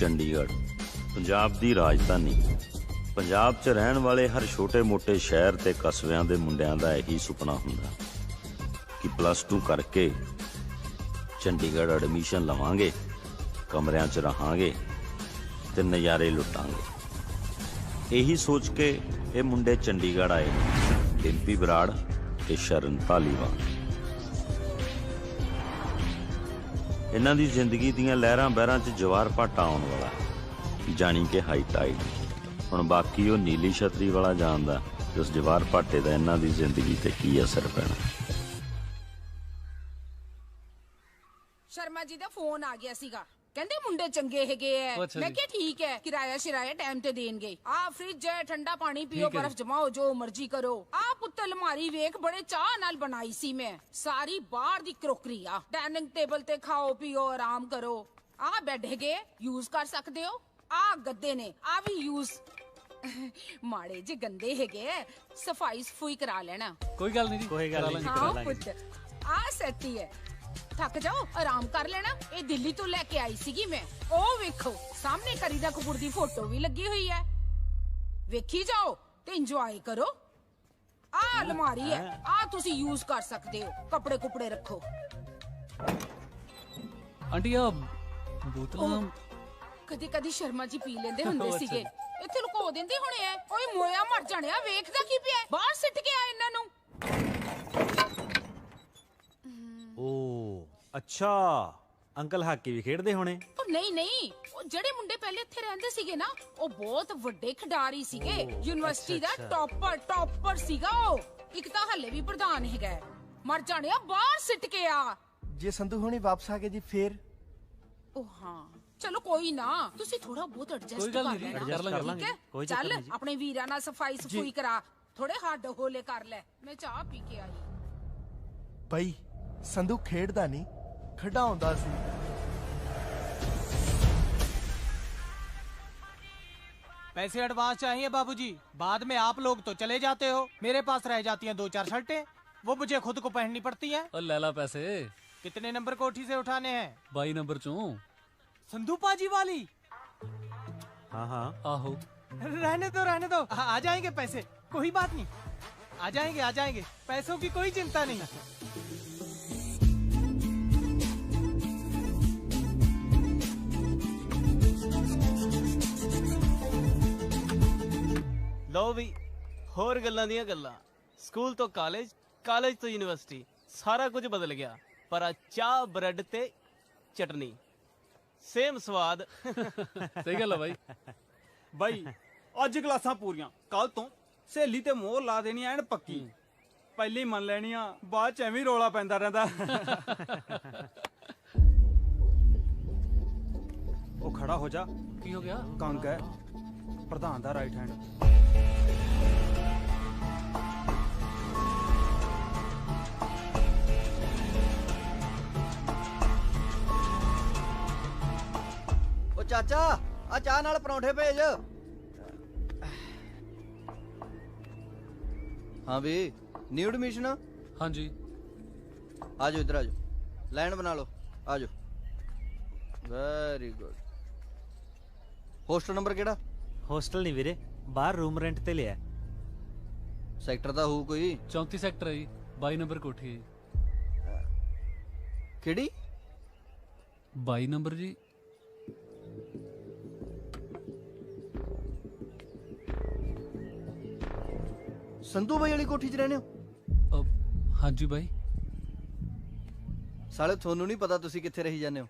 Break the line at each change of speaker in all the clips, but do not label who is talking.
चंडीगढ़ पंजाब दी राजधानी। पंजाब च रहन वाले हर छोटे मोटे शहर ते कस्बिਆਂ ਦੇ ਮੁੰਡਿਆਂ ਦਾ ਇਹੀ ਸੁਪਨਾ ਹੁੰਦਾ कि +2 करके चंडीगढ़ एडमिशन लवांगे, कमरिਆਂ च रहांगे ते नज़ारे लुटांगे। यही सोच के ये मुंडे चंडीगढ़ आए ने, डिम्पी बराड़ ते शरण धालीवाल। इन्हां दी जिंदगी दीयां लहरां बहरां च जवार भाटा आउण वाला, जानी कि हाई टाइड। हुण बाकी वो नीली छतरी वाला जानदा कि उस जवार भाटे दा इन्हां दी जिंदगी ते की असर पैना।
शर्मा जी दा फोन आ गया सीगा, कहंदे मुंडे चंगे हैगे है। मैं क्या ठीक है, किराया शिराया टाइम ते देंगे। आ फ्रिज है, ठंडा पानी पियो, बर्फ जमाओ, जो मर्जी करो। आ पुत्त अलमारी वेख बड़े चाह नाल बनाई सी मैं, सारी बाहर दी क्रोकरी आ। डाइनिंग टेबल ते खाओ पियो आराम करो। आ बेड हैगे यूज कर सकदे हो। आ गद्दे ने आ भी यूज माड़े जे गंदे हैगे, सफाई सफुई करा लेना।
कोई गल नहीं जी, कोई गल नहीं।
हाँ पुत्त आ सेट ही है, थक जाओ आराम कर लेना। ये दिल्ली तो लेके आई सीगी मैं। ओ वेखो सामने करीना कपूर दी फोटो भी लगी हुई है, वेखी जाओ ते इंजॉय करो। आ अलमारी है, आ तुसी यूज कर सकते हो, कपड़े कुपड़े रखो।
आंटी आ बोतलां
कदी कदी शर्मा जी पी लेंदे हुंदे सीगे, इत्थे लुको दिंदे होने ऐ। ओए मोया मर जाणिया, वेखदा की पिया, बाहर सिट के आ इन्हां नूं।
अच्छा अंकल हाकी भी खेडदे होने।
नहीं नहीं, ਉਹ ਜਿਹੜੇ ਮੁੰਡੇ ਪਹਿਲੇ ਇੱਥੇ ਰਹਿੰਦੇ ਸੀਗੇ ਨਾ, ਉਹ ਬਹੁਤ ਵੱਡੇ ਖਿਡਾਰੀ ਸੀਗੇ। ਯੂਨੀਵਰਸਿਟੀ ਦਾ ਟੌਪਰ ਸੀਗਾ ਉਹ। ਇੱਕ ਤਾਂ ਹੱਲੇ ਵੀ ਪ੍ਰਧਾਨ ਹੈਗਾ। ਮਰ ਜਾਣਿਆ, ਬਾਹਰ ਸਿੱਟ ਕੇ ਆ।
ਜੇ ਸੰਧੂ ਹੁਣੀ ਵਾਪਸ ਆ ਗਏ ਜੀ ਫੇਰ?
ਉਹ ਹਾਂ ਚਲੋ ਕੋਈ ਨਾ, ਤੁਸੀਂ ਥੋੜਾ ਬਹੁਤ ਐਡਜਸਟ ਕਰ ਲੈਣਾ। ਠੀਕ ਹੈ, ਚੱਲ ਆਪਣੇ ਵੀਰਾਂ ਨਾਲ ਸਫਾਈ ਸਫੂਈ ਕਰਾ, ਥੋੜੇ ਹੱਡ ਹੋਲੇ ਕਰ ਲੈ। ਮੈਂ ਚਾਹ ਪੀ ਕੇ ਆਈ।
ਬਈ ਸੰਧੂ ਖੇਡਦਾ ਨਹੀਂ, ਖਿਡਾਉਂਦਾ ਸੀ।
पैसे एडवांस चाहिए बाबूजी, बाद में आप लोग तो चले जाते हो, मेरे पास रह जाती हैं 2-4 शर्टें, वो मुझे खुद को पहननी पड़ती हैं।
और ले ला पैसे।
कितने नंबर कोठी से उठाने हैं?
22 नंबर चों।
संधू पाजी वाली?
हाँ हाँ
आहो।
रहने दो, आ जाएंगे पैसे, कोई बात नहीं, आ जाएंगे, पैसों की कोई चिंता नहीं।
लो भी होर गल्लां दियां गल्लां, स्कूल तो कॉलेज, कॉलेज तो यूनिवर्सिटी, सारा कुछ बदल गया, पर चाह ब्रेड ते चटनी सेम स्वाद।
सही गल है भाई।
भाई अज क्लासां पूरियां, कल तो सहेली ते मोहर ला देनी एन पक्की। पहले ही मन लेनी आ, बाद च एवें रौला पैंदा रहिंदा। ओ खड़ा हो जा।
की हो गया?
कंग है प्रधान दा राइट हैंड।
चाचा आ चाह नाल परौंठे भेज। हाँ भी न्यू एडमिशन?
हाँ जी।
आ जाओ इधर, आ जाओ, लाइन बना लो, आ जाओ। Very good. होस्टल नंबर केड़ा?
होस्टल नहीं वीरे, बाहर रूम रेंट ते लिया।
सैक्टर दा होऊ कोई?
34 सैक्टर है जी, 22 नंबर कोठी है।
केड़ी?
22 नंबर जी।
संधू भाई वाली कोठी च रहने हो?
हाँ जी भाई।
साले थोनू नहीं पता तुसी कित्थे रही जाने हो?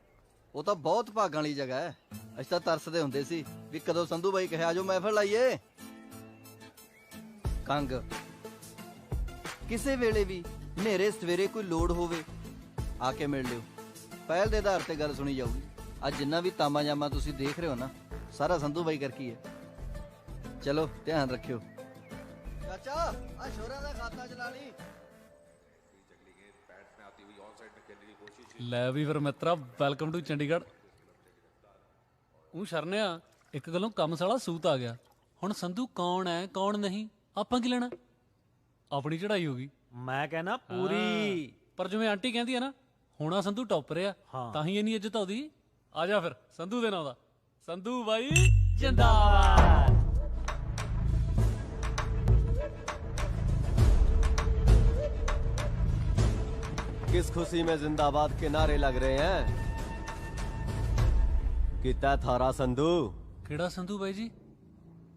वो तो बहुत भागां वाली जगह है। असीं तां तरसदे हुंदे सी भी कदों संधू भाई कहे आजो महफिल लाइए। कंग किसे वेले भी नेरे सवेरे कोई लोड़ होवे आके मिल लियो, पहल दे आधार ते गल सुनी जाऊगी। आज जिन्ना भी तामा जामा तुसी देख रहे हो ना, सारा संधू भाई करके है। चलो ध्यान रखियो। चाचा आ शोरा दा खाता चला ली।
ਲੈ ਵੀ ਫਿਰ ਮਿੱਤਰਾ, ਵੈਲਕਮ ਟੂ ਚੰਡੀਗੜ੍ਹ। ਉਹ ਸ਼ਰਨਿਆ ਇੱਕ ਗੱਲੋਂ ਕੰਮ ਸਾਲਾ ਸੂਤ ਆ ਗਿਆ। ਹੁਣ ਸੰਧੂ ਕੌਣ ਹੈ ਕੌਣ ਨਹੀਂ ਆਪਾਂ ਕੀ ਲੈਣਾ, ਆਪਣੀ ਚੜਾਈ ਹੋ ਗਈ।
ਮੈਂ ਕਹਿਣਾ ਪੂਰੀ।
ਪਰ ਜਿਵੇਂ ਆਂਟੀ ਕਹਿੰਦੀ ਹੈ ਨਾ, ਹੋਣਾ ਸੰਧੂ ਟੌਪਰ ਆ, ਤਾਂ ਹੀ ਇੰਨੀ ਇੱਜ਼ਤ ਆਉਦੀ। ਆ ਜਾ ਫਿਰ ਸੰਧੂ ਦੇ ਨਾਂ ਦਾ ਸੰਧੂ ਬਾਈ ਜਿੰਦਾਬਾਦ।
किस खुशी में जिंदाबाद के नारे लग रहे हैं? कितना थारा संधू?
ਕਿਹੜਾ ਸੰਧੂ ਬਾਈ ਜੀ?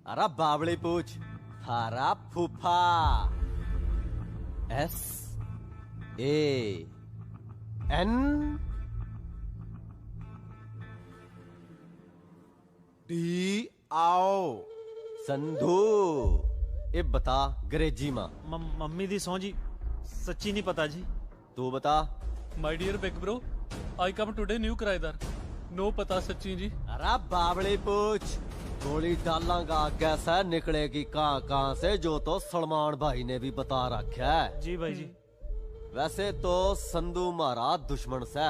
अरे बावड़ी पूछ। थारा फूफा।
आओ
संधू। ये बता अंग्रेजी माँ।
ਮੰਮੀ ਦੀ ਸਹੁੰ ਜੀ ਸੱਚੀ ਨਹੀਂ ਪਤਾ ਜੀ।
तू बता।
My dear big bro I come today new ਕਿਰਾਏਦਾਰ। नो पता सच्ची जी।
अरे बावड़ी पूछ। गोली डालांगा आगे से निकलेगी कहाँ से, जो तो सलमान भाई ने भी बता रखा है।
जी भाई जी।
वैसे तो संधू मारा दुश्मन से,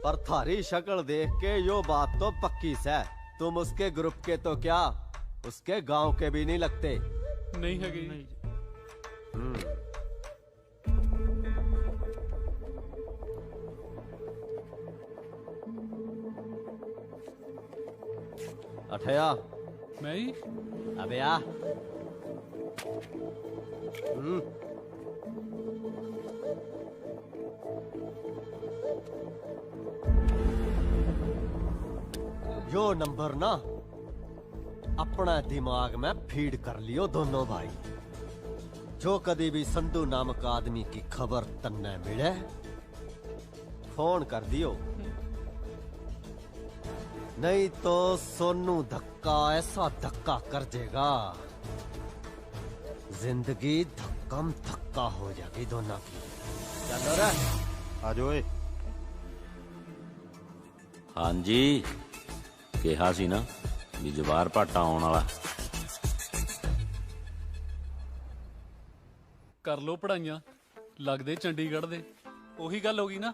पर थारी शक्ल देख के यो बात तो पक्की से। तुम उसके ग्रुप के तो क्या, उसके गांव के भी नहीं लगते।
नहीं है गई।
अठया
मैं ही।
अबे आ। यो नंबर ना अपना दिमाग में फीड कर लियो दोनों भाई। जो कभी भी संधू नामक आदमी की खबर तन्ने मिले फोन कर दियो, नहीं तो सोनू धक्का ऐसा धक्का कर देगा, जिंदगी धक्कम धक्का हो जाएगी दोनों की। चलो रे
आ जाओ।
हाँ जी ਕਿਹਾ ਸੀ ਨਾ ਵੀ ਜਵਾਰ ਭਾਟਾ ਆਉਣ ਵਾਲਾ।
ਕਰ ਲੋ ਪੜਾਈਆਂ ਲੱਗਦੇ ਚੰਡੀਗੜ੍ਹ ਦੇ। ਉਹੀ ਗੱਲ ਹੋ ਗਈ ਨਾ,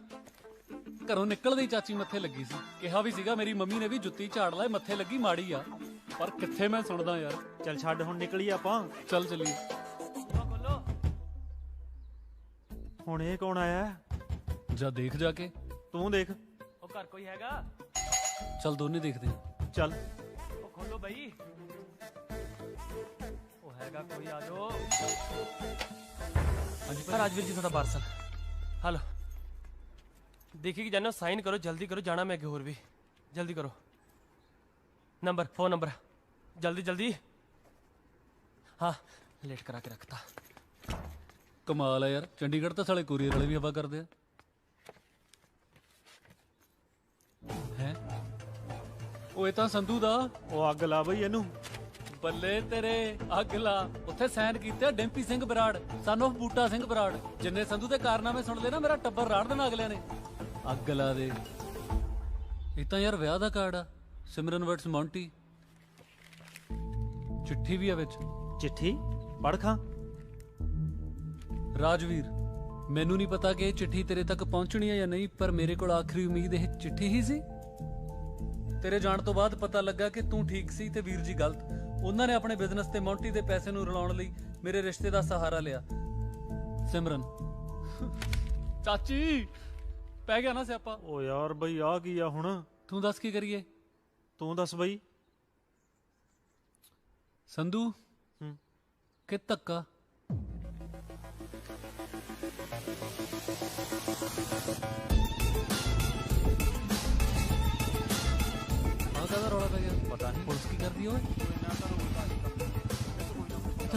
ਘਰੋਂ ਨਿਕਲਦੇ ਹੀ ਚਾਚੀ ਮੱਥੇ ਲੱਗੀ ਸੀ। ਕਿਹਾ ਵੀ ਸੀਗਾ ਮੇਰੀ ਮੰਮੀ ਨੇ ਵੀ ਜੁੱਤੀ ਝਾੜ ਲੈ, ਮੱਥੇ ਲੱਗੀ ਮਾੜੀ ਆ, ਪਰ ਕਿੱਥੇ ਮੈਂ ਸੁਣਦਾ ਯਾਰ।
ਚੱਲ ਛੱਡ ਹੁਣ ਨਿਕਲੀ ਆਪਾਂ।
ਚੱਲ ਚੱਲੀਏ।
ਹੁਣ ਇਹ ਕੌਣ ਆਇਆ?
ਜਾ ਦੇਖ ਜਾ ਕੇ।
ਤੂੰ ਦੇਖ।
ਉਹ ਘਰ ਕੋਈ ਹੈਗਾ?
ਚੱਲ ਦੋਨੇ ਦੇਖਦੇ ਹਾਂ।
ਚੱਲ।
ਉਹ ਖੋਲੋ ਬਈ। ਉਹ ਹੈਗਾ ਕੋਈ? ਆ ਜਾਓ।
ਹਾਂਜੀ
राजवीर जी थोड़ा पार्सल। हेलो देखिए कि जानो, साइन करो, जल्दी करो, जाना मैं होर भी। जल्दी करो। नंबर, फोन नंबर जल्दी जल्दी। हाँ लेट करा के रखता।
ਕਮਾਲ ਹੈ ਯਾਰ, ਚੰਡੀਗੜ੍ਹ ਤਾਂ ਸਾਲੇ ਕੋਰੀਅਰ ਵਾਲੇ ਵੀ ਹਵਾ ਕਰਦੇ ਆ। ਹੈ ਉਹ ਤਾਂ ਸੰਧੂ ਦਾ।
ਉਹ ਅੱਗ ਲਾ ਬਈ ਇਹਨੂੰ।
ਬੱਲੇ ਤੇਰੇ, ਅੱਗ ਲਾ। ਉੱਥੇ ਸਾਈਨ ਕੀਤੇ ਡੈਂਪੀ ਸਿੰਘ ਬਰਾੜ, ਸਨ ਆਫ ਬੂਟਾ ਸਿੰਘ ਬਰਾੜ। ਜਿੰਨੇ ਸੰਧੂ ਦੇ ਕਾਰਨਾਮੇ ਸੁਣਦੇ ਨਾ, ਮੇਰਾ ਟੱਬਰ ਰਾੜ ਦੇਣਾ ਅਗਲਿਆਂ ਨੇ। ਅੱਗ ਲਾ ਦੇ। ਇਹ ਤਾਂ ਯਾਰ ਵਿਆਹ ਦਾ ਕਾਰਡ ਆ, ਸਿਮਰਨ ਵਰਡਸ ਮੌਂਟੀ। ਚਿੱਠੀ ਵੀ ਆ ਵਿੱਚ।
ਚਿੱਠੀ ਪੜ੍ਹ ਖਾਂ।
ਰਾਜਵੀਰ, ਮੈਨੂੰ ਨਹੀਂ ਪਤਾ ਕਿ ਇਹ ਚਿੱਠੀ ਤੇਰੇ ਤੱਕ ਪਹੁੰਚਣੀ ਹੈ ਜਾਂ ਨਹੀਂ, ਪਰ ਮੇਰੇ ਕੋਲ ਆਖਰੀ ਉਮੀਦ ਇਹ ਚਿੱਠੀ ਹੀ ਸੀ। ਤੇਰੇ ਜਾਣ ਤੋਂ ਬਾਅਦ ਪਤਾ ਲੱਗਾ ਕਿ ਤੂੰ ਠੀਕ ਸੀ ਤੇ ਵੀਰ ਜੀ ਗਲਤ। ਉਹਨਾਂ ਨੇ ਆਪਣੇ ਬਿਜ਼ਨਸ ਤੇ ਮੌਂਟੀ ਦੇ ਪੈਸੇ ਨੂੰ ਰਲਾਉਣ ਲਈ ਮੇਰੇ ਰਿਸ਼ਤੇ ਦਾ ਸਹਾਰਾ ਲਿਆ। ਸਿਮਰਨ ਚਾਚੀ ਪੈ ਗਿਆ ਨਾ ਸਿਆਪਾ।
ਓ ਯਾਰ ਬਈ ਆ ਕੀ ਆ ਹੁਣ?
ਤੂੰ ਦੱਸ ਕੀ ਕਰੀਏ?
ਤੂੰ ਦੱਸ ਬਈ।
ਸੰਧੂ ਕਿ ਧੱਕਾ? ਕਾਹਦਾ ਰੌਲਾ ਪੈ ਗਿਆ? ਪਤਾ ਨਹੀਂ ਪੁਲਿਸ ਕੀ ਕਰਦੀ ਓਏ।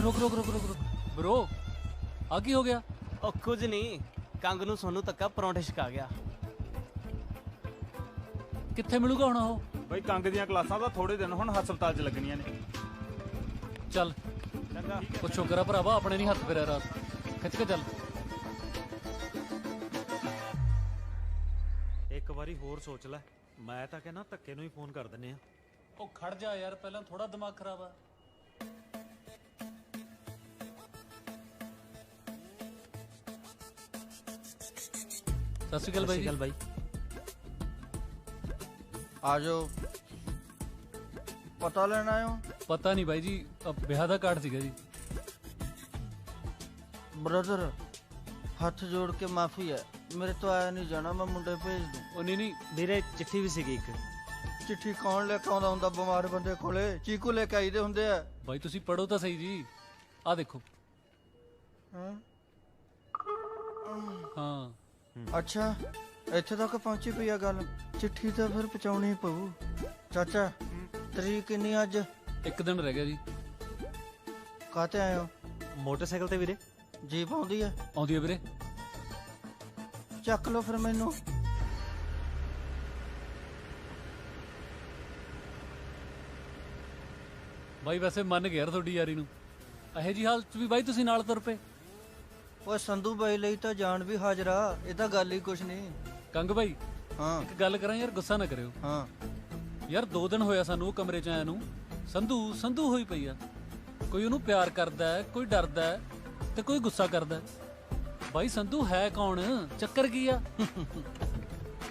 ਰੁਕ ਰੁਕ ਰੁਕ ਰੁਕ ਰੁਕ ਬ్రో, ਆ ਕੀ ਹੋ ਗਿਆ?
ਉਹ ਕੁਝ ਨਹੀਂ, ਕੰਗ ਨੂੰ ਸੋਨੂੰ ਧੱਕਾ ਪਰੌਂਠੇ ਛਕਾ ਗਿਆ।
ਕਿੱਥੇ ਮਿਲੂਗਾ ਹੁਣ ਉਹ?
ਬਈ ਕੰਗ ਦੀਆਂ ਕਲਾਸਾਂ ਤਾਂ ਥੋੜੇ ਦਿਨ ਹੁਣ ਹਸਪਤਾਲ 'ਚ ਲੱਗਣੀਆਂ ਨੇ।
ਚੱਲ
ਚੰਗਾ।
ਉਹ ਸ਼ੁਕਰ ਆ ਭਰਾਵਾ ਆਪਣੇ ਨਹੀਂ ਹੱਥ ਫੇਰਿਆ ਰਾਤ। ਖਿੱਚ ਕੇ ਚੱਲ।
ਇੱਕ ਵਾਰੀ ਹੋਰ ਸੋਚ ਲੈ। ਮੈਂ ਤਾਂ ਕਹਿੰਦਾ ਧੱਕੇ ਨੂੰ ਹੀ ਫੋਨ ਕਰ ਦਿੰਨੇ ਆ।
ਉਹ ਖੜ ਜਾ ਯਾਰ, ਪਹਿਲਾਂ ਥੋੜਾ ਦਿਮਾਗ ਖਰਾਬ ਆ। ਸਤਿ ਸ਼੍ਰੀ ਅਕਾਲ ਬਾਈ।
ਬਾਈ
ਆ ਜਾਓ। ਪਤਾ ਲੈਣ ਆਇਓ?
ਪਤਾ ਨਹੀਂ ਬਾਈ ਜੀ, ਵਿਆਹ ਦਾ ਕਾਰਡ ਸੀਗਾ ਜੀ।
ਬ੍ਰਦਰ ਹੱਥ ਜੋੜ ਕੇ ਮਾਫੀ ਹੈ, ਮੇਰੇ ਤੋਂ ਆਇਆ ਨਹੀਂ ਜਾਣਾ, ਮੈਂ ਮੁੰਡੇ ਭੇਜ ਦੂੰ।
ਉਹ ਨਹੀਂ ਨਹੀਂ
ਵੀਰੇ ਚਿੱਠੀ ਵੀ ਸੀਗੀ ਇੱਕ।
ਚਿੱਠੀ ਕੌਣ ਲੈ ਕੇ ਆਉਂਦਾ ਹੁੰਦਾ ਬਿਮਾਰ ਬੰਦੇ ਕੋਲੇ? ਚੀਕੂ ਲੈ ਕੇ ਆਈਦੇ ਹੁੰਦੇ ਆ।
ਬਾਈ ਤੁਸੀਂ ਪੜੋ ਤਾਂ ਸਹੀ ਜੀ, ਆ ਦੇਖੋ।
ਹਾਂ
ਹਾਂ
ਅੱਛਾ, ਇੱਥੇ ਤੱਕ ਪਹੁੰਚੀ ਪਈ ਆ ਗੱਲ। ਚਿੱਠੀ ਤਾਂ ਫਿਰ ਪਹੁੰਚਾਉਣੀ ਪਊ। ਚਾਚਾ ਤਰੀਕ ਕਿੰਨੀ ਅੱਜ?
1 ਦਿਨ ਰਹਿ ਗਿਆ ਜੀ।
ਕਾਹਤੇ ਆਏ ਹੋ?
ਮੋਟਰਸਾਈਕਲ ਤੇ ਵੀਰੇ।
ਜੀਪ ਆਉਂਦੀ ਆ?
ਆਉਂਦੀ ਆ ਵੀਰੇ।
ਚੱਕ ਲਓ ਫਿਰ ਮੈਨੂੰ।
ਬਾਈ ਵੈਸੇ ਮੰਨ ਗਿਆ ਯਾਰ ਤੁਹਾਡੀ ਯਾਰੀ ਨੂੰ। ਇਹੋ ਜੀ ਹਾਲਤ 'ਚ ਵੀ ਬਾਈ ਤੁਸੀਂ ਨਾਲ ਤੁਰ ਪਏ।
ਓਏ ਸੰਧੂ ਬਾਈ ਲਈ ਤਾਂ ਜਾਨ ਵੀ ਹਾਜ਼ਰਾ। ਇਹ ਤਾਂ ਗੱਲ ਹੀ ਕੁਛ ਨਹੀਂ।
ਕੰਗ ਬਾਈ
ਹਾਂ
ਇੱਕ ਗੱਲ ਕਰਾਂ ਯਾਰ, ਗੁੱਸਾ ਨਾ ਕਰਿਓ।
ਹਾਂ
ਯਾਰ 2 ਦਿਨ ਹੋਇਆ ਸਾਨੂੰ ਉਹ ਕਮਰੇ 'ਚ ਆਇਆ ਨੂੰ। ਸੰਧੂ ਸੰਧੂ ਹੋਈ ਪਈ ਆ। ਕੋਈ ਉਹਨੂੰ ਪਿਆਰ ਕਰਦਾ ਹੈ, ਕੋਈ ਡਰਦਾ ਹੈ ਤੇ ਕੋਈ ਗੁੱਸਾ ਕਰਦਾ ਹੈ। ਬਾਈ ਸੰਧੂ ਹੈ ਕੌਣ? ਚੱਕਰ ਕੀ ਆ?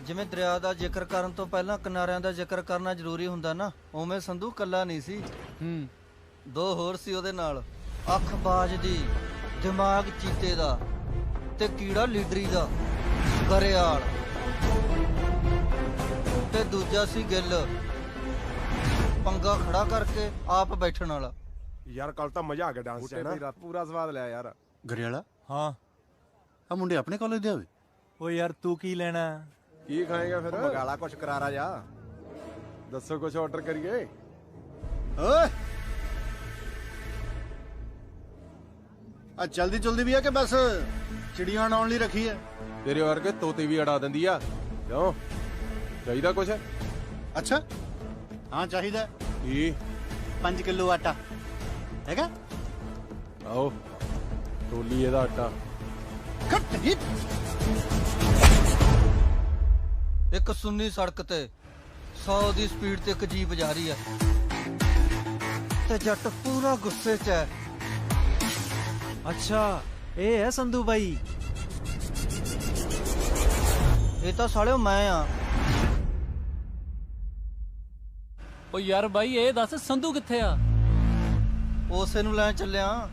ਜਿਵੇਂ ਦਰਿਆ ਦਾ ਜ਼ਿਕਰ ਕਰਨ ਤੋਂ ਪਹਿਲਾਂ ਕਿਨਾਰਿਆਂ ਦਾ ਜ਼ਿਕਰ ਕਰਨਾ ਜ਼ਰੂਰੀ ਹੁੰਦਾ ਨਾ, ਉਵੇਂ ਸੰਧੂ ਕੱਲਾ ਨਹੀਂ ਸੀ। 2 ਹੋਰ ਸੀ ਉਹਦੇ ਨਾਲ। ਅੱਖ ਬਾਜ ਦੀ, ਦਿਮਾਗ ਚੀਤੇ ਦਾ ਤੇ ਕੀੜਾ ਲੀਡਰੀ ਦਾ, ਗਰੇਵਾਲ। ਤੇ ਦੂਜਾ ਸੀ ਗਿੱਲ, ਪੰਗਾ ਖੜਾ ਕਰਕੇ ਆਪ ਬੈਠਣ ਵਾਲਾ।
ਯਾਰ ਕੱਲ ਤਾਂ ਮਜ਼ਾ ਆ ਗਿਆ ਡਾਂਸ 'ਚ ਨਾ, ਪੂਰਾ ਸਵਾਦ ਲਿਆ ਯਾਰ।
ਗਰੇਵਾਲਾ,
ਹਾਂ
ਆ ਮੁੰਡੇ ਆਪਣੇ ਕਾਲਜ ਦੇ ਆਵੇ।
ਓ ਯਾਰ ਤੂੰ ਕੀ ਲੈਣਾ?
ਕੀ ਖਾਏਗਾ ਫਿਰ? ਮਗਾਲਾ ਕੁਛ ਕਰਾਰਾ ਜਾ, ਦੱਸੋ ਕੁਛ ਆਰਡਰ ਕਰੀਏ।
ਓਏ ਆ ਜਲਦੀ ਜਲਦੀ ਵੀ ਆ ਕਿ ਬਸ ਚਿੜੀਆਂ ਆਉਣ ਲਈ ਰੱਖੀ ਐ?
ਤੇਰੇ ਵਰਗੇ ਤੋਤੇ ਵੀ ਅੜਾ ਦਿੰਦੀ ਆ। ਕਿਉਂ ਚਾਹੀਦਾ ਕੁਛ?
ਅੱਛਾ ਹਾਂ ਚਾਹੀਦਾ।
ਕੀ?
5 ਕਿਲੋ ਆਟਾ ਹੈਗਾ?
ਆਓ ਟੋਲੀ ਇਹਦਾ ਆਟਾ।
ਖੱਟ ਹੀ
ਇੱਕ ਸੁੰਨੀ ਸੜਕ ਤੇ 100 ਦੀ ਸਪੀਡ ਤੇ ਇੱਕ ਜੀਪ ਜਾ ਰਹੀ ਹੈ ਤੇ ਜੱਟ ਪੂਰਾ ਗੁੱਸੇ 'ਚ ਹੈ।
ਅੱਛਾ ਇਹ ਹੈ ਸੰਧੂ ਬਾਈ।
ਇਹ ਤਾਂ ਸਾਲਿਓ ਮੈਂ ਆ।
ਓ ਯਾਰ ਬਾਈ ਇਹ ਦੱਸ ਸੰਧੂ ਕਿੱਥੇ ਆ?
ਉਸੇ ਨੂੰ ਲੈਣ ਚੱਲਿਆ।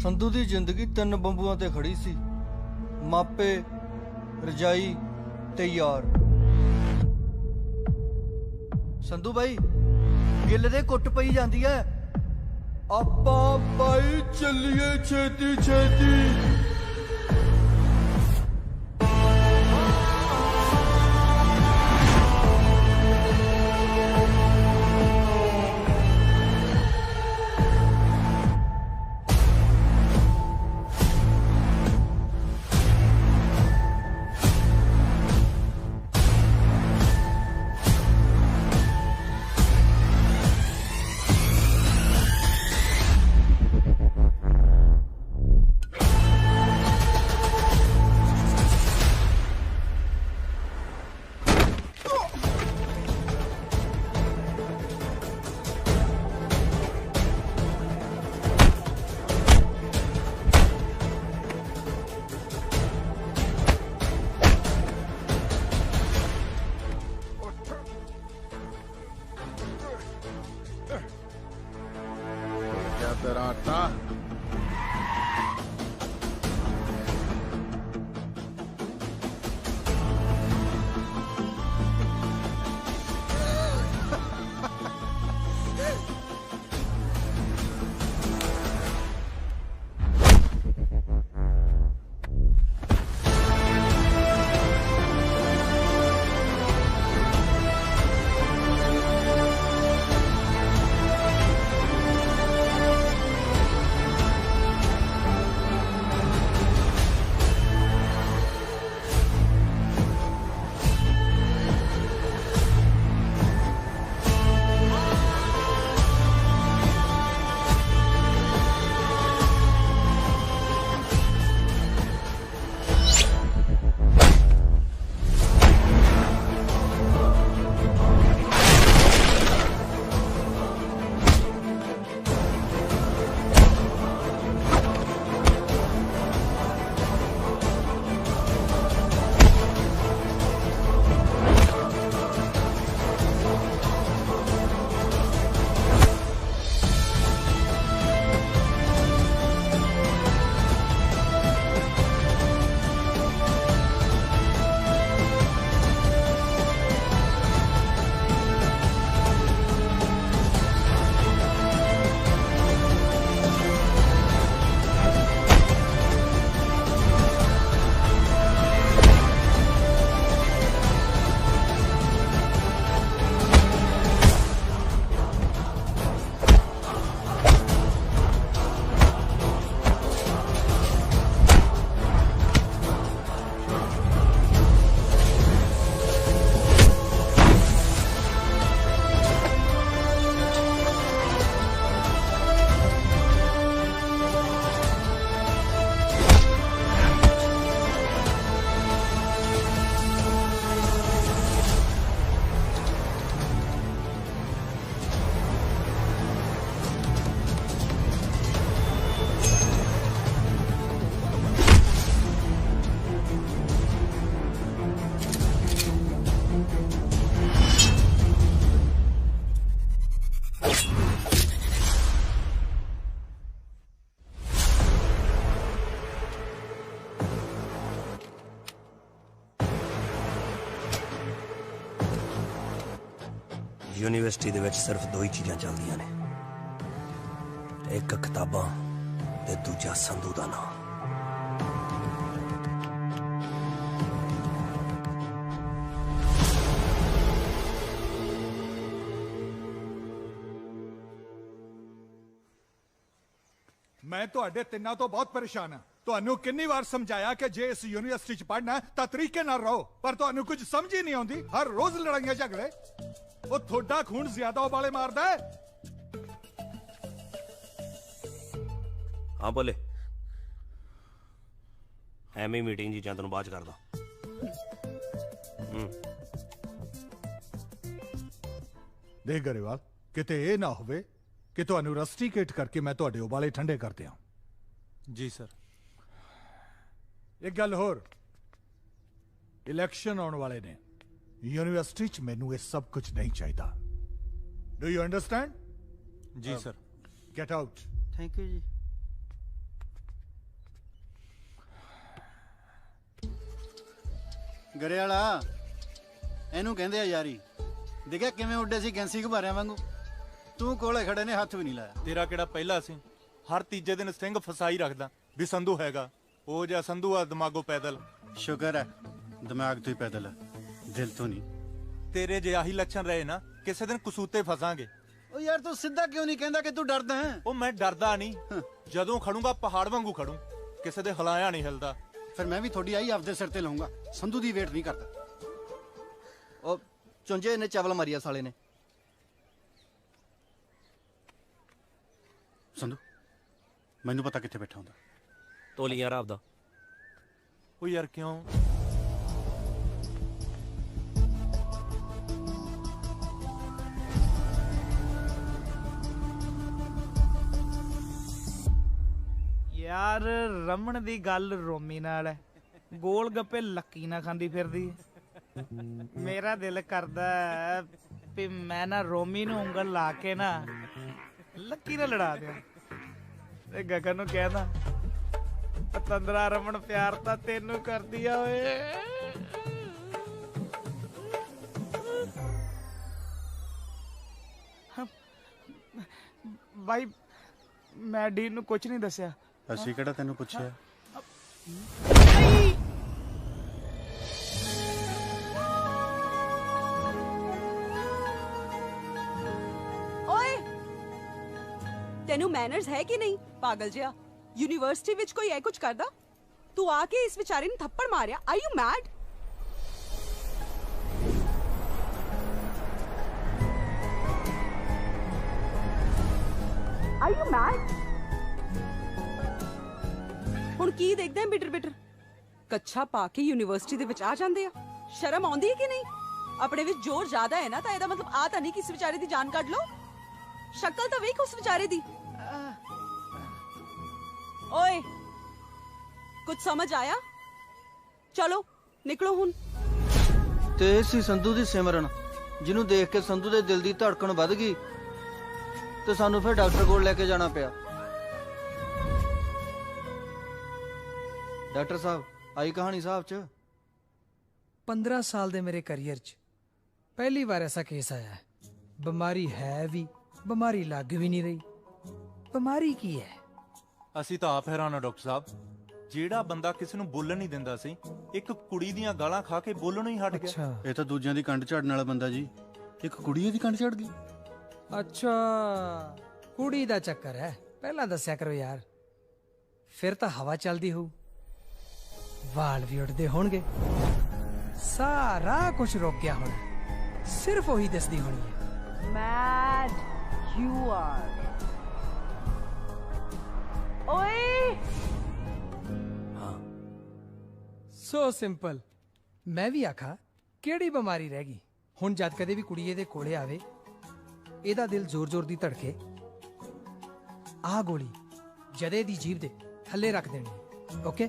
ਸੰਧੂ ਦੀ ਜ਼ਿੰਦਗੀ 3 ਬੰਬੂਆਂ ਤੇ ਖੜੀ ਸੀ, ਮਾਪੇ, ਰਜਾਈ ਤੇ ਯਾਰ। ਸੰਧੂ ਬਾਈ ਗਿੱਲ ਦੇ ਕੁੱਟ ਪਈ ਜਾਂਦੀ ਐ। ਆਪਾਂ ਬਾਈ ਚੱਲੀਏ ਛੇਤੀ ਛੇਤੀ।
ਯੂਨੀਵਰਸਿਟੀ ਦੇ ਵਿੱਚ ਸਿਰਫ ਦੋ ਹੀ ਚੀਜ਼ਾਂ ਚੱਲਦੀਆਂ ਨੇ, ਇੱਕ ਕਿਤਾਬਾਂ ਤੇ ਦੂਜਾ ਸੰਧੂ ਦਾ ਨਾਂ।
ਮੈਂ ਤੁਹਾਡੇ ਤਿੰਨਾਂ ਤੋਂ ਬਹੁਤ ਪਰੇਸ਼ਾਨ ਹਾਂ। ਤੁਹਾਨੂੰ ਕਿੰਨੀ ਵਾਰ ਸਮਝਾਇਆ ਕਿ ਜੇ ਇਸ ਯੂਨੀਵਰਸਿਟੀ 'ਚ ਪੜ੍ਹਨਾ ਤਾਂ ਤਰੀਕੇ ਨਾਲ ਰਹੋ, ਪਰ ਤੁਹਾਨੂੰ ਕੁਝ ਸਮਝ ਹੀ ਨਹੀਂ ਆਉਂਦੀ। ਹਰ ਰੋਜ਼ ਲੜਾਈਆਂ ਝਗੜੇ। ਉਹ ਤੁਹਾਡਾ ਖੂਨ ਜ਼ਿਆਦਾ ਉਬਾਲੇ ਮਾਰਦਾ ਹੈ।
ਹਾਂ ਬੋਲੇ। ਐਵੇਂ ਮੀਟਿੰਗ ਜੀ ਜਾਂ ਤੈਨੂੰ ਬਾਅਦ ਚ ਕਰਦਾ।
ਦੇਖ ਗਰੇਵਾਲ, ਕਿਤੇ ਇਹ ਨਾ ਹੋਵੇ ਕਿ ਤੁਹਾਨੂੰ ਰਸਟੀਕੇਟ ਕਰਕੇ ਮੈਂ ਤੁਹਾਡੇ ਉਬਾਲੇ ਠੰਡੇ ਕਰ ਦਿਆਂ।
ਜੀ ਸਰ।
ਇੱਕ ਗੱਲ ਹੋਰ, ਇਲੈਕਸ਼ਨ ਆਉਣ ਵਾਲੇ ਨੇ। ਯੂਨੀਵਰਸਿਟੀ 'ਚ ਮੈਨੂੰ ਇਹ ਸਭ ਕੁਝ ਨਹੀਂ ਚਾਹੀਦਾ। Do you understand?
ਜੀ sir.
Get out.
Thank you ਜੀ।
ਗਰੇਵਾਲਾ, ਇਹਨੂੰ ਕਹਿੰਦੇ ਆ ਯਾਰੀ। ਦੇਖਿਆ ਕਿਵੇਂ ਉੱਡੇ ਸੀ ਗੈਂਸੀ ਘੁਬਾਰਿਆਂ ਵਾਂਗੂ। ਤੂੰ ਕੋਲੇ ਖੜੇ ਨੇ ਹੱਥ ਵੀ ਨਹੀਂ ਲਾਇਆ।
ਤੇਰਾ ਕਿਹੜਾ ਪਹਿਲਾ ਸੀ? ਹਰ ਤੀਜੇ ਦਿਨ ਸਿੰਘ ਫਸਾਈ ਰੱਖਦਾ ਵੀ ਸੰਧੂ ਹੈਗਾ। ਉਹ ਜਿਹਾ ਸੰਧੂ ਆ ਦਿਮਾਗੋਂ ਪੈਦਲ।
ਸ਼ੁਕਰ ਹੈ ਦਿਮਾਗ ਤੋਂ ਹੀ ਪੈਦਲ ਹੈ, ਦਿਲ ਤੋਂ ਨਹੀਂ।
ਤੇਰੇ ਜੇ ਆਹੀ ਲੱਛਣ ਰਹੇ ਨਾ, ਕਿਸੇ ਦਿਨ ਕਸੂਤੇ ਫਸਾਂਗੇ।
ਉਹ ਯਾਰ ਤੂੰ ਸਿੱਧਾ ਕਿਉਂ ਨਹੀਂ ਕਹਿੰਦਾ ਕਿ ਤੂੰ ਡਰਦਾ ਹੈ?
ਉਹ ਮੈਂ ਡਰਦਾ ਨਹੀਂ, ਜਦੋਂ ਖੜੂੰਗਾ ਪਹਾੜ ਵਾਂਗੂ ਖੜੂੰ, ਕਿਸੇ ਦੇ ਹਲਾਇਆ ਨਹੀਂ ਹਿਲਦਾ।
ਫਿਰ ਮੈਂ ਵੀ ਤੁਹਾਡੀ ਆਈ ਆਪਦੇ ਸਿਰ ਤੇ ਲਾਉਂਗਾ। ਸੰਧੂ ਦੀ ਵੇਟ ਨਹੀਂ ਕਰਦਾ।
ਉਹ ਚੁੰਝੇ ਨੇ ਚਾਵਲ ਮਾਰੀਆ ਸਾਲੇ ਨੇ।
ਸੰਧੂ, ਮੈਨੂੰ ਪਤਾ ਕਿੱਥੇ ਬੈਠਾ ਹੁੰਦਾ।
ਤੋਲੀਆਂ ਰਾਬ ਦਾ।
ਉਹ ਯਾਰ ਕਿਉਂ?
ਯਾਰ ਰਮਣ ਦੀ ਗੱਲ ਰੋਮੀ ਨਾਲ ਹੈ, ਗੋਲ ਗੱਪੇ ਲੱਕੀ ਨਾ ਖਾਂਦੀ ਫਿਰਦੀ ਹੈ। ਮੇਰਾ ਦਿਲ ਕਰਦਾ ਹੈ ਵੀ ਮੈਂ ਨਾ ਰੋਮੀ ਨੂੰ ਉਂਗਲ ਲਾ ਕੇ ਨਾ ਲੱਕੀ ਨਾਲ ਲੜਾ ਦਿਆਂ ਤੇ ਗਗਨ ਨੂੰ ਕਹਿਦਾ, ਪਤੰਦਰਾ ਰਮਣ ਪਿਆਰ ਤਾਂ ਤੈਨੂੰ ਕਰਦੀ ਆ ਓਏ। ਬਾਈ ਮੈਂ ਡੀਨ ਨੂੰ ਕੁਝ ਨਹੀਂ ਦੱਸਿਆ।
ਅਸੀਂ ਕਿਹੜਾ ਤੈਨੂੰ ਪੁੱਛਿਆ?
ਓਏ ਤੈਨੂੰ ਮੈਨਰਸ ਹੈ ਕਿ ਨਹੀਂ ਪਾਗਲ ਜਿਹਾ? ਯੂਨੀਵਰਸਿਟੀ ਵਿੱਚ ਕੋਈ ਇਹ ਕੁਝ ਕਰਦਾ? ਤੂੰ ਆ ਕੇ ਇਸ ਵਿਚਾਰੇ ਨੂੰ ਥੱਪੜ ਮਾਰਿਆ। Are you mad? Are you mad? ਹੁਣ ਕੀ ਦੇਖਦੇ ਆਂ ਬਿਟਰ ਬਿਟਰ? ਕੱਛਾ ਪਾ ਕੇ ਯੂਨੀਵਰਸਿਟੀ ਦੇ ਵਿੱਚ ਆ ਜਾਂਦੇ ਆ। ਸ਼ਰਮ ਆਉਂਦੀ ਹੈ ਕਿ ਨਹੀਂ? ਆਪਣੇ ਵਿੱਚ ਜ਼ੋਰ ਜ਼ਿਆਦਾ ਹੈ ਨਾ, ਤਾਂ ਇਹਦਾ ਮਤਲਬ ਆ ਤਾਂ ਨਹੀਂ ਕਿ ਇਸ ਵਿਚਾਰੇ ਦੀ ਜਾਨ ਕੱਢ ਲਓ। ਸ਼ਕਲ ਤਾਂ ਵੇਖ ਉਸ ਵਿਚਾਰੇ ਦੀ। ਓਏ ਕੁਝ ਸਮਝ ਆਇਆ? ਚਲੋ ਨਿਕਲੋ ਹੁਣ।
ਤੇ ਸੀ ਸੰਧੂ ਦੀ ਸਿਮਰਨ, ਜਿਹਨੂੰ ਦੇਖ ਕੇ ਸੰਧੂ ਦੇ ਦਿਲ ਦੀ ਧੜਕਣ ਵੱਧ ਗਈ ਤੇ ਸਾਨੂੰ ਫਿਰ ਡਾਕਟਰ ਕੋਲ ਲੈ ਕੇ ਜਾਣਾ ਪਿਆ। ਡਾਕਟਰ ਸਾਹਿਬ, ਆਈ ਕਹਾਣੀ ਸਾਹਿਬ ਚ
15 ਸਾਲ ਦੇ ਮੇਰੇ ਕੈਰੀਅਰ ਚ ਪਹਿਲੀ ਵਾਰ ਐਸਾ ਕੇਸ ਆਇਆ ਹੈ। ਬਿਮਾਰੀ ਹੈ ਵੀ, ਬਿਮਾਰੀ ਲੱਗ ਵੀ ਨਹੀਂ ਰਹੀ। ਬਿਮਾਰੀ ਕੀ ਹੈ?
ਅਸੀਂ ਤਾਂ ਆਪ ਹੈਰਾਨ ਆ ਡਾਕਟਰ ਸਾਹਿਬ। ਜਿਹੜਾ ਬੰਦਾ ਕਿਸੇ ਨੂੰ ਬੋਲਣ ਨਹੀਂ ਦਿੰਦਾ ਸੀ, ਇੱਕ ਕੁੜੀ ਦੀਆਂ ਗਾਲਾਂ ਖਾ ਕੇ ਬੋਲਣੋਂ ਹੀ ਹਟ ਗਿਆ।
ਇਹ ਤਾਂ ਦੂਜਿਆਂ ਦੀ ਕੰਡ ਝਾੜਨ ਵਾਲਾ ਬੰਦਾ ਜੀ। ਇੱਕ ਕੁੜੀ ਦੀ ਕੰਡ ਝਾੜ ਗਈ।
ਅੱਛਾ, ਕੁੜੀ ਦਾ ਚੱਕਰ ਹੈ। ਪਹਿਲਾਂ ਦੱਸਿਆ ਕਰੋ ਯਾਰ। ਫਿਰ ਤਾਂ ਹਵਾ ਚੱਲਦੀ ਹੋਊ, ਵਾਲ ਵੀ ਉੱਡਦੇ ਹੋਣਗੇ, ਸਾਰਾ ਕੁਝ ਰੁਕ ਗਿਆ ਹੁਣ, ਸਿਰਫ ਉਹੀ ਦੱਸਦੀ ਹੋਣੀ ਹੈ।
Mad you are. ਓਏ
ਸੋ ਸਿੰਪਲ। ਮੈਂ ਵੀ ਆਖਾ ਕਿਹੜੀ ਬਿਮਾਰੀ ਰਹਿ ਗਈ ਹੁਣ? ਜਦ ਕਦੇ ਵੀ ਕੁੜੀ ਇਹਦੇ ਕੋਲੇ ਆਵੇ, ਇਹਦਾ ਦਿਲ ਜ਼ੋਰ ਜ਼ੋਰ ਦੀ ਧੜਕੇ, ਆਹ ਗੋਲੀ ਜਦੇ ਦੀ ਜੀਭ ਦੇ ਥੱਲੇ ਰੱਖ ਦੇਣੀ। ਓਕੇ,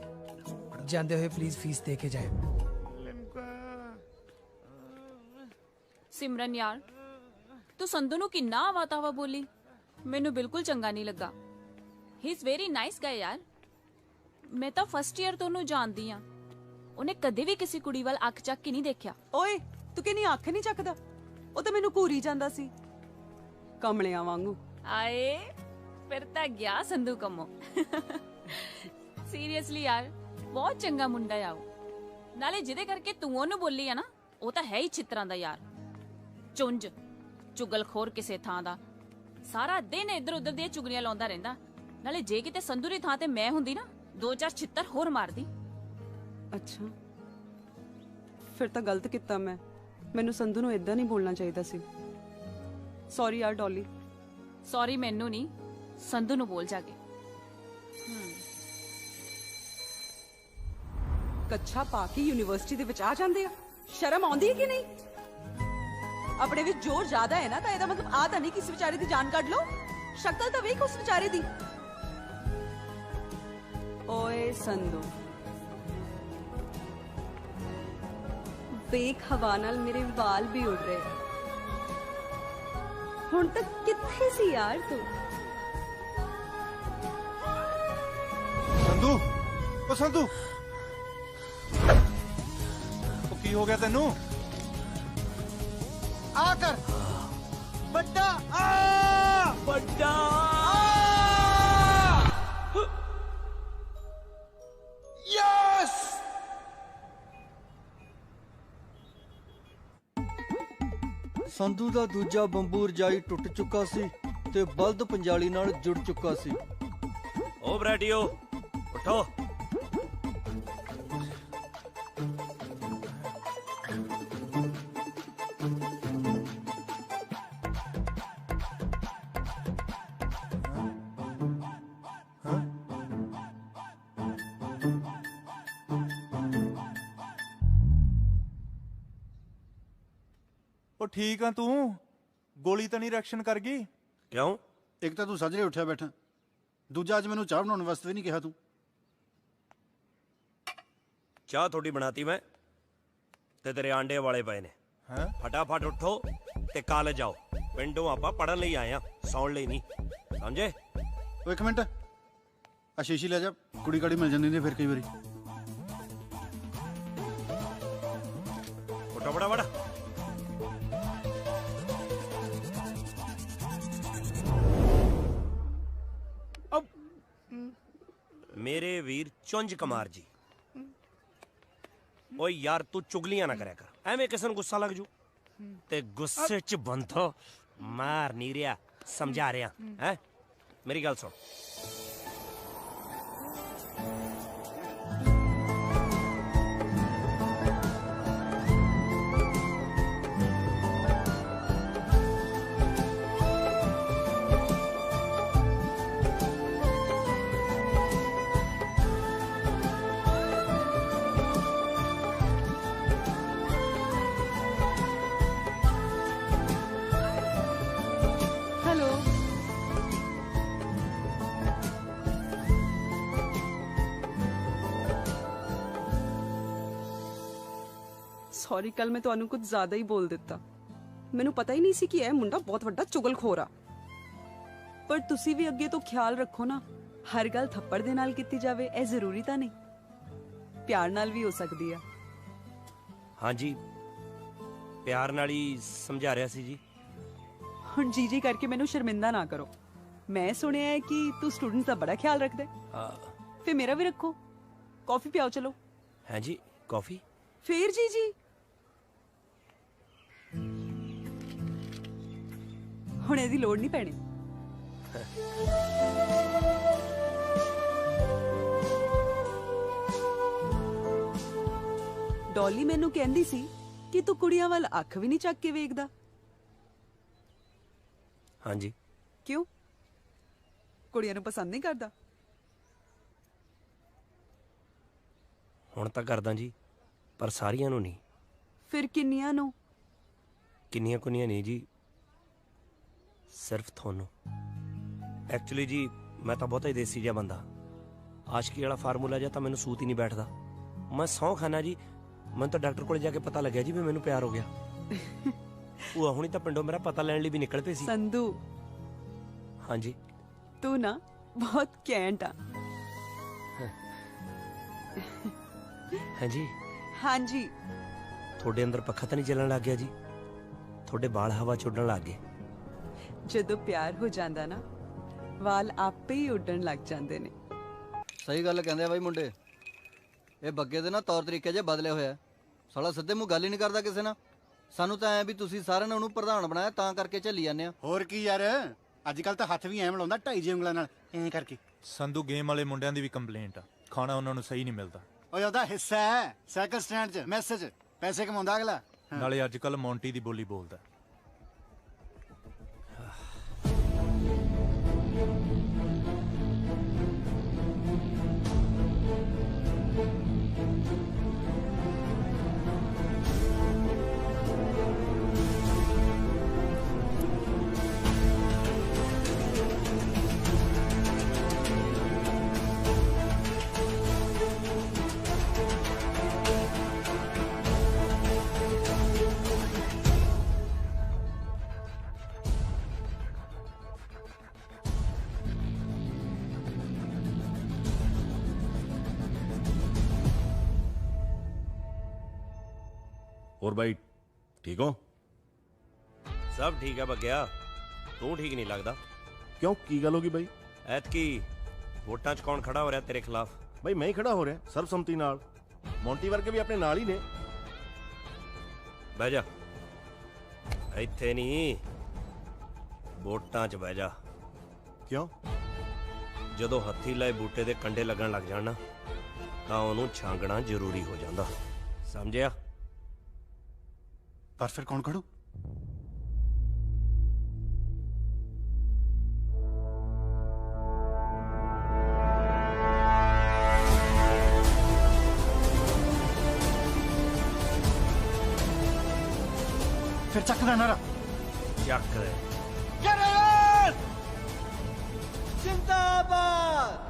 ਜਾਂਦੇ ਹੋਏ ਪਲੀਜ਼ ਫੀਸ ਦੇ ਕੇ ਜਾਏ।
ਸਿਮਰਨ ਯਾਰ, ਤੂੰ ਸੰਧੂ ਨੂੰ ਕਿੰਨਾ ਆਵਾ-ਤਾਵਾ ਬੋਲੀ, ਮੈਨੂੰ ਬਿਲਕੁਲ ਚੰਗਾ ਨਹੀਂ ਲੱਗਾ। ਹੀ ਇਜ਼ ਵੈਰੀ ਨਾਈਸ ਗਾਇ ਯਾਰ। ਮੈਂ ਤਾਂ ਫਸਟ ਈਅਰ ਤੋਂ ਉਹਨੂੰ ਜਾਣਦੀ ਆ। ਉਹਨੇ ਕਦੇ ਵੀ ਕਿਸੇ ਕੁੜੀ ਵੱਲ ਅੱਖ ਚੱਕ ਕੇ ਨਹੀਂ ਦੇਖਿਆ।
ਓਏ ਤੂੰ ਕਿੰਨੀ ਅੱਖ ਨਹੀਂ ਚੱਕਦਾ? ਉਹ ਤਾਂ ਮੈਨੂੰ ਘੂਰੀ ਜਾਂਦਾ ਸੀ ਕਮਲਿਆਂ ਵਾਂਗੂ।
ਆਏ ਫਿਰ ਤਾਂ ਗਿਆ ਸੰਧੂ ਕੰਮੋ। ਸੀਰੀਅਸਲੀ ਯਾਰ ਬਹੁਤ ਚੰਗਾ ਮੁੰਡਾ ਆ ਉਹ। ਨਾਲੇ ਜਿਹਦੇ ਕਰਕੇ ਤੂੰ ਉਹਨੂੰ ਬੋਲੀ ਆ ਨਾ, ਉਹ ਤਾਂ ਹੈ ਹੀ ਛਿੱਤਰਾਂ ਦਾ ਯਾਰ, ਚੁੰਝ ਚੁਗਲਖੋਰ ਕਿਸੇ ਥਾਂ ਦਾ। ਸਾਰਾ ਦਿਨ ਇੱਧਰ ਉੱਧਰ ਦੀਆਂ ਚੁਗਲੀਆਂ ਲਾਉਂਦਾ ਰਹਿੰਦਾ। ਨਾਲੇ ਜੇ ਕਿਤੇ ਸੰਧੂ ਦੀ ਥਾਂ ਤੇ ਮੈਂ ਹੁੰਦੀ ਨਾ, 2-4 ਛਿੱਤਰ ਹੋਰ ਮਾਰਦੀ।
ਅੱਛਾ ਫਿਰ ਤਾਂ ਗਲਤ ਕੀਤਾ ਮੈਂ। ਮੈਨੂੰ ਸੰਧੂ ਨੂੰ ਇਦਾਂ ਨਹੀਂ ਬੋਲਣਾ ਚਾਹੀਦਾ ਸੀ। ਸੌਰੀ ਯਾਰ ਡੋਲੀ।
ਸੌਰੀ ਮੈਨੂੰ ਨਹੀਂ, ਸੰਧੂ ਨੂੰ ਬੋਲ ਜਾ ਕੇ।
ਕੱਛਾ ਪਾ ਕੇ ਯੂਨੀਵਰਸਿਟੀ ਦੇ ਵਿੱਚ ਆ ਜਾਂਦੇ ਆ, ਸ਼ਰਮ ਆਉਂਦੀ ਹੈ ਕਿ ਨਹੀਂ? ਆਪਣੇ ਵਿੱਚ ਜ਼ੋਰ ਜ਼ਿਆਦਾ ਹੈ ਨਾ, ਤਾਂ ਇਹਦਾ ਮਤਲਬ ਆ ਤਾਂ ਨਹੀਂ ਕਿ ਇਸ ਵਿਚਾਰੇ ਦੀ ਜਾਨ ਕੱਢ ਲਓ। ਸ਼ਕਲ ਤਾਂ ਵੇਖ ਉਸ ਵਿਚਾਰੇ ਦੀ। ਓਏ ਸੰਧੂ ਵੇਖ, ਹਵਾ ਨਾਲ ਮੇਰੇ ਵਾਲ ਵੀ ਉੱਡ ਰਹੇ। ਹੁਣ ਤੱਕ ਕਿੱਥੇ ਸੀ ਯਾਰ ਤੂੰ?
ਸੰਧੂ, ਓ ਸੰਧੂ, ਉਹ ਕੀ ਹੋ ਗਿਆ ਤੈਨੂੰ?
ਆ ਕਰ ਵੱਡਾ ਆ
ਵੱਡਾ
ਯੈਸ।
ਸੰਧੂ ਦਾ ਦੂਜਾ ਬੰਬੂ ਰਜਾਈ ਟੁੱਟ ਚੁੱਕਾ ਸੀ ਤੇ ਬਲਦ ਪੰਜਾਲੀ ਨਾਲ ਜੁੜ ਚੁੱਕਾ ਸੀ।
ਓ ਬਰੈਟੀਓ ਉਠੋ।
ਉਹ ਠੀਕ ਆ ਤੂੰ? ਗੋਲੀ ਤਾਂ ਨਹੀਂ ਰਿਐਕਸ਼ਨ ਕਰ ਗਈ?
ਕਿਉਂ?
ਇੱਕ ਤਾਂ ਤੂੰ ਸਾਜਰੇ ਉੱਠਿਆ ਬੈਠਾ, ਦੂਜਾ ਅੱਜ ਮੈਨੂੰ ਚਾਹ ਬਣਾਉਣ ਵਾਸਤੇ ਵੀ ਨਹੀਂ ਕਿਹਾ ਤੂੰ।
ਚਾਹ ਥੋੜੀ ਬਣਾਤੀ ਮੈਂ, ਤੇ ਤੇਰੇ ਆਂਡੇ ਵਾਲੇ ਪਏ ਨੇ। ਫਟਾਫਟ ਉੱਠੋ ਤੇ ਕਾਲਜ ਜਾਓ। ਪਿੰਡੋਂ ਆਪਾਂ ਪੜਨ ਲਈ ਆਏ ਆ, ਸੌਣ ਲਈ ਨਹੀਂ, ਸਮਝੇ?
ਉਹ ਇੱਕ ਮਿੰਟ, ਆ ਸ਼ੀਸ਼ੀ ਲੈ ਜਾ, ਕੁੜੀ ਕਾੜੀ ਮਿਲ ਜਾਂਦੀ ਨੇ ਫਿਰ ਕਈ ਵਾਰੀ।
ਉੱਠੋ ਫਟਾਫਟ। ਮੇਰੇ ਵੀਰ ਚੁੰਝ ਕੁਮਾਰ ਜੀ, ਓਏ ਯਾਰ ਤੂੰ ਚੁਗਲੀਆਂ ਨਾ ਕਰਿਆ ਕਰ, ਐਵੇਂ ਕਿਸੇ ਨੂੰ ਗੁੱਸਾ ਲੱਗ ਜੂ। ਤੇ ਗੁੱਸੇ 'ਚ ਬੰਦੋ ਮਾਰ ਨਹੀਂ ਰਿਹਾ, ਸਮਝਾ ਰਿਹਾ ਹੈ। ਮੇਰੀ ਗੱਲ ਸੁਣ,
ਸੌਰੀ, ਕੱਲ ਮੈਂ ਤੁਹਾਨੂੰ ਕੁਝ ਜ਼ਿਆਦਾ ਹੀ ਬੋਲ ਦਿੱਤਾ। ਮੈਨੂੰ ਪਤਾ ਹੀ ਨਹੀਂ ਸੀ ਕਿ ਇਹ ਮੁੰਡਾ ਬਹੁਤ ਵੱਡਾ ਚੁਗਲਖੋਰ ਆ। ਪਰ ਤੁਸੀਂ ਵੀ ਅੱਗੇ ਤੋਂ ਖਿਆਲ ਰੱਖੋ ਨਾ, ਹਰ ਗੱਲ ਥੱਪੜ ਦੇ ਨਾਲ ਕੀਤੀ ਜਾਵੇ ਇਹ ਜ਼ਰੂਰੀ ਤਾਂ ਨਹੀਂ, ਪਿਆਰ ਨਾਲ ਵੀ ਹੋ ਸਕਦੀ ਆ।
ਹਾਂਜੀ ਪਿਆਰ ਨਾਲ ਹੀ ਸਮਝਾ ਰਿਹਾ ਸੀ ਜੀ।
ਹੁਣ ਜੀ ਕਰਕੇ ਮੈਨੂੰ ਸ਼ਰਮਿੰਦਾ ਨਾ ਕਰੋ। ਮੈਂ ਸੁਣਿਆ ਹੈ ਕਿ ਤੂੰ ਸਟੂਡੈਂਟਸ ਦਾ ਬੜਾ ਖਿਆਲ ਰੱਖਦਾ ਹੈ, ਫਿਰ ਮੇਰਾ ਵੀ ਰੱਖੋ। ਕਾਫੀ ਪਿਆਓ ਚਲੋ।
ਹੈ ਜੀ ਕਾਫੀ?
ਫੇਰ ਜੀ ਹੁਣ ਇਹਦੀ ਲੋੜ ਨਹੀਂ ਪੈਣੀ। ਡੋਲੀ ਮੈਨੂੰ ਕਹਿੰਦੀ ਸੀ ਕਿ ਤੂੰ ਕੁੜੀਆਂ ਵੱਲ ਅੱਖ ਵੀ ਨਹੀਂ ਚੱਕ ਕੇ ਵੇਖਦਾ।
ਹਾਂਜੀ।
ਕਿਉਂ? ਕੁੜੀਆਂ ਨੂੰ ਪਸੰਦ ਨਹੀਂ ਕਰਦਾ?
ਹੁਣ ਤਾਂ ਕਰਦਾ ਜੀ, ਪਰ ਸਾਰੀਆਂ ਨੂੰ ਨਹੀਂ।
ਫਿਰ ਕਿੰਨੀਆਂ ਨੂੰ?
ਕਿੰਨੀਆਂ ਕੁਨੀਆਂ ਨਹੀਂ ਜੀ, ਸਿਰਫ ਤੁਹਾਨੂੰ। ਐਕਚੁਅਲੀ ਜੀ ਮੈਂ ਤਾਂ ਬਹੁਤਾ ਹੀ ਦੇਸੀ ਜਿਹਾ ਬੰਦਾ, ਆਸ਼ਕੀ ਵਾਲਾ ਫਾਰਮੂਲਾ ਜਿਹਾ ਤਾਂ ਮੈਨੂੰ ਸੂਤ ਹੀ ਨਹੀਂ ਬੈਠਦਾ। ਮੈਂ ਸਹੁੰ ਖਾਨਾ ਜੀ, ਮੈਨੂੰ ਤਾਂ ਡਾਕਟਰ ਕੋਲ ਜਾ ਕੇ ਪਤਾ ਲੱਗਿਆ ਜੀ ਵੀ ਮੈਨੂੰ ਪਿਆਰ ਹੋ ਗਿਆ। ਉਹ ਹੁਣੀ ਤਾਂ ਪਿੰਡੋਂ ਮੇਰਾ ਪਤਾ ਲੈਣ ਲਈ ਵੀ ਨਿਕਲ ਪਏ ਸੀ।
ਸੰਧੂ,
ਹਾਂਜੀ
ਤੂੰ ਨਾ ਬਹੁਤ ਕੈਂਟ ਆ।
ਹਾਂਜੀ
ਹਾਂਜੀ।
ਤੁਹਾਡੇ ਅੰਦਰ ਪੱਖਾ ਤਾਂ ਨਹੀਂ ਚੱਲਣ ਲੱਗ ਗਿਆ ਜੀ?
ਤੁਹਾਡੇ ਵਾਲ ਹਵਾ ਚ ਉੱਡਣ ਲੱਗ ਗਏ।
ਜਦੋਂ ਪਿਆਰ ਹੋ ਜਾਂਦਾ ਨਾ ਵਾਲ ਆਪੇ ਹੀ ਉੱਡਣ ਲੱਗ ਜਾਂਦੇ ਨੇ।
ਸਹੀ ਗੱਲ ਕਹਿੰਦੇ ਆ ਬਾਈ ਮੁੰਡੇ, ਇਹ ਬੱਗੇ ਦੇ ਨਾ ਤੌਰ ਤਰੀਕੇ ਜੇ ਬਦਲੇ ਹੋਇਆ। ਸਾਲਾ ਸਿੱਧੇ ਮੂੰਹ ਗੱਲ ਹੀ ਨਹੀਂ ਕਰਦਾ ਕਿਸੇ ਨਾਲ। ਸਾਨੂੰ ਤਾਂ ਐ ਵੀ ਤੁਸੀਂ ਸਾਰਿਆਂ ਨੇ ਉਹਨੂੰ ਪ੍ਰਧਾਨ ਬਣਾਇਆ ਤਾਂ ਕਰਕੇ ਝੱਲੀ ਜਾਂਦੇ ਆ।
ਹੋਰ ਕੀ ਯਾਰ, ਅੱਜ ਕੱਲ ਤਾਂ ਹੱਥ ਵੀ ਐਂ ਮਿਲਾਉਂਦਾ 2.5 ਉਂਗਲਾਂ ਨਾਲ ਐਂ ਕਰਕੇ।
ਸੰਧੂ ਗੇਮ ਵਾਲੇ ਮੁੰਡਿਆਂ ਦੀ ਵੀ ਕੰਪਲੇਂਟ ਆ, ਖਾਣਾ ਉਹਨਾਂ ਨੂੰ ਸਹੀ ਨਹੀਂ ਮਿਲਦਾ।
ਓਏ ਉਹਦਾ ਹਿੱਸਾ ਹੈ ਸਾਈਕਲ ਸਟੈਂਡ 'ਚ ਮੈਸੇਜ, ਪੈਸੇ ਕਮਾਉਂਦਾ ਅਗਲਾ।
ਨਾਲੇ ਅੱਜ ਕੱਲ ਮੌਂਟੀ ਦੀ ਬੋਲੀ ਬੋਲਦਾ।
और भाई ठीक हो?
सब ठीक है बग्या, तू ठीक नहीं लगता।
क्यों की गल होगी भाई?
ਐਤਕੀ ਵੋਟਾਂ 'ਚ ਕੌਣ ਖੜਾ ਹੋ ਰਿਹਾ ਤੇਰੇ ਖਿਲਾਫ?
भाई मैं ही खड़ा हो रहा सर्वसम्मति नाल। मोंटी वर्गे भी अपने नाल ही ने।
ਬਹਿ ਜਾ, ਇੱਥੇ ਨਹੀਂ ਵੋਟਾਂ 'ਚ ਬਹਿ ਜਾ।
ਕਿਉਂ?
ਜਦੋਂ ਹੱਥੀ ਲਾਏ ਬੂਟੇ ਦੇ ਕੰਡੇ ਲੱਗਣ ਲੱਗ ਜਾਣ ਨਾ ਤਾਂ ਉਹਨੂੰ ਛਾਂਗਣਾ ਜ਼ਰੂਰੀ ਹੋ ਜਾਂਦਾ, ਸਮਝਿਆ?
पर फिर कौन खड़ू? फिर चक दे नारा।
ਚੱਕ ਦੇ।
जिंदाबाद।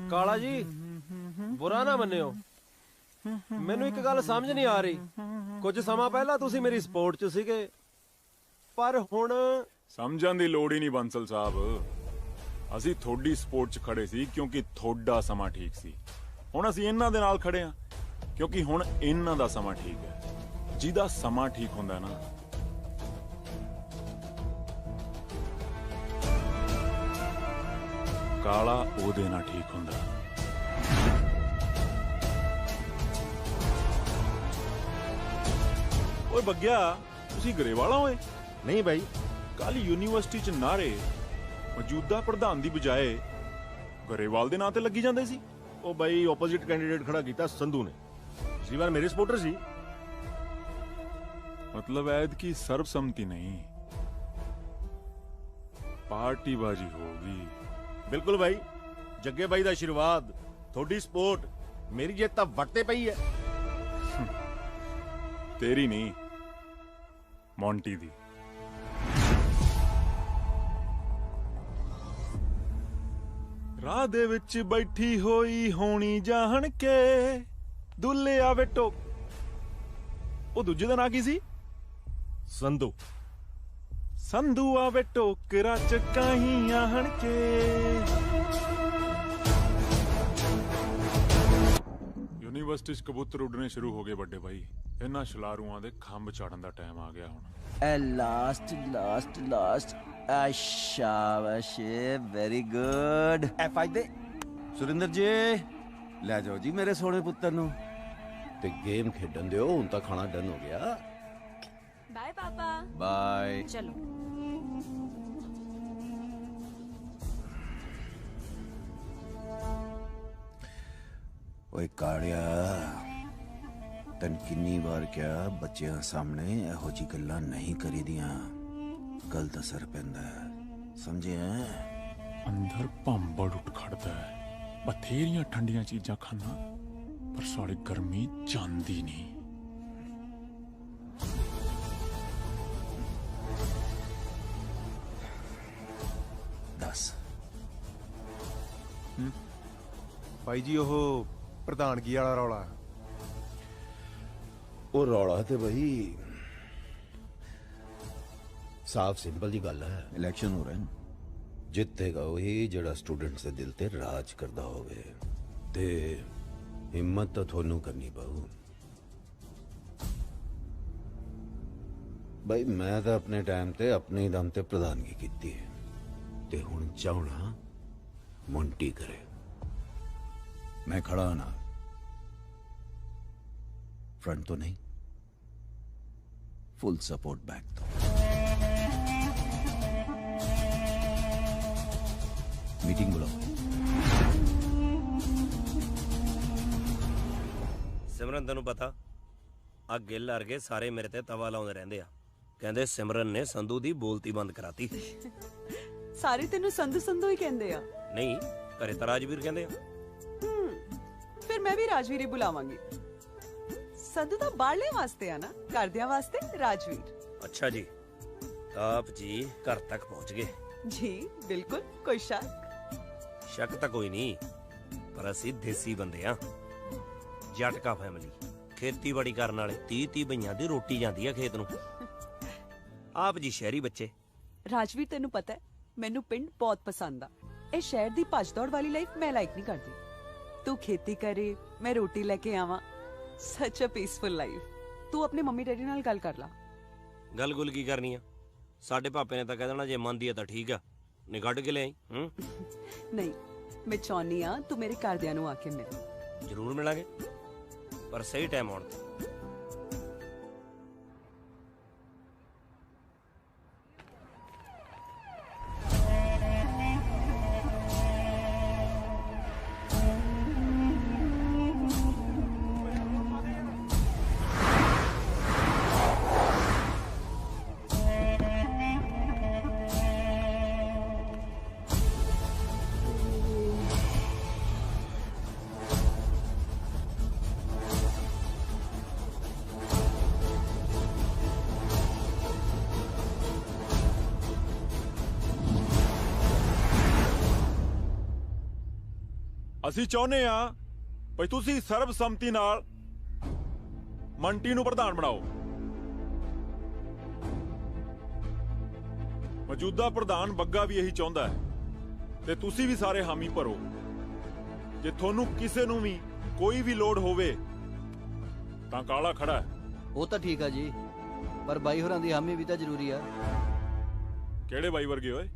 ਕਾਲਾ ਜੀ ਬੁਰਾ ਨਾ ਮੰਨਿਓ, ਮੈਨੂੰ ਇੱਕ ਗੱਲ ਸਮਝ ਨਹੀਂ ਆ ਰਹੀ। ਕੁਝ ਸਮਾਂ ਪਹਿਲਾਂ ਤੁਸੀਂ ਮੇਰੀ ਸਪੋਰਟ 'ਚ ਸੀਗੇ, ਪਰ ਹੁਣ
ਸਮਝਣ ਦੀ ਲੋੜ ਹੀ ਨਹੀਂ ਬੰਸਲ ਸਾਹਿਬ। ਅਸੀਂ ਤੁਹਾਡੀ ਸਪੋਰਟ 'ਚ ਖੜੇ ਸੀ ਕਿਉਂਕਿ ਤੁਹਾਡਾ ਸਮਾਂ ਠੀਕ ਸੀ। ਹੁਣ ਅਸੀਂ ਇਹਨਾਂ ਦੇ ਨਾਲ ਖੜੇ ਹਾਂ ਕਿਉਂਕਿ ਹੁਣ ਇਹਨਾਂ ਦਾ ਸਮਾਂ ਠੀਕ ਹੈ। ਜਿਹਦਾ ਸਮਾਂ ਠੀਕ ਹੁੰਦਾ ਨਾ ਕਾਲਾ ਉਹਦੇ ਨਾਲ ਠੀਕ ਹੁੰਦਾ। ਓਏ ਬੱਗਿਆ, ਤੁਸੀਂ ਗਰੇਵਾਲਾ ਹੋਏ?
नहीं भाई,
ਕੱਲ ਯੂਨੀਵਰਸਿਟੀ 'ਚ ਨਾਰੇ ਮੌਜੂਦਾ ਪ੍ਰਧਾਨ ਦੀ ਬਜਾਏ ਗਰੇਵਾਲ ਦੇ ਨਾਂ ਤੇ ਲੱਗੀ ਜਾਂਦੇ ਸੀ।
ओ भाई ऑपोजिट कैंडिडेट खड़ा किया संधू ने। पिछली बार मेरे सपोर्टर सी।
मतलब ऐद की सर्वसम्मति नहीं, पार्टीबाजी होगी।
बिल्कुल भाई, जग्गे भाई दा आशीर्वाद, थोड़ी सपोर्ट, मेरी जित तां वटते पई है।
तेरी नहीं, मोंटी दी। ਰਾਹ ਦੇ ਵਿੱਚ ਬੈਠੀ ਹੋਈ ਹੋਣੀ ਜਾਣ ਕੇ ਦੁੱਲੇ ਆਵੇ ਟੋਕ। ਉਹ ਦੂਜੇ ਦਾ ਨਾਂ ਕੀ ਸੀ?
ਸੰਧੂ।
ਸੰਧੂ ਆਵੇ ਟੋਕਰਾ ਚੱਕਾਹੀਂ ਆਹਣ ਕੇ। ਯੂਨੀਵਰਸਿਟੀ 'ਚ ਕਬੂਤਰ ਉੱਡਣੇ ਸ਼ੁਰੂ ਹੋ ਗਏ ਵੱਡੇ ਭਾਈ। ਇਹਨਾਂ ਸ਼ਲਾਰੂਆਂ ਦੇ ਖੰਭ ਚਾੜਨ ਦਾ ਟਾਈਮ ਆ ਗਿਆ ਹੁਣ।
ਲਾਸਟ शाबाश, वेरी गुड। फायदे
ਸੁਰਿੰਦਰ ਜੀ ਲੈ ਜਾਓ ਜੀ ਮੇਰੇ ਸੋਹਣੇ ਪੁੱਤਰ ਨੂੰ ਤੇ ਗੇਮ ਖੇਡਣ ਦਿਓ। ਹੁਣ ਤਾਂ ਖਾਣਾ ਡਨ ਹੋ ਗਿਆ।
बाय पापा।
बाय।
चलो
ਓਏ ਕਾੜਿਆ, ਤੈਨੂੰ ਕਿੰਨੀ ਵਾਰ ਕਿਹਾ ਬੱਚਿਆਂ ਸਾਹਮਣੇ ਇਹੋ ਜੀ ਗੱਲਾਂ ਨਹੀਂ ਕਰੀਦੀਆਂ, ਗਲਤ ਅਸਰ ਪੈਂਦਾ, ਸਮਝਿਆ?
ਅੰਦਰ ਭੰਬੜ ਉੱਠ ਖੜਦਾ ਹੈ। ਬਥੇਰੀਆਂ ਠੰਡੀਆਂ ਚੀਜ਼ਾਂ ਖਾਣਾ ਪਰ ਸਾਡੀ ਗਰਮੀ ਜਾਂਦੀ ਨਹੀਂ।
ਦੱਸ
ਭਾਈ ਜੀ ਉਹ ਪ੍ਰਧਾਨਗੀ ਵਾਲਾ ਰੌਲਾ
ਉਹ ਰੌਲਾ ਤੇ ਬਈ ਸਾਫ ਸਿੰਪਲ ਜੀ ਗੱਲ ਹੈ। ਇਲੈਕਸ਼ਨ ਹੋ ਰਹੇ ਨੇ, ਜਿੱਤੇਗਾ ਉਹੀ ਜਿਹੜਾ ਸਟੂਡੈਂਟਸ ਦੇ ਦਿਲ ਤੇ ਰਾਜ ਕਰਦਾ ਹੋਵੇ ਤੇ ਹਿੰਮਤ ਤਾਂ ਤੁਹਾਨੂੰ ਕਰਨੀ ਪਊ। ਬਈ ਮੈਂ ਤਾਂ ਆਪਣੇ ਟਾਈਮ ਤੇ ਆਪਣੇ ਦਮ ਤੇ ਪ੍ਰਧਾਨਗੀ ਕੀਤੀ ਹੈ ਤੇ ਹੁਣ ਚਾਹਣਾ ਮੌਂਟੀ ਕਰੇ। ਮੈਂ ਖੜਾ ਨਾ, फ्रंट तो नहीं, फुल सपोर्ट बैक तो। मीटिंग बुलाओ।
ਸਿਮਰਨ ਤੈਨੂੰ ਪਤਾ ਆ ਗਿੱਲ ਵਰਗੇ ਸਾਰੇ ਮੇਰੇ ਤੇ ਤਵਾ ਲਾਉਂਦੇ ਰਹਿੰਦੇ ਆ, ਕਹਿੰਦੇ ਸਿਮਰਨ ਨੇ ਸੰਧੂ ਦੀ ਬੋਲਤੀ ਬੰਦ ਕਰਾਤੀ।
ਸਾਰੇ ਤੈਨੂੰ ਸੰਧੂ ਸੰਧੂ ਹੀ ਕਹਿੰਦੇ ਆ?
ਨਹੀਂ, ਘਰੇ ਤਾਂ ਰਾਜਵੀਰ ਕਹਿੰਦੇ ਆ।
ਫਿਰ ਮੈਂ ਵੀ ਰਾਜਵੀਰ ਹੀ ਬੁਲਾਵਾਂਗੀ। ਸੰਧੂ ਤਾਂ ਬਾਹਰਲੇ ਵਾਸਤੇ ਆ ਨਾ, ਘਰਦਿਆਂ ਵਾਸਤੇ ਰਾਜਵੀਰ।
ਅੱਛਾ ਜੀ, ਆਪ ਜੀ ਘਰ ਤੱਕ ਪਹੁੰਚ ਗਏ?
ਜੀ ਬਿਲਕੁਲ, ਕੋਈ ਸ਼ੱਕ?
ਸ਼ੱਕ ਤਾਂ ਕੋਈ ਨਹੀਂ, ਪਰ ਅਸੀਂ ਦੇਸੀ ਬੰਦੇ ਆ, ਜਟਕਾ ਫੈਮਿਲੀ, ਖੇਤੀਬਾੜੀ ਕਰਨ ਵਾਲੇ। 30 ਬਈਆਂ ਦੀ ਰੋਟੀ ਜਾਂਦੀ ਆ ਖੇਤ ਨੂੰ। ਆਪ ਜੀ ਸ਼ਹਿਰੀ ਬੱਚੇ।
ਰਾਜਵੀਰ ਤੈਨੂੰ ਪਤਾ ਹੈ ਮੈਨੂੰ ਪਿੰਡ ਬਹੁਤ ਪਸੰਦ ਆ। ਇਹ ਸ਼ਹਿਰ ਦੀ ਭੱਜ ਦੌੜ ਵਾਲੀ ਲਾਈਫ ਮੈਂ ਲਾਈਕ ਨਹੀਂ ਕਰਦੀ। ਤੂੰ ਖੇਤੀ ਕਰੇ, ਮੈਂ ਰੋਟੀ ਲੈ ਕੇ ਆਵਾਂ, ਸੱਚ ਅ ਪੀਸਫੁਲ ਲਾਈਫ। ਤੂੰ ਆਪਣੇ ਮੰਮੀ ਡੈਡੀ ਨਾਲ ਗੱਲ ਕਰ ਲਾ।
ਗੱਲ ਗੁੱਲ ਕੀ ਕਰਨੀ ਆ? ਸਾਡੇ ਪਾਪੇ ਨੇ ਤਾਂ ਕਹਿ ਦੇਣਾ ਜੇ ਮੰਨਦੀ ਆ ਤਾਂ ਠੀਕ ਆ, ਨਹੀਂ ਕੱਢ ਕੇ ਲਿਆਈ।
ਨਹੀਂ, ਮੈਂ ਚਾਹੁੰਦੀ ਆ ਤੂੰ ਮੇਰੇ ਘਰਦਿਆਂ ਨੂੰ ਆ ਕੇ ਮਿਲ।
ਜ਼ਰੂਰ ਮਿਲਾਂਗੇ, ਪਰ ਸਹੀ ਟਾਈਮ ਆਉਣ ਤੇ।
ਅਸੀਂ ਚਾਹੁੰਦੇ ਆ ਭਈ ਤੁਸੀਂ ਸਰਬਸੰਮਤੀ ਨਾਲ ਮੰਟੀ ਨੂੰ ਪ੍ਰਧਾਨ ਬਣਾਓ। ਮੌਜੂਦਾ ਪ੍ਰਧਾਨ ਬੱਗਾ ਵੀ ਇਹੀ ਚਾਹੁੰਦਾ ਹੈ ਤੇ ਤੁਸੀਂ ਵੀ ਸਾਰੇ ਹਾਮੀ ਭਰੋ। ਜੇ ਤੁਹਾਨੂੰ ਕਿਸੇ ਨੂੰ ਵੀ ਕੋਈ ਵੀ ਲੋੜ ਹੋਵੇ ਤਾਂ ਕਾਲਾ ਖੜਾ ਹੈ।
ਉਹ ਤਾਂ ਠੀਕ ਆ ਜੀ, ਪਰ ਬਾਈ ਹੋਰਾਂ ਦੀ ਹਾਮੀ ਵੀ ਤਾਂ ਜ਼ਰੂਰੀ ਆ।
ਕਿਹੜੇ ਬਾਈ ਵਰਗੇ ਓਏ?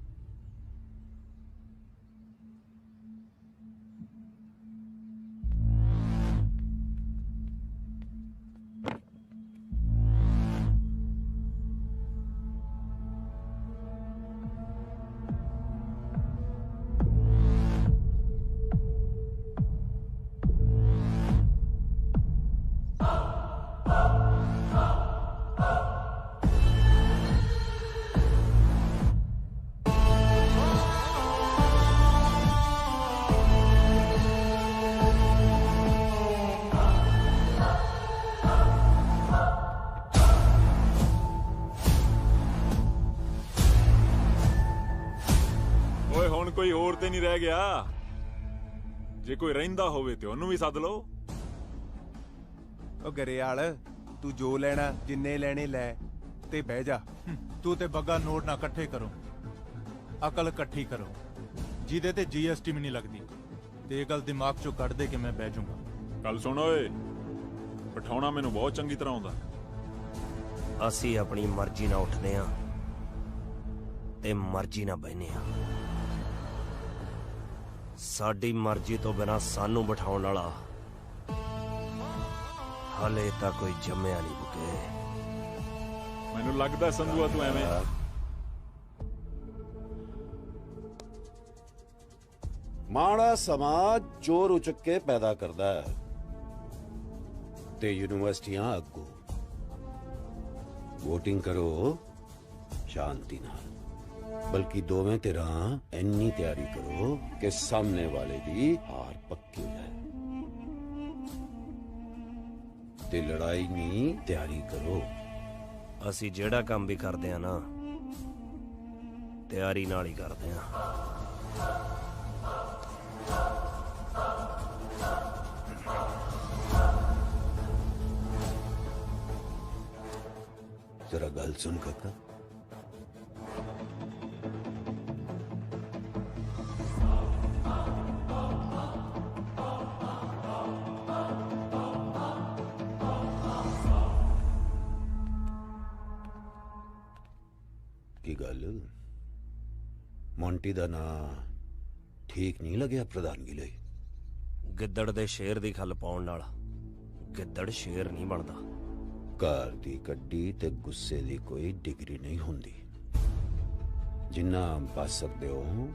ਕੋਈ ਹੋਰ ਤੇ ਨਹੀਂ ਰਹਿ ਗਿਆ। ਜੇ ਕੋਈ ਰਹਿੰਦਾ ਹੋਵੇ ਤੇ ਉਹਨੂੰ ਵੀ ਸੱਦ ਲਓ।
ਉਹ ਗਰੇਵਾਲ, ਤੂੰ ਜੋ ਲੈਣਾ ਜਿੰਨੇ ਲੈਣੇ ਲੈ ਤੇ ਬਹਿ ਜਾ। ਤੂੰ ਤੇ ਬੱਗਾ ਨੋਟ ਨਾ ਇਕੱਠੇ ਕਰੋ, ਅਕਲ ਇਕੱਠੀ ਕਰੋ, ਜਿਹਦੇ ਤੇ GST ਵੀ ਨਹੀਂ ਲੱਗਦੀ। ਤੇ ਇਹ ਗੱਲ ਦਿਮਾਗ ਚੋਂ ਕੱਢ ਦੇ ਕਿ ਮੈਂ ਬਹਿ ਜਾਊਂਗਾ।
ਗੱਲ ਸੁਣ ਓਏ, ਬਿਠਾਉਣਾ ਮੈਨੂੰ ਬਹੁਤ ਚੰਗੀ ਤਰ੍ਹਾਂ ਆਉਂਦਾ।
ਅਸੀਂ ਆਪਣੀ ਮਰਜ਼ੀ ਨਾਲ ਉੱਠਦੇ ਆ ਤੇ ਮਰਜ਼ੀ ਨਾਲ ਬਹਿਨੇ ਆ। ਸਾਡੀ ਮਰਜ਼ੀ ਤੋਂ ਬਿਨਾਂ ਸਾਨੂੰ ਬਿਠਾਉਣ ਵਾਲਾ ਹਲੇ ਤਾਂ ਕੋਈ ਜੰਮਿਆ ਨਹੀਂ ਬੁਕੇ।
ਮੈਨੂੰ ਲੱਗਦਾ ਸੰਧੂਆ ਤੂੰ ਐਵੇਂ
ਮਾੜਾ ਸਮਾਜ ਚੋਰ ਉਚਕ ਕੇ ਪੈਦਾ ਕਰਦਾ ਹੈ ਤੇ ਯੂਨੀਵਰਸਿਟੀਆਂ ਅੱਗੋਂ। ਵੋਟਿੰਗ ਕਰੋ ਸ਼ਾਂਤੀ ਨਾਲ। बल्कि दोवें धिरां इन्नी तैयारी करो कि सामने वाले दी हार पक्की हो जाए। ते लड़ाई नहीं तैयारी करो।
ਅਸੀਂ ਜਿਹੜਾ ਕੰਮ ਵੀ ਕਰਦੇ ਆ ਨਾ ਤਿਆਰੀ ਨਾਲ ਹੀ ਕਰਦੇ ਆ।
जरा गल सुन काका। की गल मोंटी दा ना ठीक नहीं लग्या प्रधानगी ਲਈ?
ਗਿੱਦੜ ਦੇ ਸ਼ੇਰ ਦੀ ਖੱਲ ਪਾਉਣ ਨਾਲ ਗਿੱਦੜ ਸ਼ੇਰ ਨਹੀਂ ਬਣਦਾ।
ਘਰ ਦੀ ਕੱਢੀ ਤੇ ਗੁੱਸੇ ਦੀ ਕੋਈ ਡਿਗਰੀ ਨਹੀਂ ਹੁੰਦੀ। ਜਿੰਨਾ ਬਚ ਸਕਦੇ ਹੋ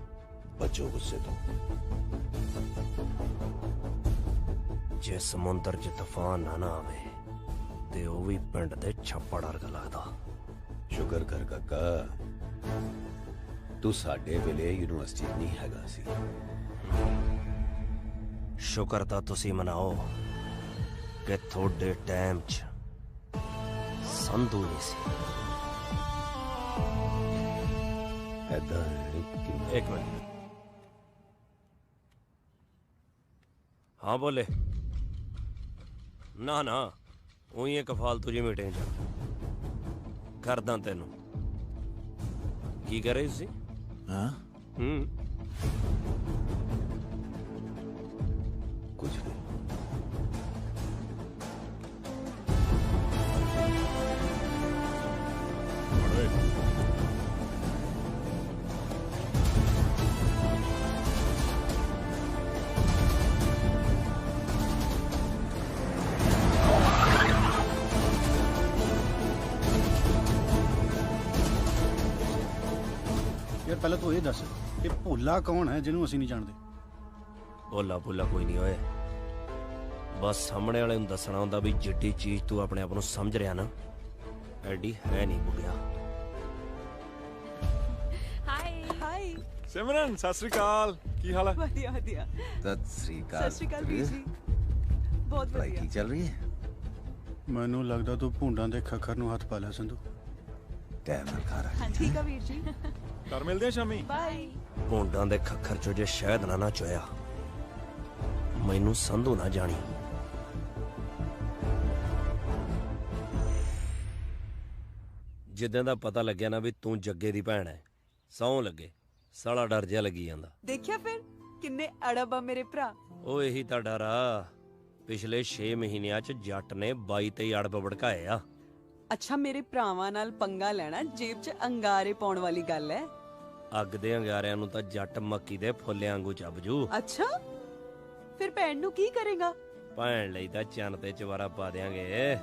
ਬਚੋ ਗੁੱਸੇ ਤੋਂ।
ਜੇ ਸਮੁੰਦਰ 'ਚ ਤੂਫਾਨ ਨਾ ਆਵੇ ਤੇ ਉਹ ਵੀ ਪਿੰਡ ਦੇ ਛੱਪੜ ਵਰਗਾ ਲੱਗਦਾ।
ਸ਼ੁਕਰ ਕਰ ਕਾਕਾ ਤੂੰ ਸਾਡੇ ਵੇਲੇ ਯੂਨੀਵਰਸਿਟੀ ਨਹੀਂ ਹੈਗਾ ਸੀ।
ਸ਼ੁਕਰ ਤਾਂ ਤੁਸੀਂ ਮਨਾਓ ਕਿ ਤੁਹਾਡੇ ਟਾਈਮ 'ਚ ਸੰਧੂ ਨਹੀਂ ਸੀ।
ਐਦਾਂ
ਇੱਕ ਮਿੰਟ। ਹਾਂ ਬੋਲੇ। ਨਾ ਨਾ ਉਹੀ ਇੱਕ ਫਾਲਤੂ ਜਿਹੀ ਮੀਟਿੰਗ 'ਚ ਕਰਦਾ ਤੈਨੂੰ। ਕੀ ਕਰ ਰਹੇ ਸੀ?
ਹਾਂ ਕੁਝ ਨਹੀਂ।
ਯਾਰ ਪਹਿਲਾਂ ਤੂੰ ਇਹ ਦੱਸ ਇਹ ਭੋਲਾ ਕੌਣ ਹੈ ਜਿਹਨੂੰ ਅਸੀਂ ਨਹੀਂ ਜਾਣਦੇ?
ਭੋਲਾ ਭੋਲਾ ਕੋਈ ਨਹੀਂ ਹੋਏ। ਬਸ ਸਾਹਮਣੇ ਵਾਲੇ ਨੂੰ ਦੱਸਣਾ ਹੁੰਦਾ ਵੀ ਜਿੱਡੀ ਚੀਜ਼ ਤੂੰ ਆਪਣੇ ਆਪ ਨੂੰ ਸਮਝ ਰਿਹਾ ਨਾ ਐਡੀ ਹੈ ਨਹੀਂ ਬੁੱਗਿਆ।
ਹਾਈ
ਸਿਮਰਨ ਸਤਿ ਸ੍ਰੀ ਅਕਾਲ। ਕੀ ਹਾਲ ਹੈ?
ਵਧੀਆ ਵਧੀਆ।
ਸਤਿ ਸ੍ਰੀ ਅਕਾਲ।
ਸਤਿ ਸ਼੍ਰੀ ਅਕਾਲ ਵੀਰ ਜੀ। ਬਹੁਤ
ਪੜ੍ਹਾਈ
ਵਧੀਆ।
ਠੀਕ ਚੱਲ ਰਹੀ ਹੈ?
ਮੈਨੂੰ ਲੱਗਦਾ ਤੂੰ ਭੁੰਡਾਂ ਦੇ ਖੱਖਰ ਨੂੰ ਹੱਥ ਪਾ ਲਿਆ ਸੰਧੂ।
ਟਾਈਮ ਨਾਲ ਖਾ
ਹਾਂ ਠੀਕ ਆ ਵੀਰ ਜੀ।
ਕਰ ਮਿਲਦੇ ਆ ਸ਼ਾਮੀ।
ਬਾਏ।
ਭੋਂਡਾਂ ਦੇ ਖੱਖਰ ਚੋਂ ਜੇ ਸ਼ਹਿਦ ਨਾ ਚੋਇਆ ਮੈਨੂੰ ਸੰਧੂ ਨਾ ਜਾਣੀ। ਜਿੱਦਾਂ ਦਾ ਪਤਾ ਲੱਗਿਆ ਨਾ ਵੀ ਤੂੰ ਜੱਗੇ ਦੀ ਭੈਣ ਹੈ ਸਹੁੰ ਲੱਗੇ ਸਾਲਾ ਡਰ ਜਿਹਾ ਲੱਗੀ ਜਾਂਦਾ।
ਦੇਖਿਆ ਫਿਰ ਕਿੰਨੇ ਅੜਬ ਆ ਮੇਰੇ ਭਰਾ।
ਉਹ ਇਹੀ ਤਾਂ ਡਰ ਆ। ਪਿਛਲੇ 6 ਮਹੀਨਿਆਂ 'ਚ ਜੱਟ ਨੇ 22-23 ਅੜਬ ਭੜਕਾਏ ਆ।
ਅੱਛਾ ਮੇਰੇ ਭਰਾਵਾਂ ਨਾਲ ਪੰਗਾ ਲੈਣਾ ਜੇਬ 'ਚ ਅੰਗਾਰੇ ਪਾਉਣ ਵਾਲੀ ਗੱਲ ਹੈ।
ਅੱਗ ਦੇ ਅੰਗਾਰਿਆਂ ਨੂੰ ਤਾਂ ਜੱਟ ਮੱਕੀ ਦੇ ਫੁੱਲਿਆਂ ਵਾਂਗੂ ਚੱਬਜੂ।
ਅੱਛਾ ਫਿਰ ਭੈਣ ਨੂੰ ਕੀ ਕਰੇਗਾ?
ਭੈਣ ਲਈ ਤਾਂ ਚੰਨ ਤੇ ਚਵਾਰਾ ਪਾ ਦਿਆਂਗੇ।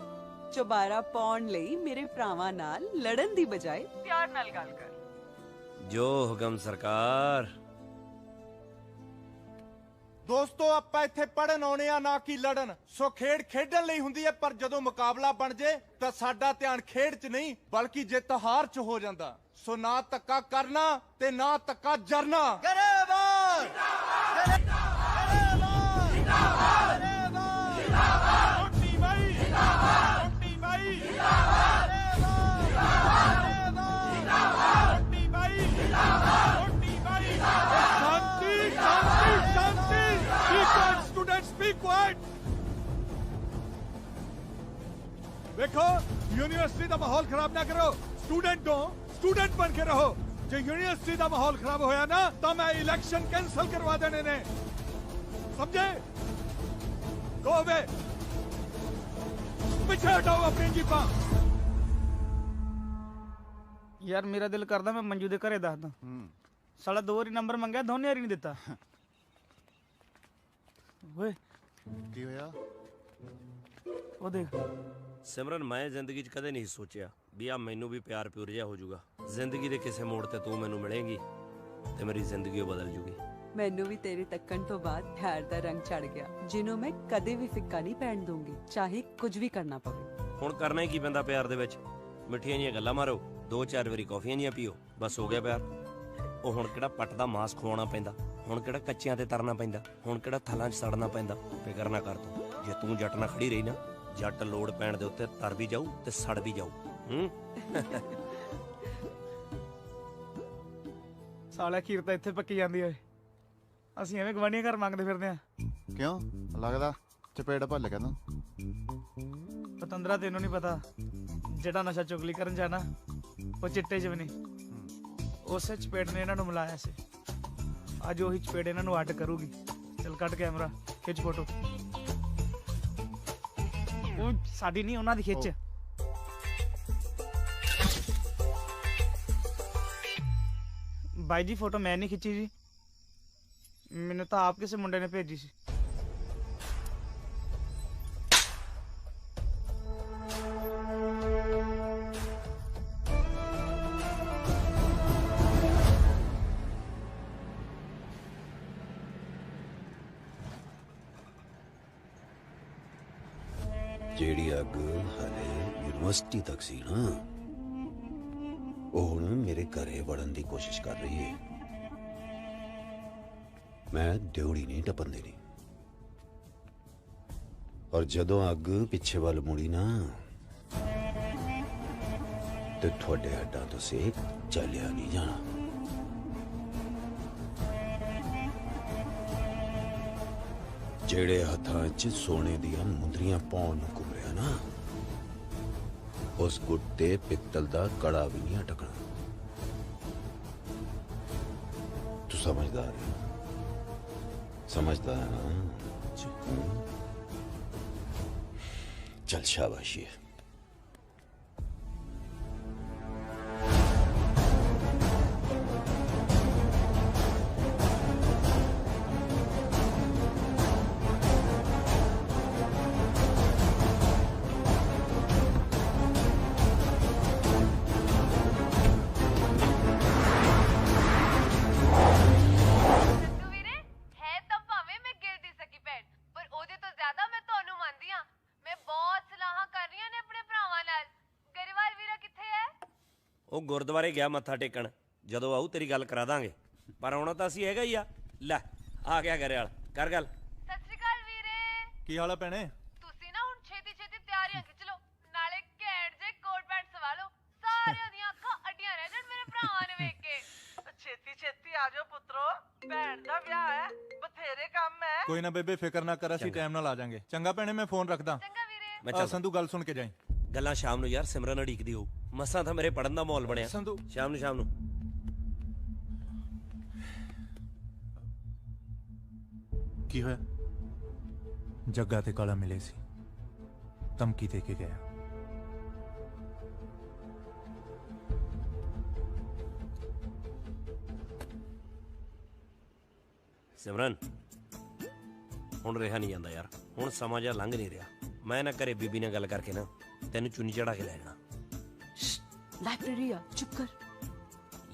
ਚੁਬਾਰਾ ਪਾਉਣ ਲਈ ਮੇਰੇ ਭਰਾਵਾਂ ਨਾਲ ਲੜਨ ਦੀ ਬਜਾਏ ਪਿਆਰ ਨਾਲ ਗੱਲ ਕਰ।
ਜੋ ਹੁਕਮ ਸਰਕਾਰ।
ਦੋਸਤੋ ਆਪਾਂ ਇੱਥੇ ਪੜਨ ਆਉਣੇ ਆ ਨਾ ਕਿ ਲੜਨ। ਸੋ ਖੇਡ ਖੇਡਣ ਲਈ ਹੁੰਦੀ ਹੈ ਪਰ ਜਦੋਂ ਮੁਕਾਬਲਾ ਬਣ ਜੇ ਤਾਂ ਸਾਡਾ ਧਿਆਨ ਖੇਡ 'ਚ ਨਹੀਂ ਬਲਕਿ ਜਿੱਤ ਹਾਰ 'ਚ ਹੋ ਜਾਂਦਾ। ਸੋ ਨਾ ਧੱਕਾ ਕਰਨਾ ਤੇ ਨਾ ਧੱਕਾ ਜਰਨਾ। ਗਰੇਵਾਲ ਰੋਟੀ ਬਾਈ ਰੋਟੀ ਬਾਈ ਰੋਟੀ ਬਾਈ ਰੋਟੀ ਬਾਈ।
शांति शांति शांति। Be quiet, students, be quiet. देखो यूनिवर्सिटी का माहौल खराब ना करो। स्टूडेंट हो स्टूडेंट बन के रहो। जो यूनिवर्सिटी का माहौल खराब होया ना तो मैं इलेक्शन कैंसिल करवा देने ने समझे। गो अवे पीछे हटाओ अपनी जीपा।
ਯਾਰ ਮੇਰਾ ਦਿਲ ਕਰਦਾ ਮੈਂ ਮੰਜੂ ਦੇ ਘਰੇ ਦੱਸਦਾ। ਸਾਲਾ 2 ਵਾਰੀ ਨੰਬਰ ਮੰਗਿਆ ਦੋਨੇ ਵਾਰੀ ਨਹੀਂ ਦਿੱਤਾ। ਓਏ
ਕੀ ਹੋਇਆ?
ਉਹ ਦੇਖ
ਸਿਮਰਨ ਮੈਂ ਜ਼ਿੰਦਗੀ 'ਚ ਕਦੇ ਨਹੀਂ ਸੋਚਿਆ ਵੀ ਆ ਮੈਨੂੰ ਵੀ ਪਿਆਰ ਪਿਉਰ ਜਿਹਾ ਹੋ ਜਾਊਗਾ। ਜ਼ਿੰਦਗੀ ਦੇ ਕਿਸੇ ਮੋੜ ਤੇ ਤੂੰ ਮੈਨੂੰ ਮਿਲੇਂਗੀ ਤੇ ਮੇਰੀ ਜ਼ਿੰਦਗੀ ਬਦਲ ਜੂਗੀ।
ਮੈਨੂੰ ਵੀ ਤੇਰੇ ਤੱਕਣ ਤੋਂ ਬਾਅਦ ਪਿਆਰ ਦਾ ਰੰਗ ਚੜ ਗਿਆ ਜਿਹਨੂੰ ਮੈਂ ਕਦੇ ਵੀ ਫਿੱਕਾ ਨਹੀਂ ਪੈਣ ਦੂੰਗੀ ਚਾਹੇ ਕੁਝ ਵੀ ਕਰਨਾ ਪਵੇ।
ਹੁਣ ਕਰਨਾ ਹੀ ਕੀ ਪੈਂਦਾ ਪਿਆਰ ਦੇ ਵਿੱਚ? ਮਿੱਠੀਆਂ ਜੀਆਂ ਗੱਲਾਂ ਮਾਰੋ 2-4 ਵਾਰੀ ਕੌਫੀਆਂ ਜੀਆਂ ਪੀਓ ਬਸ ਹੋ ਗਿਆ ਪਿਆਰ। ਉਹ ਹੁਣ ਕਿਹੜਾ ਪੱਟ ਦਾ ਮਾਸ ਖਵਾਉਣਾ ਪੈਂਦਾ, ਹੁਣ ਕਿਹੜਾ ਕੱਚਿਆਂ ਤੇ ਤਰਨਾ ਪੈਂਦਾ, ਹੁਣ ਕਿਹੜਾ ਥਲਾਂ 'ਚ ਸੜਨਾ ਪੈਂਦਾ। ਫਿਕਰ ਨਾ ਕਰ ਤੂੰ, ਜੇ ਤੂੰ ਜੱਟ ਨਾਲ ਖੜੀ ਰਹੀ ਨਾ, ਜੱਟ ਲੋੜ ਪੈਣ ਦੇ ਉੱਤੇ ਤਰ ਵੀ ਜਾਊ ਤੇ ਸੜ ਵੀ ਜਾਊ।
ਸਾਲਿਆ ਖੀਰ ਤਾਂ ਇੱਥੇ ਪੱਕੀ ਜਾਂਦੀ ਓਏ, ਅਸੀਂ ਐਵੇਂ ਗਵਾਂਢੀਆਂ ਘਰ ਮੰਗਦੇ ਫਿਰਦੇ ਆ।
ਕਿਉਂ ਲੱਗਦਾ ਚਪੇੜ ਭੱਲ ਗਿਆ ਤੂੰ?
ਪਤੰਦਰਾ ਤੈਨੂੰ ਨਹੀਂ ਪਤਾ, ਜਿਹੜਾ ਨਸ਼ਾ ਚੁਗਲੀ ਕਰਨ ਜਾਣਾ ਉਹ ਚਿੱਟੇ 'ਚ ਵੀ ਨਹੀਂ। ਉਸੇ ਚਪੇੜ ਨੇ ਇਹਨਾਂ ਨੂੰ ਮਿਲਾਇਆ ਸੀ, ਅੱਜ ਉਹੀ ਚਪੇੜ ਇਹਨਾਂ ਨੂੰ ਅੱਡ ਕਰੂਗੀ। ਚੱਲ ਕੱਟ ਕੈਮਰਾ, ਖਿੱਚ ਫੋਟੋ। ਉਹ ਸਾਡੀ ਨਹੀਂ, ਉਹਨਾਂ ਦੀ ਖਿੱਚ। ਬਾਈ ਜੀ ਫੋਟੋ ਮੈਂ ਨਹੀਂ ਖਿੱਚੀ ਜੀ, ਮੈਨੂੰ ਤਾਂ ਆਪ ਕਿਸੇ ਮੁੰਡੇ ਨੇ ਭੇਜੀ ਸੀ।
ਜਿਹੜੀ ਅੱਗ ਹਾਲੇ ਯੂਨੀਵਰਸਿਟੀ ਤੱਕ ਸੀ ਨਾ, ਉਹ ਹੁਣ ਮੇਰੇ ਘਰੇ ਵੜਨ ਦੀ ਕੋਸ਼ਿਸ਼ ਕਰ ਰਹੀ ਹੈ। ਮੈਂ ਡਿਉੜੀ ਨਹੀਂ ਟੱਪਣ ਦੇਣੀ। ਔਰ ਜਦੋਂ ਅੱਗ ਪਿੱਛੇ ਵੱਲ ਮੁੜੀ ਨਾ, ਤੇ ਤੁਹਾਡੇ ਹੱਡਾਂ ਤੋਂ ਸੇਕ ਚੱਲਿਆ ਨਹੀਂ ਜਾਣਾ। ਜਿਹੜੇ ਹੱਥਾਂ 'ਚ ਸੋਨੇ ਦੀਆਂ ਮੁੰਦਰੀਆਂ ਪਾਉਣ ਨੂੰ ਘੁੰਮਰਿਆ ਨਾ, ਉਸ ਗੁੱਟ ਤੇ ਪਿੱਤਲ ਦਾ ਕੜਾ ਵੀ ਨਹੀਂ ਅਟਕਣਾ। ਤੂੰ ਸਮਝਦਾਰ ਹੈ, समझता है ना? चल शाबाशी है।
ਉਹ ਗੁਰਦੁਆਰੇ ਗਿਆ ਮੱਥਾ ਟੇਕਣ, ਜਦੋਂ ਆਊ ਤੇਰੀ ਗੱਲ ਕਰਾ ਦਾਂਗੇ। ਪਰ ਆਉਣਾ ਤਾਂ ਅਸੀਂ ਹੈਗਾ ਹੀ ਆ। ਲੈ ਆ ਗਿਆ ਘਰੇ ਵਾਲ, ਕਰ ਗੱਲ।
ਸਤਿ ਸ਼੍ਰੀ ਅਕਾਲ ਵੀਰੇ।
ਕੀ ਹਾਲ ਆ ਭੈਣੇ?
ਤੁਸੀਂ ਨਾ ਹੁਣ ਛੇਤੀ ਛੇਤੀ ਤਿਆਰੀਆਂ ਖਿੱਚ ਲਓ, ਨਾਲੇ ਘੈਂਟ ਜੇ ਕੋਟ ਪੈਂਟ ਸਵਾ ਲਓ। ਸਾਰਿਆਂ ਦੀਆਂ ਅੱਖਾਂ ਅੱਡੀਆਂ ਰਹਿ ਜਾਣ ਮੇਰੇ ਭਰਾਵਾਂ ਨੂੰ ਵੇਖ ਕੇ।
ਛੇਤੀ ਛੇਤੀ ਆ ਜਾਓ ਪੁੱਤਰੋ, ਭੈਣ ਦਾ ਵਿਆਹ ਹੈ, ਬਥੇਰੇ ਕੰਮ ਹੈ।
ਕੋਈ ਨਾ ਬੇਬੇ, ਫਿਕਰ ਨਾ ਕਰ, ਅਸੀਂ ਟਾਈਮ ਨਾਲ ਆ ਜਾਾਂਗੇ। ਚੰਗਾ ਭੈਣੇ, ਮੈਂ ਫੋਨ ਰੱਖਦਾ।
ਚੰਗਾ ਵੀਰੇ।
ਮੈਂ
ਸੰਧੂ ਗੱਲ ਸੁਣ ਕੇ ਜਾਈਂ।
ਗੱਲਾਂ ਸ਼ਾਮ ਨੂੰ ਯਾਰ, ਸਿਮਰਨ ਅੜੀਕਦੀ ਹੋਊ। ਮਸਾਂ ਤਾਂ ਮੇਰੇ ਪੜਨ ਦਾ ਮਾਹੌਲ ਬਣਿਆ।
ਸੰਧੂ
ਸ਼ਾਮ ਨੂੰ
ਕੀ ਹੋਇਆ? ਜੱਗਾ ਤੇ ਕਾਲਾ ਮਿਲੇ ਸੀ, ਧਮਕੀ ਦੇ ਕੇ ਗਿਆ।
ਸਿਮਰਨ ਹੁਣ ਰਿਹਾ ਨਹੀਂ ਜਾਂਦਾ ਯਾਰ, ਹੁਣ ਸਮਾਂ ਜਿਹਾ ਲੰਘ ਨਹੀਂ ਰਿਹਾ। ਮੈਂ ਨਾ ਘਰੇ ਬੀਬੀ ਨਾਲ ਗੱਲ ਕਰਕੇ ਨਾ ਤੈਨੂੰ ਚੁੰਨੀ ਚੜਾ ਕੇ ਲੈ ਜਾਣਾ।
ਲਾਇਬ੍ਰੇਰੀ ਆ, ਚੁੱਪ ਕਰ।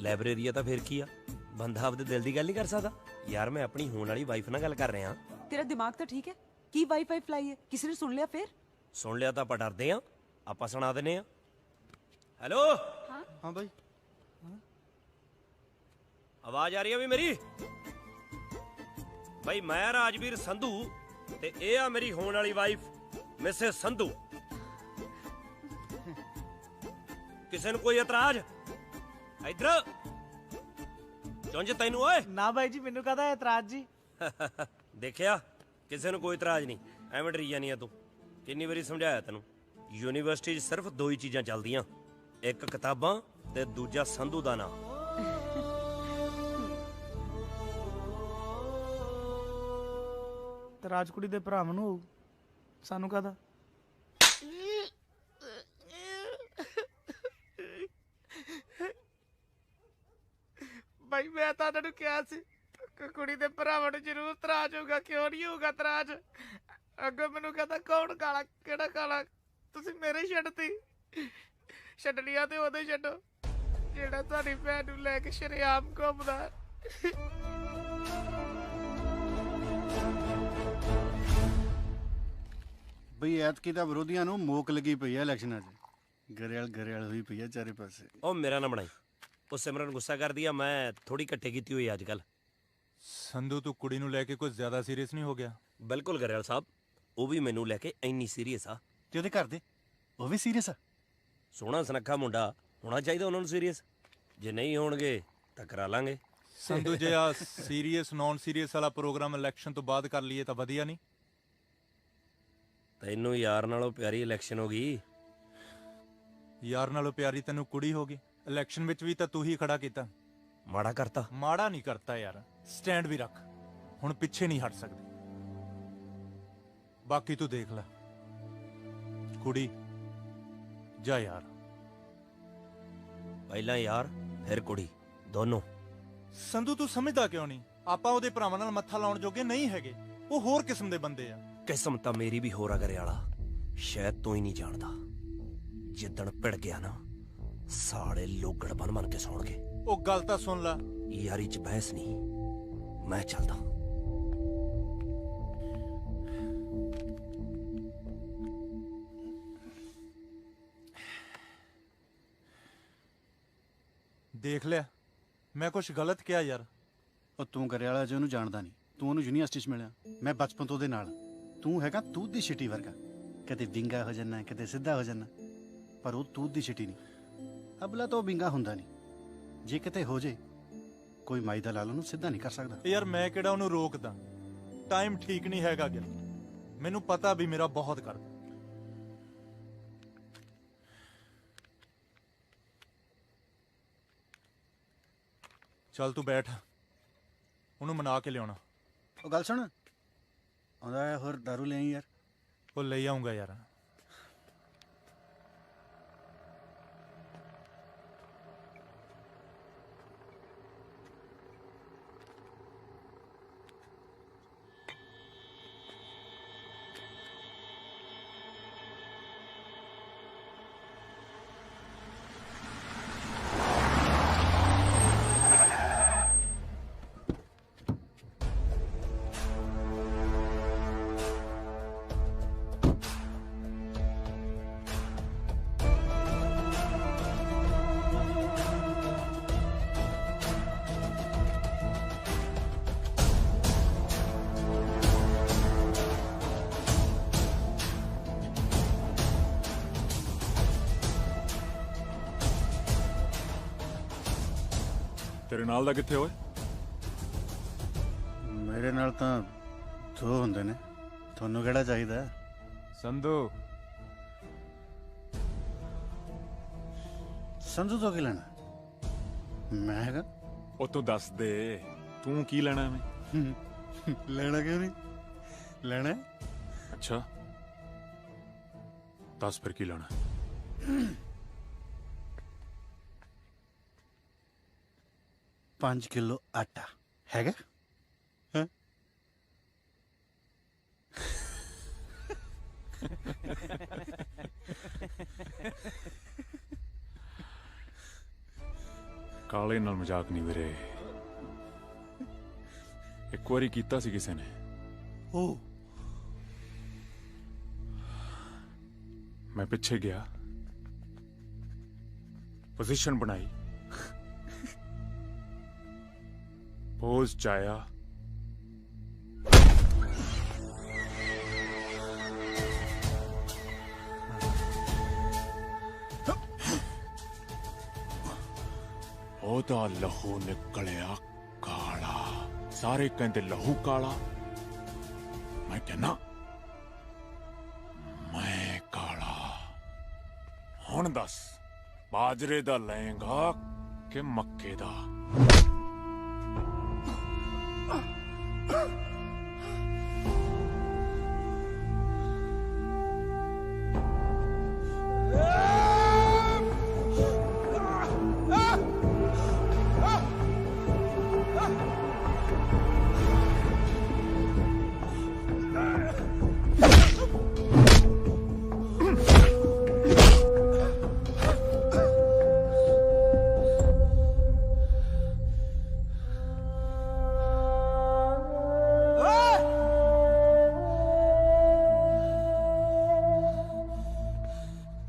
ਲਾਇਬ੍ਰੇਰੀ ਆ ਤਾਂ ਫੇਰ ਕੀ ਆ, ਬੰਦਾ ਆਪਦੇ ਦਿਲ ਦੀ ਗੱਲ ਨਹੀਂ ਕਰ ਸਕਦਾ ਯਾਰ। ਮੈਂ ਆਪਣੀ ਹੋਣ ਵਾਲੀ ਵਾਈਫ ਨਾਲ ਗੱਲ ਕਰ ਰਿਹਾ।
ਤੇਰਾ ਦਿਮਾਗ ਤਾਂ ਠੀਕ ਹੈ? ਕੀ ਵਾਈਫਾਈ ਫਲਾਈ ਹੈ? ਕਿਸੇ ਨੇ ਸੁਣ ਲਿਆ ਫੇਰ?
ਸੁਣ ਲਿਆ ਤਾਂ ਆਪਾਂ ਡਰਦੇ ਆ, ਆਪਾਂ ਸੁਣਾ ਦਿੰਨੇ ਆ। ਹੈਲੋ
ਹਾਂ ਬਾਈ,
ਆਵਾਜ਼ ਆ ਰਹੀ ਆ ਵੀ ਮੇਰੀ? ਬਾਈ ਮੈਂ ਰਾਜਵੀਰ ਸੰਧੂ ਤੇ ਇਹ ਆ ਮੇਰੀ ਹੋਣ ਵਾਲੀ ਵਾਈਫ ਮਿਸੇਸ ਸੰਧੂ। ਕਿਸੇ ਨੂੰ ਕੋਈ ਇਤਰਾਜ਼? ਇੱਧਰ ਚੁੰਝ ਤੈਨੂੰ ਓਏ।
ਨਾ ਬਾਈ ਜੀ, ਮੈਨੂੰ ਕਾਹਦਾ ਇਤਰਾਜ਼ ਜੀ।
ਦੇਖਿਆ, ਕਿਸੇ ਨੂੰ ਕੋਈ ਇਤਰਾਜ਼ ਨਹੀਂ। ਐਵੇਂ ਡਰੀ ਜਾਨੀ ਆ ਤੂੰ। ਕਿੰਨੀ ਵਾਰੀ ਸਮਝਾਇਆ ਤੈਨੂੰ, ਯੂਨੀਵਰਸਿਟੀ 'ਚ ਸਿਰਫ ਦੋ ਹੀ ਚੀਜ਼ਾਂ ਚੱਲਦੀਆਂ, ਇੱਕ ਕਿਤਾਬਾਂ ਤੇ ਦੂਜਾ ਸੰਧੂ ਦਾ ਨਾਂ।
ਤੇ ਰਾਜਕੁੜੀ ਦੇ ਭਰਾਵਾਂ ਨੂੰ ਹੋਊ, ਸਾਨੂੰ ਕਾਹਦਾ? ਬਾਈ ਮੈਂ ਤਾਂ ਉਹਨਾਂ ਨੂੰ ਕਿਹਾ ਸੀ ਕੁੜੀ ਦੇ ਭਰਾਵਾਂ ਨੂੰ ਜ਼ਰੂਰ ਤਰਾਜ ਹੋਊਗਾ, ਕਿਉਂ ਨਹੀਂ ਹੋਊਗਾ ਤਰਾਜ? ਅੱਗੋਂ ਮੈਨੂੰ ਕਹਿੰਦਾ ਕੌਣ ਕਾਲਾ, ਕਿਹੜਾ ਕਾਲਾ? ਤੁਸੀਂ ਮੇਰੇ ਛੱਡਤੀ। ਛੱਡਣੀਆਂ ਤੇ ਉਦੋਂ ਹੀ ਛੱਡੋ ਜਿਹੜਾ ਤੁਹਾਡੀ ਭੈਣ ਨੂੰ ਲੈ ਕੇ ਸ਼ਰੇਆਮ ਘੁੰਮਦਾ।
ਬਈ ਐਤਕੀ ਤਾਂ ਵਿਰੋਧੀਆਂ ਨੂੰ ਮੋਕ ਲੱਗੀ ਪਈ ਹੈ ਇਲੈਕਸ਼ਨਾਂ 'ਚ। ਗਰੇਲ ਹੋਈ ਪਈ ਹੈ ਚਾਰੇ ਪਾਸੇ।
ਉਹ ਮੇਰਾ ਨਾ ਬਣਾਈ, ਉਹ ਸਿਮਰਨ ਗੁੱਸਾ ਕਰਦੀ ਆ, ਮੈਂ ਥੋੜੀ ਇਕੱਠੇ ਕੀਤੀ ਹੋਈ ਅੱਜ ਕੱਲ।
ਸੰਧੂ ਤੂੰ ਕੁੜੀ ਨੂੰ ਲੈ ਕੇ ਕੁਝ ਜ਼ਿਆਦਾ ਸੀਰੀਅਸ ਨਹੀਂ ਹੋ ਗਿਆ?
ਬਿਲਕੁਲ ਗਰੇਵਾਲ ਸਾਹਿਬ, ਉਹ ਵੀ ਮੈਨੂੰ ਲੈ ਕੇ ਇੰਨੀ ਸੀਰੀਅਸ ਆ।
ਤੇ ਉਹਦੇ ਘਰ ਦੇ ਉਹ ਵੀ ਸੀਰੀਅਸ ਆ?
ਸੋਹਣਾ ਸੁਨੱਖਾ ਮੁੰਡਾ ਹੋਣਾ ਚਾਹੀਦਾ ਉਹਨਾਂ ਨੂੰ ਸੀਰੀਅਸ। ਜੇ ਨਹੀਂ ਹੋਣਗੇ ਤਾਂ ਕਰਾ ਲਾਂਗੇ।
ਸੰਧੂ ਜੇ ਆ ਸੀਰੀਅਸ ਨੌਨ ਸੀਰੀਅਸ ਵਾਲਾ ਪ੍ਰੋਗਰਾਮ ਇਲੈਕਸ਼ਨ ਤੋਂ ਬਾਅਦ ਕਰ ਲਈਏ ਤਾਂ ਵਧੀਆ ਨਹੀਂ?
ਤੈਨੂੰ ਯਾਰ ਨਾਲੋਂ ਪਿਆਰੀ ਇਲੈਕਸ਼ਨ ਹੋ ਗਈ।
ਯਾਰ ਨਾਲੋਂ ਪਿਆਰੀ ਤੈਨੂੰ ਕੁੜੀ ਹੋ ਗਈ। ਇਲੈਕਸ਼ਨ ਵਿੱਚ ਵੀ ਤਾਂ ਤੂੰ ਹੀ ਖੜਾ ਕੀਤਾ।
ਮਾੜਾ ਕਰਤਾ?
ਮਾੜਾ ਨਹੀਂ ਕਰਤਾ ਯਾਰ, ਸਟੈਂਡ ਵੀ ਰੱਖ। ਹੁਣ ਪਿੱਛੇ ਨਹੀਂ ਹਟ ਸਕਦੇ। ਬਾਕੀ ਤੂੰ ਦੇਖ ਲੈ। ਕੁੜੀ ਜਾਂ ਯਾਰ?
ਪਹਿਲਾਂ ਯਾਰ ਫਿਰ ਕੁੜੀ, ਦੋਨੋਂ।
ਸੰਧੂ ਤੂੰ ਸਮਝਦਾ ਕਿਉਂ ਨਹੀਂ? ਆਪਾਂ ਉਹਦੇ ਭਰਾਵਾਂ ਨਾਲ ਮੱਥਾ ਲਾਉਣ ਜੋਗੇ ਨਹੀਂ ਹੈਗੇ। ਉਹ ਹੋਰ ਕਿਸਮ ਦੇ ਬੰਦੇ ਆ।
ਕਿਸਮ ਤਾਂ ਮੇਰੀ ਵੀ ਹੋਰ ਆ ਗਰੇਵਾਲਾ, ਸ਼ਾਇਦ ਤੂੰ ਹੀ ਨਹੀਂ ਜਾਣਦਾ। ਜਿੱਦਣ ਭਿੜ ਗਿਆ ਨਾ, ਸਾਲੇ ਲੋਗੜ ਬਣ ਕੇ ਸੌਣਗੇ।
ਉਹ ਗੱਲ ਤਾਂ ਸੁਣ ਲੈ।
ਯਾਰੀ ਚ ਬਹਿਸ ਨਹੀਂ, ਮੈਂ ਚੱਲਦਾ।
ਦੇਖ ਲਿਆ, ਮੈਂ ਕੁਝ ਗਲਤ ਕਿਹਾ ਯਾਰ?
ਉਹ ਤੂੰ ਗਰੇਵਾਲਾ ਜੀ ਉਹਨੂੰ ਜਾਣਦਾ ਨਹੀਂ। ਤੂੰ ਉਹਨੂੰ ਯੂਨੀਵਰਸਿਟੀ 'ਚ ਮਿਲਿਆ, ਮੈਂ ਬਚਪਨ ਤੋਂ ਉਹਦੇ ਨਾਲ। ਤੂੰ ਹੈਗਾ ਤੂਤ ਦੀ ਛਿੱਟੀ ਵਰਗਾ, ਕਦੇ ਵਿੰਗਾ ਹੋ ਜਾਣਾ, ਕਦੇ ਸਿੱਧਾ ਹੋ ਜਾਣਾ, ਪਰ ਉਹ ਤੂਤ ਦੀ ਛਿੱਟੀ ਨਹੀਂ। ਅਬਲਾ ਤਾਂ ਉਹ ਵਿੰਗਾ ਹੁੰਦਾ ਨਹੀਂ। ਜੇ ਕਿਤੇ ਹੋ ਜੇ, ਕੋਈ ਮਾਈ ਦਾ ਲਾਲ ਉਹਨੂੰ ਸਿੱਧਾ ਨਹੀਂ ਕਰ ਸਕਦਾ।
ਯਾਰ ਮੈਂ ਕਿਹੜਾ ਉਹਨੂੰ ਰੋਕਦਾ? ਟਾਈਮ ਠੀਕ ਨਹੀਂ ਹੈਗਾ ਗਿਆ। ਮੈਨੂੰ ਪਤਾ ਵੀ ਮੇਰਾ ਬਹੁਤ ਕਰਦਾ। ਚੱਲ ਤੂੰ ਬੈਠ, ਉਹਨੂੰ ਮਨਾ ਕੇ ਲਿਆਉਣਾ।
ਉਹ ਗੱਲ ਸੁਣ, ਆਉਂਦਾ ਹੈ ਹੋਰ ਦਾਰੂ ਲੈ ਆਈ ਯਾਰ।
ਉਹ ਲੈ ਆਉਂਗਾ ਯਾਰ।
ਤੇਰੇ ਨਾਲ ਦਾ ਕਿੱਥੇ ਓਏ?
ਮੇਰੇ ਨਾਲ ਤਾਂ ਦੋ ਹੁੰਦੇ ਨੇ, ਤੁਹਾਨੂੰ ਕਿਹੜਾ ਚਾਹੀਦਾ?
ਸੰਧੂ।
ਸੰਧੂ ਤੋਂ ਕੀ ਲੈਣਾ? ਮੈਂ ਹੈਗਾ।
ਉਹ ਤੂੰ ਦੱਸ ਦੇ, ਤੂੰ ਕੀ ਲੈਣਾ ਐਵੇਂ?
ਲੈਣਾ ਕਿਉਂ ਨਹੀਂ? ਲੈਣਾ।
ਅੱਛਾ ਦੱਸ ਫਿਰ ਕੀ ਲੈਣਾ?
5 ਕਿਲੋ ਆਟਾ ਹੈਗਾ? ਹੈਂ?
ਕਾਲੇ ਨਾਲ ਮਜ਼ਾਕ ਨਹੀਂ ਵੀਰੇ। ਇੱਕ ਵਾਰੀ ਕੀਤਾ ਸੀ ਕਿਸੇ ਨੇ।
ਉਹ
ਮੈਂ ਪਿੱਛੇ ਗਿਆ, ਪੋਜੀਸ਼ਨ ਬਣਾਈ, ਪੋਜ਼ ਚ ਆਇਆ, ਉਹਦਾ ਲਹੂ ਨਿਕਲਿਆ ਕਾਲਾ। ਸਾਰੇ ਕਹਿੰਦੇ ਲਹੂ ਕਾਲਾ, ਮੈਂ ਕਹਿੰਦਾ ਮੈਂ ਕਾਲਾ। ਹੁਣ ਦੱਸ, ਬਾਜਰੇ ਦਾ ਲਏਗਾ ਕਿ ਮੱਕੇ ਦਾ?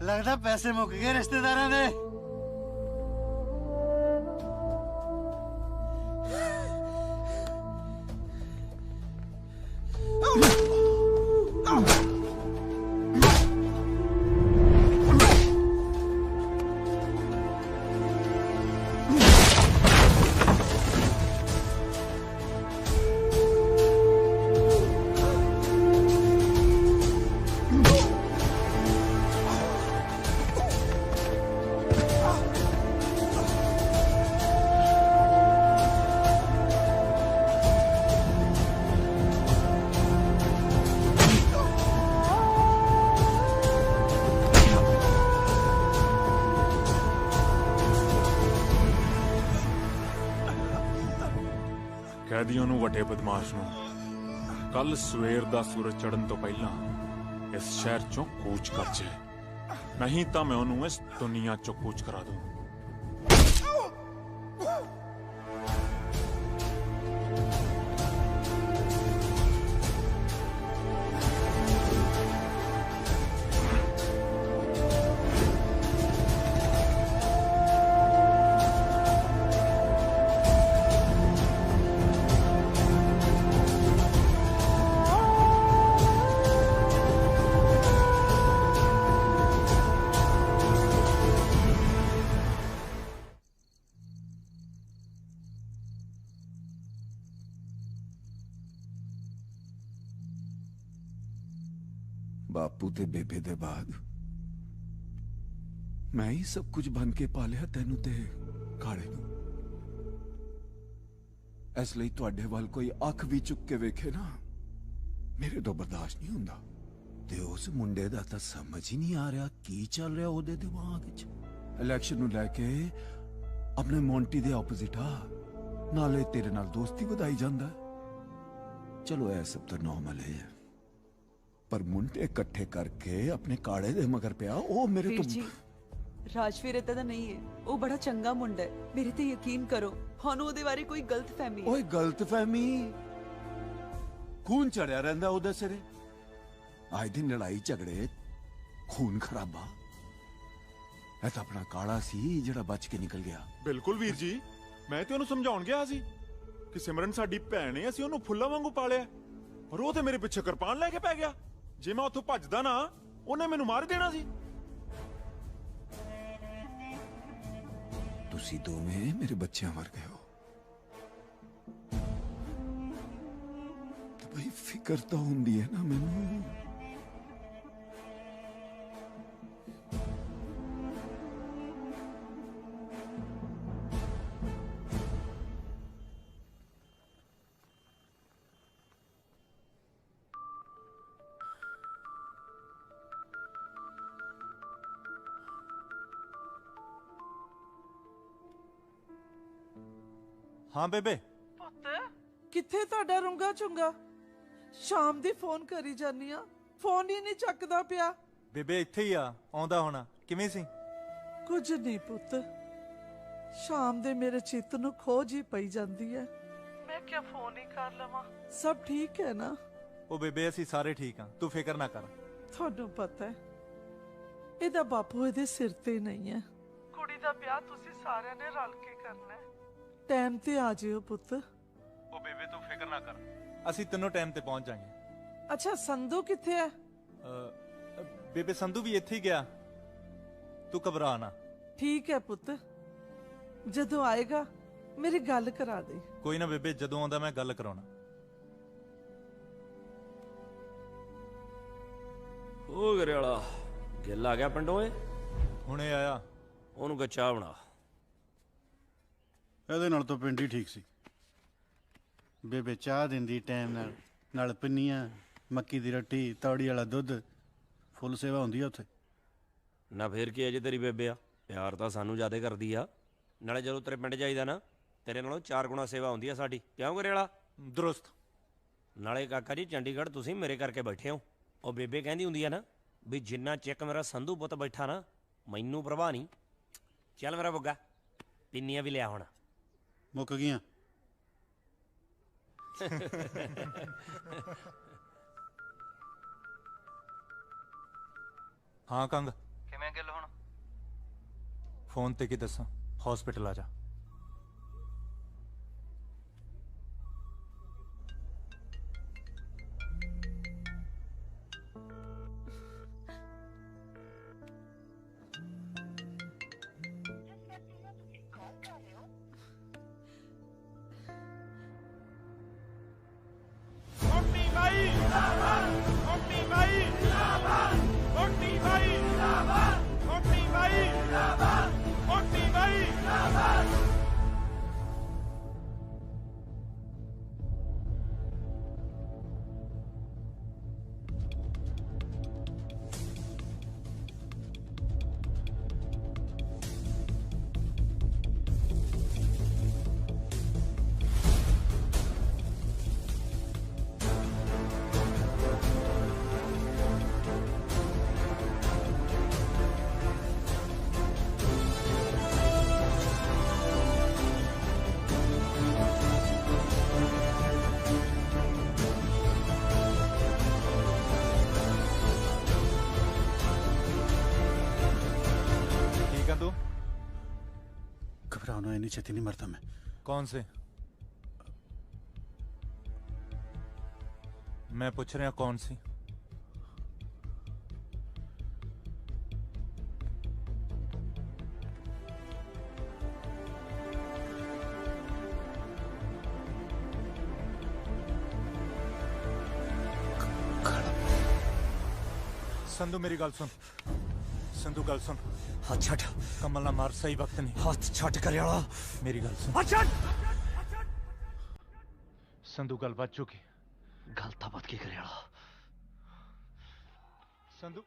ਲੱਗਦਾ ਪੈਸੇ ਮੁੱਕ ਗਏ ਰਿਸ਼ਤੇਦਾਰਾਂ ਦੇ।
कैदी ਉਹਨੂੰ ਵੱਡੇ ਬਦਮਾਸ਼ ਨੂੰ ਕੱਲ ਸਵੇਰ ਦਾ ਸੂਰਜ ਚੜ੍ਹਨ ਤੋਂ ਪਹਿਲਾਂ ਇਸ ਸ਼ਹਿਰ ਚੋਂ ਕੂਚ ਕਰ ਜੇ, ਨਹੀਂ ਤਾਂ ਮੈਂ ਉਹਨੂੰ ਇਸ ਦੁਨੀਆ ਚੋਂ ਕੂਚ ਕਰਾ ਦੂੰ।
ਬਾਪੂ ਤੇ ਬੇਬੇ ਦੇ ਬਾਅਦ ਮੈਂ ਹੀ ਸਭ ਕੁਝ ਬਣ ਕੇ ਪਾਲਿਆ ਤੈਨੂੰ ਤੇ ਕਾਲੇ ਨੂੰ। ਇਸ ਲਈ ਤੁਹਾਡੇ ਵੱਲ ਕੋਈ ਅੱਖ ਵੀ ਚੁੱਕ ਕੇ ਵੇਖੇ ਨਾ, ਮੇਰੇ ਤੋਂ ਬਰਦਾਸ਼ਤ ਨਹੀਂ ਹੁੰਦਾ। ਤੇ ਉਸ ਮੁੰਡੇ ਦਾ ਤਾਂ ਸਮਝ ਹੀ ਨਹੀਂ ਆ ਰਿਹਾ ਕੀ ਚੱਲ ਰਿਹਾ ਉਹਦੇ ਦਿਮਾਗ ਵਿੱਚ। ਇਲੈਕਸ਼ਨ ਨੂੰ ਲੈ ਕੇ ਆਪਣੇ ਮੌਂਟੀ ਦੇ ਆਪੋਜ਼ਿਟ ਆ, ਨਾਲੇ ਤੇਰੇ ਨਾਲ ਦੋਸਤੀ ਵਧਾਈ ਜਾਂਦਾ। ਚਲੋ ਇਹ ਸਭ ਤਾਂ ਨਾਰਮਲ ਹੈ, ਪਰ ਮੁੰਡੇ ਇਕੱਠੇ ਕਰਕੇ ਆਪਣੇ ਕਾਲੇ ਦੇ ਮਗਰ ਪਿਆ, ਉਹ ਮੇਰੇ
ਵੀਰ
ਤੋਂ
ਜੀ, ਰਾਜਵੀਰ ਏਦਾਂ ਦਾ ਨਹੀਂ ਹੈ, ਉਹ ਬੜਾ ਚੰਗਾ ਮੁੰਡਾ ਹੈ, ਮੇਰੇ ਤੇ ਯਕੀਨ ਕਰੋ। ਹੁਣ ਉਹਦੇ ਬਾਰੇ ਕੋਈ ਗਲਤਫਹਿਮੀ ਹੈ।
ਓਏ ਗਲਤਫਹਿਮੀ, ਖੂਨ ਚੜਿਆ ਰਹਿੰਦਾ ਉਹਦੇ ਸਿਰੇ। ਅੱਜ ਦੀ ਲੜਾਈ ਝਗੜੇ, ਖੂਨ ਖਰਾਬਾ। ਇਹ ਤਾਂ ਆਪਣਾ ਕਾਲਾ ਸੀ ਜਿਹੜਾ ਬਚ ਕੇ ਨਿਕਲ ਗਿਆ।
ਬਿਲਕੁਲ ਵੀਰ ਜੀ, ਮੈਂ ਤੇ ਉਹਨੂੰ ਸਮਝਾਉਣ ਗਿਆ ਸੀ ਕਿ ਸਿਮਰਨ ਸਾਡੀ ਭੈਣ ਹੈ, ਅਸੀਂ ਉਹਨੂੰ ਫੁੱਲਾਂ ਵਾਂਗੂ ਪਾਲਿਆ, ਪਰ ਉਹ ਤੇ ਮੇਰੇ ਪਿੱਛੇ ਕਿਰਪਾਨ ਲੈ ਕੇ ਪੈ ਗਿਆ। ਜੇ ਮੈਂ ਉੱਥੋਂ ਭੱਜਦਾ ਨਾ, ਉਹਨੇ ਮੈਨੂੰ ਮਾਰ ਦੇਣਾ ਸੀ।
ਤੁਸੀਂ ਦੋਵੇਂ ਮੇਰੇ ਬੱਚਿਆਂ ਵਰਗੇ ਹੋ, ਤੇ ਬਈ ਫਿਕਰ ਤਾਂ ਹੁੰਦੀ ਹੈ ਨਾ ਮੈਨੂੰ।
ਹਾਂ ਬੇਬੇ।
ਪੁੱਤ ਕਿੱਥੇ ਤੁਹਾਡਾ ਰੁੰਗਾ ਚੁੰਗਾ? ਸ਼ਾਮ ਦੀ ਫੋਨ ਕਰੀ ਜਾਨੀ ਆ, ਫੋਨ ਹੀ ਨਹੀਂ ਚੱਕਦਾ ਪਿਆ।
ਬੇਬੇ ਇੱਥੇ ਹੀ ਆ, ਆਉਂਦਾ ਹੋਣਾ। ਕਿਵੇਂ ਸੀ?
ਕੁਝ ਨਹੀਂ ਪੁੱਤ, ਸ਼ਾਮ ਦੇ ਮੇਰੇ ਚਿੱਤ ਨੂੰ ਖੋਜ ਹੀ ਪਈ ਜਾਂਦੀ ਹੈ। ਮੈਂ ਕਿਹਾ ਫੋਨ ਹੀ ਕਰ ਲਵਾਂ। ਸਭ ਠੀਕ ਹੈ ਨਾ?
ਉਹ ਬੇਬੇ ਅਸੀਂ ਸਾਰੇ ਠੀਕ ਆ, ਤੂੰ ਫਿਕਰ ਨਾ ਕਰ।
ਤੁਹਾਨੂੰ ਪਤਾ ਹੈ ਇਹਦਾ ਬਾਪੂ ਇਹਦੇ ਸਿਰ ਤੇ ਨਹੀਂ ਹੈ। ਕੁੜੀ ਦਾ ਵਿਆਹ ਤੁਸੀਂ ਸਾਰਿਆਂ ਨੇ ਰਲ ਕੇ ਕਰਨਾ ਹੈ। ਟਾਈਮ ਤੇ ਆ ਜਿਓ ਪੁੱਤ।
ਉਹ ਬੇਬੇ ਤੂੰ ਫਿਕਰ ਨਾ ਕਰ, ਅਸੀਂ ਤਿੰਨੋਂ ਟਾਈਮ ਤੇ ਪਹੁੰਚ ਜਾਾਂਗੇ।
ਅੱਛਾ ਸੰਧੂ ਕਿੱਥੇ ਹੈ?
ਬੇਬੇ ਸੰਧੂ ਵੀ ਇੱਥੇ ਹੀ ਗਿਆ, ਤੂੰ ਘਬਰਾ ਨਾ।
ਠੀਕ ਹੈ ਪੁੱਤ, ਜਦੋਂ ਆਏਗਾ ਮੇਰੀ ਗੱਲ ਕਰਾ ਦੇ।
ਕੋਈ ਨਾ ਬੇਬੇ, ਜਦੋਂ ਆਉਂਦਾ ਮੈਂ ਗੱਲ ਕਰਾਉਣਾ।
ਉਹ ਗਰੇ ਵਾਲਾ ਗਿੱਲ ਆ ਗਿਆ ਪਿੰਡੋਂ ਏ?
ਹੁਣੇ ਆਇਆ।
ਉਹਨੂੰ ਕਹ ਚਾਹ ਬਣਾ।
ਇਹਦੇ ਨਾਲ ਤਾਂ ਪਿੰਡ ਹੀ ਠੀਕ ਸੀ। ਬੇਬੇ ਚਾਹ ਦਿੰਦੀ ਟਾਈਮ ਨਾਲ, ਨਾਲ ਪਿੰਨੀਆਂ, ਮੱਕੀ ਦੀ ਰੋਟੀ, ਤੌੜੀ ਵਾਲਾ ਦੁੱਧ, ਫੁੱਲ ਸੇਵਾ ਹੁੰਦੀ ਆ ਉੱਥੇ।
ਨਾ ਫੇਰ ਕੀ ਅਜੇ ਤੇਰੀ ਬੇਬੇ ਆ, ਪਿਆਰ ਤਾਂ ਸਾਨੂੰ ਜ਼ਿਆਦਾ ਕਰਦੀ ਆ। ਨਾਲੇ ਜਦੋਂ ਤੇਰੇ ਪਿੰਡ ਜਾਈਦਾ ਨਾ, ਤੇਰੇ ਨਾਲੋਂ 4 ਗੁਣਾ ਸੇਵਾ ਹੁੰਦੀ ਆ ਸਾਡੀ। ਕਿਉਂ ਗਰੇ ਵਾਲਾ?
ਦਰੁਸਤ।
ਨਾਲੇ ਕਾਕਾ ਜੀ, ਚੰਡੀਗੜ੍ਹ ਤੁਸੀਂ ਮੇਰੇ ਕਰਕੇ ਬੈਠੇ ਹੋ। ਉਹ ਬੇਬੇ ਕਹਿੰਦੀ ਹੁੰਦੀ ਆ ਨਾ ਵੀ ਜਿੰਨਾ ਚਿਕ ਮੇਰਾ ਸੰਧੂ ਪੁੱਤ ਬੈਠਾ ਨਾ, ਮੈਨੂੰ ਪ੍ਰਵਾਹ ਨਹੀਂ। ਚੱਲ ਮੇਰਾ ਬੁੱਗਾ, ਪਿੰਨੀਆਂ ਵੀ ਲਿਆ ਹੁਣ।
ਮੁੱਕ ਗਈਆਂ।
ਹਾਂ ਕੰਗ,
ਕਿਵੇਂ ਗੱਲ ਹੁਣ?
ਫੋਨ ਤੇ ਕੀ ਦੱਸਾਂ, ਹਸਪੀਟਲ ਆ ਜਾ।
ਮੋਟੀ ਬਾਈ
होना, इतनी छेती नहीं मरता मैं।
कौन से? मैं पूछ रहा कौन सी? संधू मेरी गल सुन, संधू गल सुन।
हाथ छट।
कमल ना मार, सही वक्त नहीं।
हाथ छट करियाला।
मेरी गल सुन।
हाथ छट।
संधू गल बच चुकी।
गलता बात की करियाला।
संधू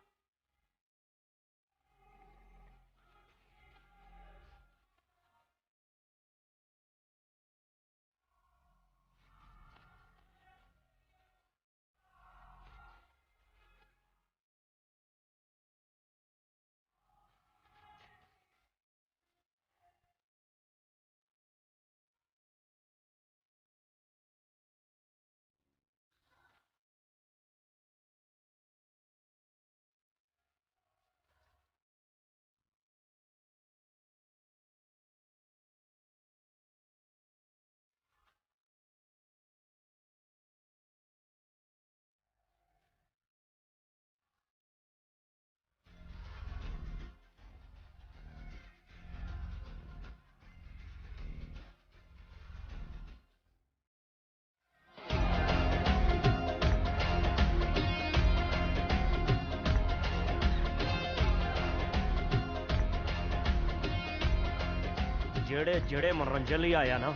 जेड़े जेड़े मनोरंजन लिए आया ना,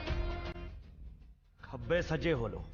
खब्बे सज्जे हो लो।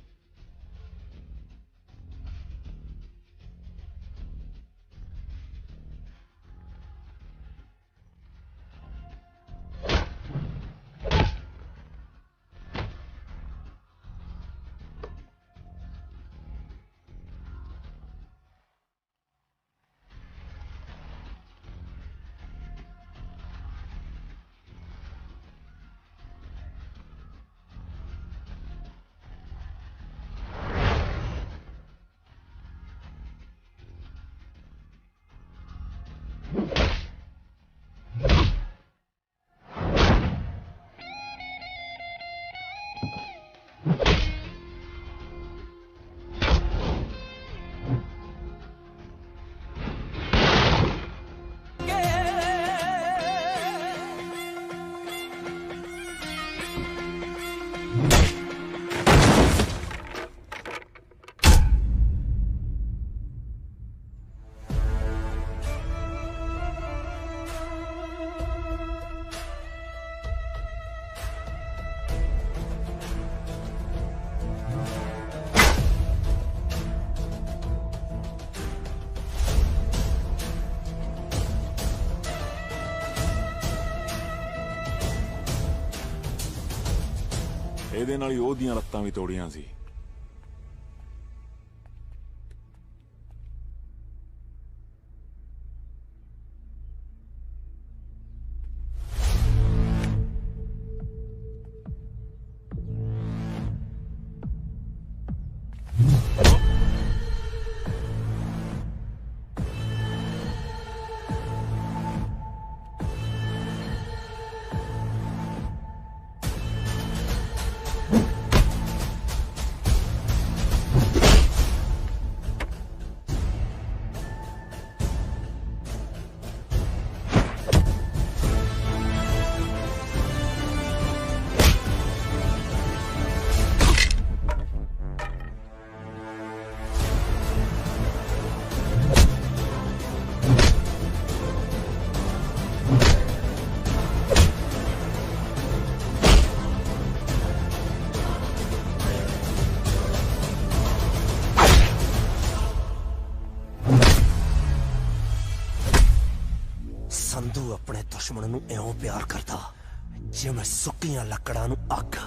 ਇਹਦੇ ਨਾਲ ਹੀ ਉਹਦੀਆਂ ਲੱਤਾਂ ਵੀ ਤੋੜੀਆਂ ਸੀ।
ਸੰਧੂ ਆਪਣੇ ਦੁਸ਼ਮਣ ਨੂੰ ਇਉਂ ਪਿਆਰ ਕਰਦਾ ਜਿਵੇਂ ਸੁੱਕੀਆਂ ਲੱਕੜਾਂ ਨੂੰ ਅੱਗ।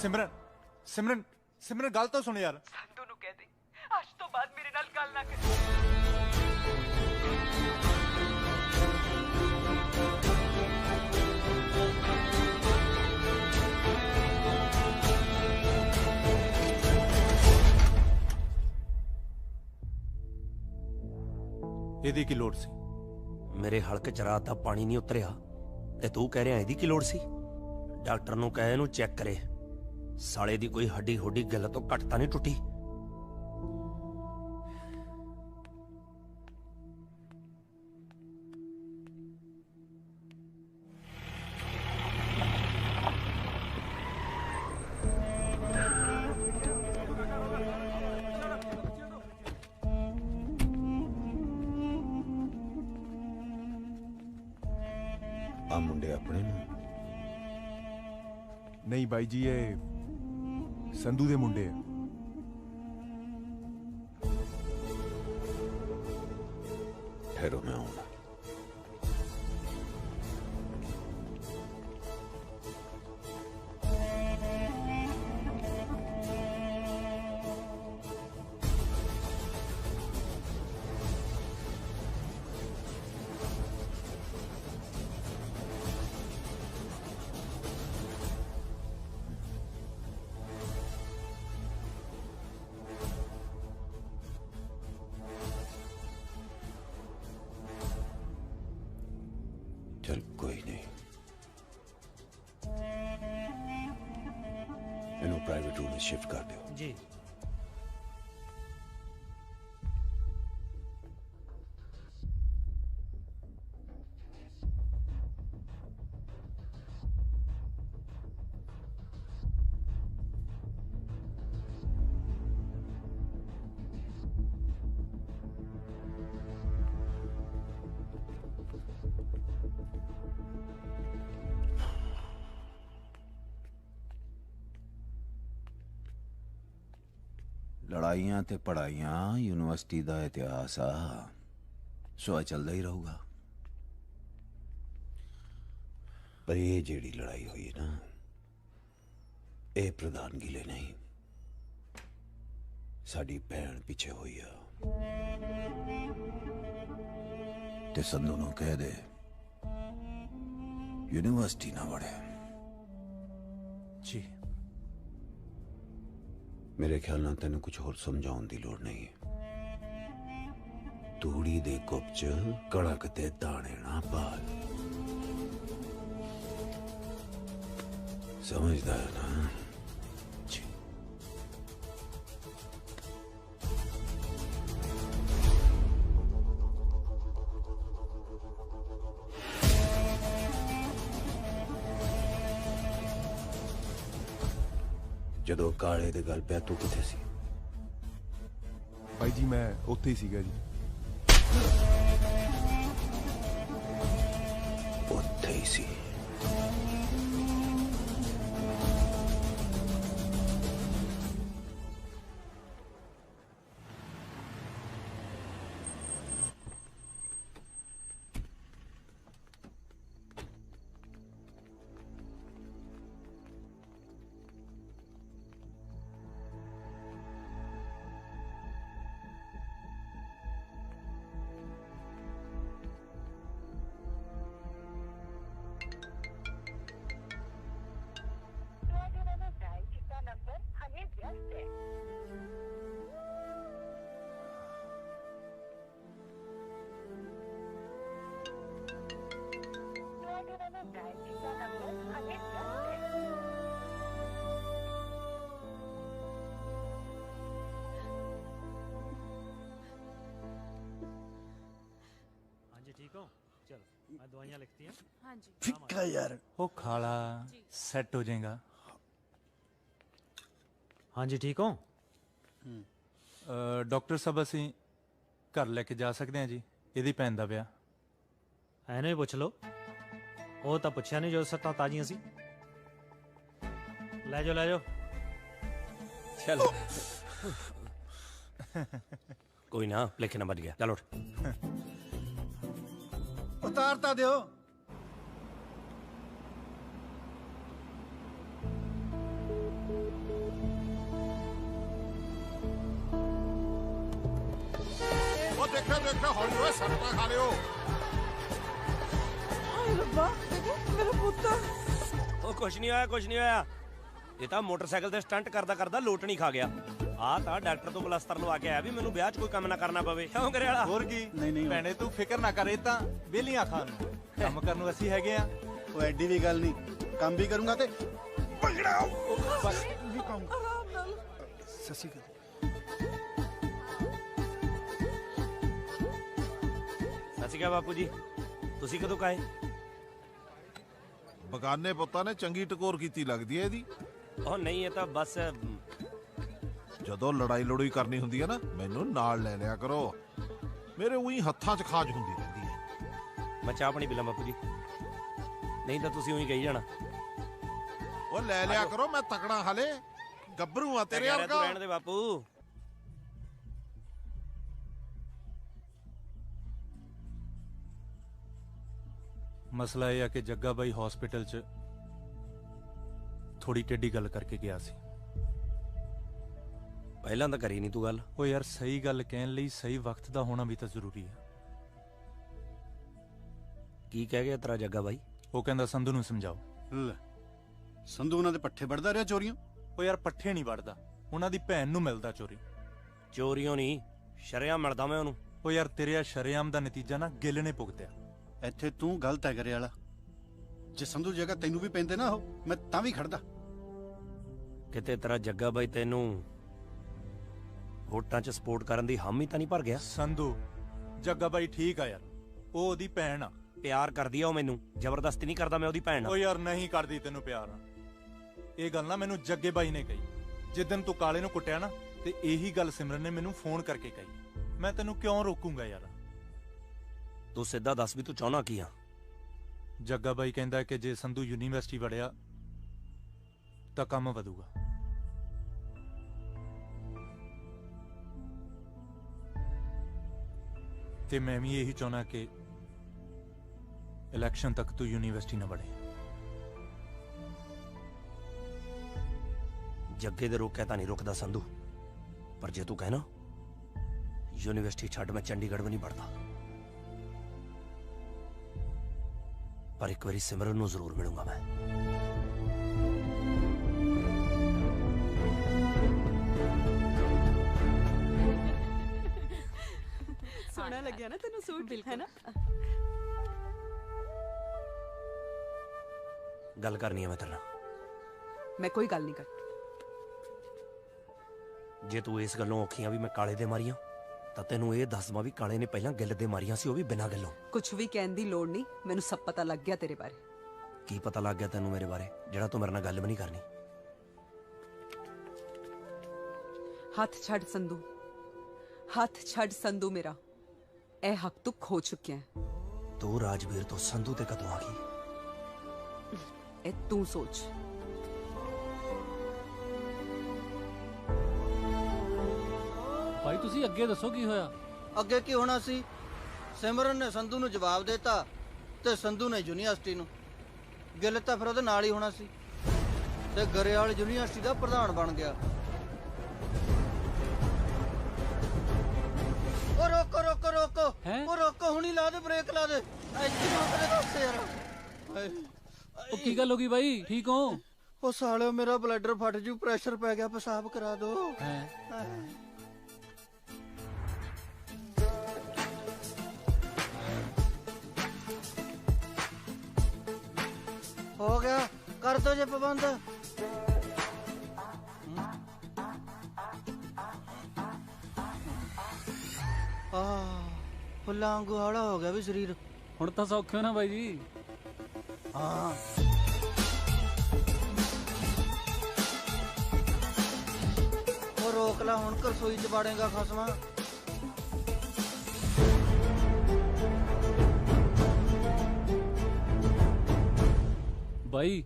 ਸਿਮਰਨ ਸਿਮਰਨ ਸਿਮਰਨ ਗੱਲ ਤਾਂ ਸੁਣ ਯਾਰ।
ਸੰਧੂ ਨੂੰ ਕਹਿ ਦੇ ਅੱਜ ਤੋਂ ਬਾਅਦ ਮੇਰੇ ਨਾਲ ਗੱਲ ਨਾ ਕਰੇ।
ਇਹਦੀ ਕੀ ਲੋੜ ਸੀ?
ਮੇਰੇ ਹਲਕ ਚ ਰਾਤ ਦਾ ਪਾਣੀ ਨਹੀਂ ਉਤਰਿਆ ਤੇ ਤੂੰ ਕਹਿ ਰਿਹਾ ਇਹਦੀ ਕੀ ਲੋੜ ਸੀ? ਡਾਕਟਰ ਨੂੰ ਕਹੇ ਇਹਨੂੰ ਚੈੱਕ ਕਰੇ, ਸਾਲੇ ਦੀ ਕੋਈ ਹੱਡੀ ਹੁੱਡੀ ਗੱਲ ਤੋਂ ਘੱਟ ਤਾਂ ਨਹੀਂ ਟੁੱਟੀ।
ਆ ਮੁੰਡੇ ਆਪਣੇ ਨੂੰ?
ਨਹੀਂ ਬਾਈ ਜੀ, ਇਹ ਸੰਧੂ ਦੇ ਮੁੰਡੇ ਆ।
ਠਹਿਰੋ ਮੈਂ ਆਉਣਾ। चल कोई नहीं, इन्हों प्राइवेट रूम में शिफ्ट कर दो।
जी।
ਲੜਾਈਆਂ ਤੇ ਪੜਾਈਆਂ ਯੂਨੀਵਰਸਿਟੀ ਦਾ ਇਤਿਹਾਸ ਆ, ਸੋ ਚੱਲਦਾ ਹੀ ਰਹੂਗਾ।
ਪਰ ਇਹ ਜਿਹੜੀ ਲੜਾਈ ਹੋਈ ਨਾ, ਇਹ ਪ੍ਰਧਾਨਗੀ ਲਈ ਨਹੀਂ, ਸਾਡੀ ਭੈਣ ਪਿੱਛੇ ਹੋਈ ਆ।
ਤੇ ਸੰਧੂ ਨੂੰ ਕਹਿ ਦੇ ਯੂਨੀਵਰਸਿਟੀ ਨਾ ਵੜੇ।
ਜੀ।
ਮੇਰੇ ਖਿਆਲ ਨਾਲ ਤੈਨੂੰ ਕੁਝ ਹੋਰ ਸਮਝਾਉਣ ਦੀ ਲੋੜ ਨਹੀਂ ਹੈ। ਤੂੜੀ ਦੇ ਗੁੱਪ 'ਚ ਕਣਕ ਤੇ ਦਾਣੇ ਨਾ ਪਾਲ, ਸਮਝਦਾ ਹੈ ਨਾ?
ਜੀ।
ਜਦੋਂ ਕਾਲੇ ਦੇ ਗੱਲ ਪਿਆ ਤੂੰ ਕਿੱਥੇ ਸੀ?
ਬਾਈ ਜੀ ਮੈਂ ਉੱਥੇ ਹੀ ਸੀਗਾ ਜੀ।
ਉੱਥੇ ਹੀ ਸੀ?
ठीक हो? चलो मैं दवाइयाँ लिखती हैं।
हाँ जी।
ਫਿੱਕਾ ਯਾਰ, ਉਹ ਖਾਲਾ ਸੈੱਟ ਹੋ ਜਾਏਗਾ।
हाँ जी ठीक हो?
ਡਾਕਟਰ ਸਾਹਿਬ ਅਸੀਂ ਘਰ ਲੈ ਕੇ ਜਾ ਸਕਦੇ ਹਾਂ ਜੀ? ਇਹਦੀ ਭੈਣ ਦਾ ਵਿਆਹ।
ਐਨੂੰ ਹੀ ਪੁੱਛ ਲਓ, ਉਹ ਤਾਂ ਪੁੱਛਿਆ ਨਹੀਂ ਜੋ ਸੱਟਾਂ ਤਾਜ਼ੀਆਂ ਸੀ। ਲੈ ਜਾਓ ਲੈ ਜਾਓ।
चलो कोई ना, लेकिन बच गया। चलो
ਉਤਾਰਤਾ ਦਿਓ।
ਦੇਖਿਆ ਦੇਖਿਆ ਹੌਲੀ ਹੋਏ ਸੱਟਾਂ ਖਾ ਲਿਓ।
ਹਾਏ ਰੱਬਾ ਮੇਰਾ ਪੁੱਤ।
ਉਹ ਕੁਛ ਨਹੀਂ ਹੋਇਆ, ਕੁਛ ਨਹੀਂ ਹੋਇਆ। ਇਹ ਤਾਂ ਮੋਟਰਸਾਈਕਲ ਤੇ ਸਟੰਟ ਕਰਦਾ ਕਰਦਾ ਲੋਟ ਨਹੀਂ ਖਾ ਗਿਆ। ਆ ਤਾਂ ਡਾਕਟਰ ਤੋਂ ਪਲਸਤਰ ਲਵਾ ਕੇ ਆਇਆ ਵੀ ਮੈਨੂੰ ਵਿਆਹ 'ਚ ਕੋਈ ਕੰਮ ਨਾ ਕਰਨਾ ਪਵੇ। ਕਿਉਂ ਕਰੇ ਵਾਲਾ?
ਹੋਰ ਕੀ ਭੈਣੇ ਤੂੰ ਫਿਕਰ ਨਾ ਕਰ, ਇਹ ਤਾਂ ਵਿਹਲੀਆਂ ਖਾਣ ਨੂੰ ਕੰਮ ਕਰਨ ਨੂੰ ਅਸੀਂ ਹੈਗੇ ਆ।
ਉਹ ਐਡੀ ਵੀ ਗੱਲ ਨਹੀਂ, ਕੰਮ ਵੀ ਕਰੂੰਗਾ ਤੇ ਭੰਗੜਾ ਬਸ ਵੀ ਕੰਮ। ਸਸੀ ਕਰ
ਸਤਿ ਸ਼੍ਰੀ ਅਕਾਲ ਬਾਪੂ ਜੀ, ਤੁਸੀਂ ਕਦੋਂ ਕਾਏ?
ਬਗਾਨੇ ਪੁੱਤਾਂ ਨੇ ਚੰਗੀ ਟਕੋਰ ਕੀਤੀ ਲੱਗਦੀ ਹੈ ਇਹਦੀ।
ਉਹ ਨਹੀਂ, ਇਹ ਤਾਂ ਬਸ
ਜਦੋਂ ਲੜਾਈ ਲੜੂਈ ਕਰਨੀ ਹੁੰਦੀ ਹੈ ਨਾ, ਮੈਨੂੰ ਨਾਲ ਲੈ ਲਿਆ ਕਰੋ। ਮੇਰੇ ਉਹੀ ਹੱਥਾਂ 'ਚ ਖਾਜ ਹੁੰਦੀ ਰਹਿੰਦੀ ਹੈ।
ਮੈਂ ਚਾਹ ਪਾਣੀ ਪੀ ਲਾਂ ਬਾਪੂ ਜੀ, ਨਹੀਂ ਤਾਂ ਤੁਸੀਂ ਉਹੀ ਕਹੀ ਜਾਣਾ।
ਉਹ ਲੈ ਲਿਆ ਕਰੋ, ਮੈਂ ਤਕੜਾ ਹਾਲੇ ਗੱਭਰੂ ਆ ਤੇਰੇ ਵਰਗਾ।
ਰਹਿਣ ਦੇ ਬਾਪੂ।
ਮਸਲਾ ਇਹ ਆ ਕਿ ਜੱਗਾ ਬਾਈ ਹਸਪੀਟਲ 'ਚ ਥੋੜੀ ਟੇਢੀ ਗੱਲ ਕਰਕੇ ਗਿਆ ਸੀ।
ਪਹਿਲਾਂ ਤਾਂ ਕਰੀ ਨਹੀਂ ਤੂੰ ਗੱਲ।
ਉਹ ਯਾਰ ਸਹੀ ਗੱਲ ਕਹਿਣ ਲਈ ਸਹੀ ਵਕਤ ਦਾ ਹੋਣਾ ਵੀ ਤਾਂ ਜ਼ਰੂਰੀ ਹੈ।
ਕੀ ਕਹਿ ਗਿਆ ਤੇਰਾ ਜੱਗਾ ਬਾਈ?
ਉਹ ਕਹਿੰਦਾ ਸੰਧੂ ਨੂੰ ਸਮਝਾਓ।
ਲੈ ਸੰਧੂ ਉਹਨਾਂ ਦੇ ਪੱਠੇ ਵੜਦਾ ਰਿਹਾ ਚੋਰੀਆਂ?
ਉਹ ਯਾਰ ਪੱਠੇ ਨਹੀਂ ਵੜਦਾ, ਉਹਨਾਂ ਦੀ ਭੈਣ ਨੂੰ ਮਿਲਦਾ ਚੋਰੀ।
ਚੋਰੀਆਂ ਨਹੀਂ, ਸ਼ਰੇਆਮ ਮਿਲਦਾ ਮੈਂ ਉਹਨੂੰ।
ਉਹ ਯਾਰ ਤੇਰੇ ਆ ਸ਼ਰੇਆਮ ਦਾ ਨਤੀਜਾ ਨਾ ਗਿੱਲ ਨੇ ਭੁਗਤਿਆ।
ਇੱਥੇ ਤੂੰ ਗਲਤ ਹੈ ਕਰੇ ਵਾਲਾ। ਜੇ ਸੰਧੂ ਜਗ੍ਹਾ ਤੈਨੂੰ ਵੀ ਪੈਂਦੇ ਨਾ ਉਹ, ਮੈਂ ਤਾਂ ਵੀ ਖੜਦਾ।
ਕਿਤੇ ਤੇਰਾ ਜੱਗਾ ਬਾਈ ਤੈਨੂੰ ਵੋਟਾਂ 'ਚ ਸਪੋਰਟ ਕਰਨ ਦੀ ਹਾਮੀ ਤਾਂ ਨਹੀਂ ਭਰ ਗਿਆ?
ਸੰਧੂ ਜੱਗਾ ਬਾਈ ਠੀਕ ਆ ਯਾਰ, ਉਹ ਉਹਦੀ ਭੈਣ ਆ।
ਪਿਆਰ ਕਰਦੀ ਆ ਉਹ ਮੈਨੂੰ, ਜ਼ਬਰਦਸਤੀ ਨਹੀਂ ਕਰਦਾ ਮੈਂ ਉਹਦੀ ਭੈਣ ਨਾਲ।
ਉਹ ਯਾਰ ਨਹੀਂ ਕਰਦੀ ਤੈਨੂੰ ਪਿਆਰ। ਇਹ ਗੱਲ ਨਾ ਮੈਨੂੰ ਜੱਗੇ ਬਾਈ ਨੇ ਕਹੀ ਜਿੱਦਣ ਤੂੰ ਕਾਲੇ ਨੂੰ ਕੁੱਟਿਆ ਨਾ, ਤੇ ਇਹੀ ਗੱਲ ਸਿਮਰਨ ਨੇ ਮੈਨੂੰ ਫੋਨ ਕਰਕੇ ਕਹੀ। ਮੈਂ ਤੈਨੂੰ ਕਿਉਂ ਰੋਕੂੰਗਾ ਯਾਰ?
ਤੂੰ ਸਿੱਧਾ ਦੱਸ ਵੀ ਤੂੰ ਚਾਹੁੰਦਾ ਕੀ ਆ?
ਜੱਗਾ ਬਾਈ ਕਹਿੰਦਾ ਕਿ ਜੇ ਸੰਧੂ ਯੂਨੀਵਰਸਿਟੀ ਵੜਿਆ ਤਾਂ ਕੰਮ ਵਧੂਗਾ। ਤੇ ਮੈਂ ਵੀ ਇਹੀ ਚਾਹੁੰਦਾ ਕਿ ਇਲੈਕਸ਼ਨ ਤੱਕ ਤੂੰ ਯੂਨੀਵਰਸਿਟੀ ਨਾ ਵੜੇ।
ਜੱਗੇ ਦੇ ਰੋਕਿਆ ਤਾਂ ਨਹੀਂ ਰੁਕਦਾ ਸੰਧੂ, ਪਰ ਜੇ ਤੂੰ ਕਹਿਣਾ ਯੂਨੀਵਰਸਿਟੀ ਛੱਡ ਮੈਂ ਚੰਡੀਗੜ੍ਹ ਵੀ ਨਹੀਂ ਵੜਦਾ। ਪਰ ਇੱਕ ਵਾਰੀ ਸਿਮਰਨ ਨੂੰ ਜ਼ਰੂਰ ਮਿਲੂੰਗਾ ਮੈਂ।
ਸੋਹਣਾ ਲੱਗਿਆ ਨਾ ਤੈਨੂੰ ਸੂਟ, ਹੈ ਨਾ?
ਗੱਲ ਕਰਨੀ ਹੈ ਮੈਂ ਤੇਰੇ ਨਾਲ।
ਮੈਂ ਕੋਈ ਗੱਲ ਨਹੀਂ ਕਰਦੀ।
ਜੇ ਤੂੰ ਇਸ ਗੱਲੋਂ ਔਖੀਆਂ ਵੀ ਮੈਂ ਕਾਲੇ ਦੇ ਮਾਰੀਆਂ, ਤਾਂ ਤੈਨੂੰ ਇਹ ਦੱਸਵਾਂ ਵੀ ਕਾਲੇ ਨੇ ਪਹਿਲਾਂ ਗਿੱਲ ਦੇ ਮਾਰੀਆਂ ਸੀ, ਉਹ ਵੀ ਬਿਨਾਂ ਗੱਲੋਂ।
ਕੁਝ ਵੀ ਕਹਿਣ ਦੀ ਲੋੜ ਨਹੀਂ, ਮੈਨੂੰ ਸਭ ਪਤਾ ਲੱਗ ਗਿਆ ਤੇਰੇ ਬਾਰੇ।
ਕੀ ਪਤਾ ਲੱਗ ਗਿਆ ਤੈਨੂੰ ਮੇਰੇ ਬਾਰੇ, ਜਿਹੜਾ ਤੂੰ ਮੇਰੇ ਨਾਲ ਗੱਲ ਵੀ ਨਹੀਂ ਕਰਨੀ?
ਹੱਥ ਛੱਡ ਸੰਧੂ, ਹੱਥ ਛੱਡ ਸੰਧੂ ਮੇਰਾ। ਇਹ ਹੱਕ ਤੂੰ ਖੋ ਚੁੱਕਿਆ ਹੈ।
ਤੂੰ ਰਾਜਵੀਰ ਤੋਂ ਸੰਧੂ ਤੇ ਕਦੋਂ ਆ ਗਈ?
ਇਹ ਤੂੰ ਸੋਚ।
ਭਾਈ ਤੁਸੀਂ ਅੱਗੇ ਦੱਸੋ ਕੀ ਹੋਇਆ?
ਅੱਗੇ ਕੀ ਹੋਣਾ ਸੀ? ਸਿਮਰਨ ਨੇ ਸੰਧੂ ਨੂੰ ਜਵਾਬ ਦਿੱਤਾ ਤੇ ਸੰਧੂ ਨੇ ਯੂਨੀਵਰਸਿਟੀ ਨੂੰ। ਗਿੱਲ ਤਾਂ ਫਿਰ ਉਹਦੇ ਨਾਲ ਹੀ ਹੋਣਾ ਸੀ ਤੇ ਗਰੇਵਾਲ ਯੂਨੀਵਰਸਿਟੀ ਦਾ ਪ੍ਰਧਾਨ ਬਣ ਗਿਆ। ਉਹ ਰੋਕੋ ਰੋਕੋ ਰੋਕੋ, ਉਹ ਰੋਕੋ, ਹੁਣੀ ਲਾ ਦੇ, ਬ੍ਰੇਕ ਲਾ ਦੇ। ਇੱਥੇ ਰੋਕ ਦੇ ਦੱਸ ਯਾਰ।
ਉਹ ਕੀ ਗੱਲ ਹੋ ਗਈ ਬਾਈ, ਠੀਕ ਹੋ?
ਉਹ ਸਾਲਿਓ ਮੇਰਾ ਬਲੱਡਰ ਫਟ ਜੂ, ਪ੍ਰੈਸ਼ਰ ਪੈ ਗਿਆ, ਪਿਸ਼ਾਬ ਕਰਾ ਦੋ। ਹੋ ਗਿਆ, ਕਰ ਦੋ ਜੇ ਪਾਬੰਦ। ਫੁੱਲਾਂ ਵਾਂਗੂ ਹੌਲਾ ਹੋ ਗਿਆ ਵੀ ਸਰੀਰ।
ਹੁਣ ਤਾਂ ਸੌਖੇ ਹੋ ਨਾ ਬਾਈ ਜੀ?
ਹਾਂ। ਉਹ ਰੋਕ ਲਾ, ਹੁਣ ਰਸੋਈ ਚ ਬਾੜੇਗਾ ਖਸਮਾ।
ਬਾਈ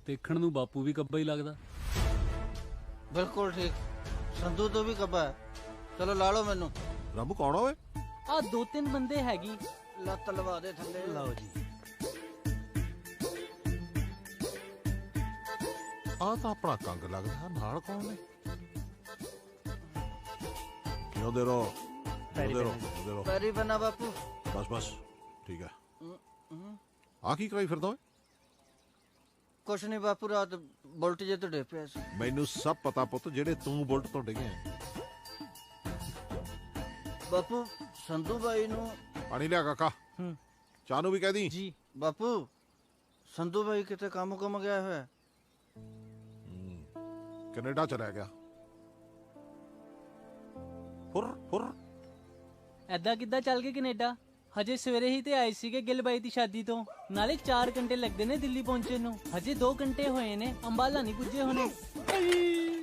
ਦੇਖਣ ਨੂੰ ਬਾਪੂ ਵੀ ਕੱਬਾ ਹੀ ਲੱਗਦਾ।
ਬਿਲਕੁਲ ਠੀਕ, ਸੰਧੂ ਤੋਂ ਵੀ ਕੱਬਾ ਹੈ। ਚਲੋ ਲਾ ਲਓ ਮੈਨੂੰ।
ਰੱਬ ਕੌਣ ਓਏ?
ਆ 2-3 ਬੰਦੇ ਹੈਗੀ।
ਲੱਤ ਲਵਾ ਦੇ ਥੱਲੇ।
ਲਓ ਜੀ।
ਆ ਤਾਂ ਆਪਣਾ ਕੰਗ ਲੱਗਦਾ, ਨਾਲ ਕੌਣ ਨੇ? ਜਿਉਂਦੇ ਰਹੋ,
ਪੈਰੀ ਬੰਨਾ ਬਾਪੂ।
बस बस ठीक है आ की कराई फिरदा ओए
ਕੁਛ ਨਹੀਂ ਬਾਪੂ, ਰਾਤ ਬੁਲਟ ਜੇ ਤੋਂ ਡੇ ਪਿਆ ਸੀ।
ਮੈਨੂੰ ਸਭ ਪਤਾ ਪੁੱਤ ਜਿਹੜੇ ਤੂੰ ਬੁਲਟ ਤੋਂ ਡਿੱਗੇ
ਬਾਪੂ ਸੰਧੂ ਬਾਈ ਨੂੰ
ਪਾਣੀ ਲਿਆ ਕਾਕਾ ਚਾਹ ਨੂੰ ਵੀ ਕਹਿ ਦੀ
ਜੀ। ਬਾਪੂ ਸੰਧੂ ਬਾਈ ਕਿਤੇ ਕੰਮ ਗਿਆ ਹੋਇਆ।
ਕੈਨੇਡਾ ਚਲਾ ਗਿਆ। ਹੁਰ ਹੁਰ
ਐਦਾਂ ਕਿੱਦਾਂ ਚੱਲ ਗਏ ਕੈਨੇਡਾ? ਹਜੇ ਸਵੇਰੇ ਹੀ ਤੇ ਆਏ ਸੀਗੇ ਗਿੱਲ ਬਾਈ ਦੀ ਸ਼ਾਦੀ ਤੋਂ। ਨਾਲੇ 4 ਘੰਟੇ ਲੱਗਦੇ ਨੇ ਦਿੱਲੀ ਪਹੁੰਚੇ ਨੂੰ, ਹਜੇ 2 ਘੰਟੇ ਹੋਏ ਨੇ, ਅੰਬਾਲਾ ਨਹੀਂ ਪੁੱਜੇ ਹੋਣੇ।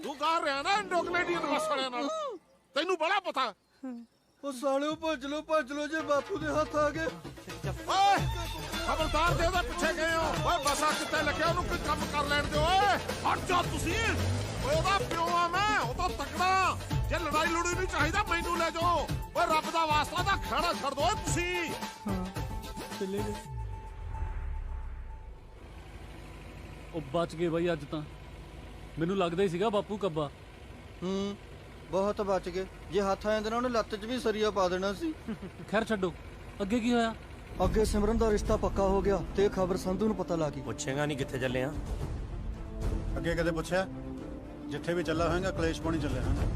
ਤੂੰ ਕਰ ਰਿਹਾ ਨਾ ਇੰਡੋ ਕੈਨੇਡੀਅਨ ਵਾਲਿਆਂ ਨਾਲ, ਤੈਨੂੰ ਬੜਾ ਪਤਾ।
ਉਹ ਸਾਲਿਓ ਭੱਜ ਲੋ ਜੇ ਬਾਪੂ ਦੇ ਹੱਥ ਆ ਗਏ।
ਓਏ ਖਬਰਦਾਰ ਦੇ ਉਹਦੇ ਪਿੱਛੇ ਗਏ ਹੋ। ਓਏ ਬਸਾ ਕਿੱਥੇ ਲੱਗਿਆ, ਉਹਨੂੰ ਕੋਈ ਕੰਮ ਕਰ ਲੈਣ ਦਿਓ। ਓਏ ਹਟ ਜਾ ਤੁਸੀਂ। ਓਏ ਉਹਦਾ ਪਿਓ ਆ ਮੈਂ, ਉਹ ਤਾਂ ਤਕੜਾ। ਜੇ ਲੜਾਈ ਲੜੀ ਨਹੀਂ ਚਾਹੀਦਾ ਮੈਨੂੰ ਲੈ ਜਾਓ। ਓਏ ਰੱਬ ਦਾ ਵਾਸਤਾ ਤਾਂ ਖੜਾ ਛੱਡ ਦੋ ਤੁਸੀਂ।
ਚੱਲੇ ਗਏ ਉਹ ਬਚ ਗਏ ਬਾਈ। ਅੱਜ ਤਾਂ ਮੈਨੂੰ ਲੱਗਦਾ ਹੀ ਸੀਗਾ ਬਾਪੂ ਕੱਬਾ।
ਬਹੁਤ ਬਚ ਗਏ। ਜੇ ਹੱਥ ਆ ਜਾਂਦੇ ਨਾ ਉਹਨੇ ਲੱਤ 'ਚ ਵੀ ਸਰੀਆ ਪਾ ਦੇਣਾ ਸੀ।
ਖੈਰ ਛੱਡੋ, ਅੱਗੇ ਕੀ ਹੋਇਆ?
ਅੱਗੇ ਸਿਮਰਨ ਦਾ ਰਿਸ਼ਤਾ ਪੱਕਾ ਹੋ ਗਿਆ ਤੇ ਖਬਰ ਸੰਧੂ ਨੂੰ ਪਤਾ ਲੱਗ ਗਈ।
ਪੁੱਛੇਗਾ ਨਹੀਂ ਕਿੱਥੇ ਚੱਲੇ ਆ?
ਅੱਗੇ ਕਦੇ ਪੁੱਛਿਆ? ਜਿੱਥੇ ਵੀ ਚੱਲਾ ਹੋਏਗਾ ਕਲੇਸ਼ ਪਾਣੀ ਚੱਲਿਆ ਹੋਏਗਾ।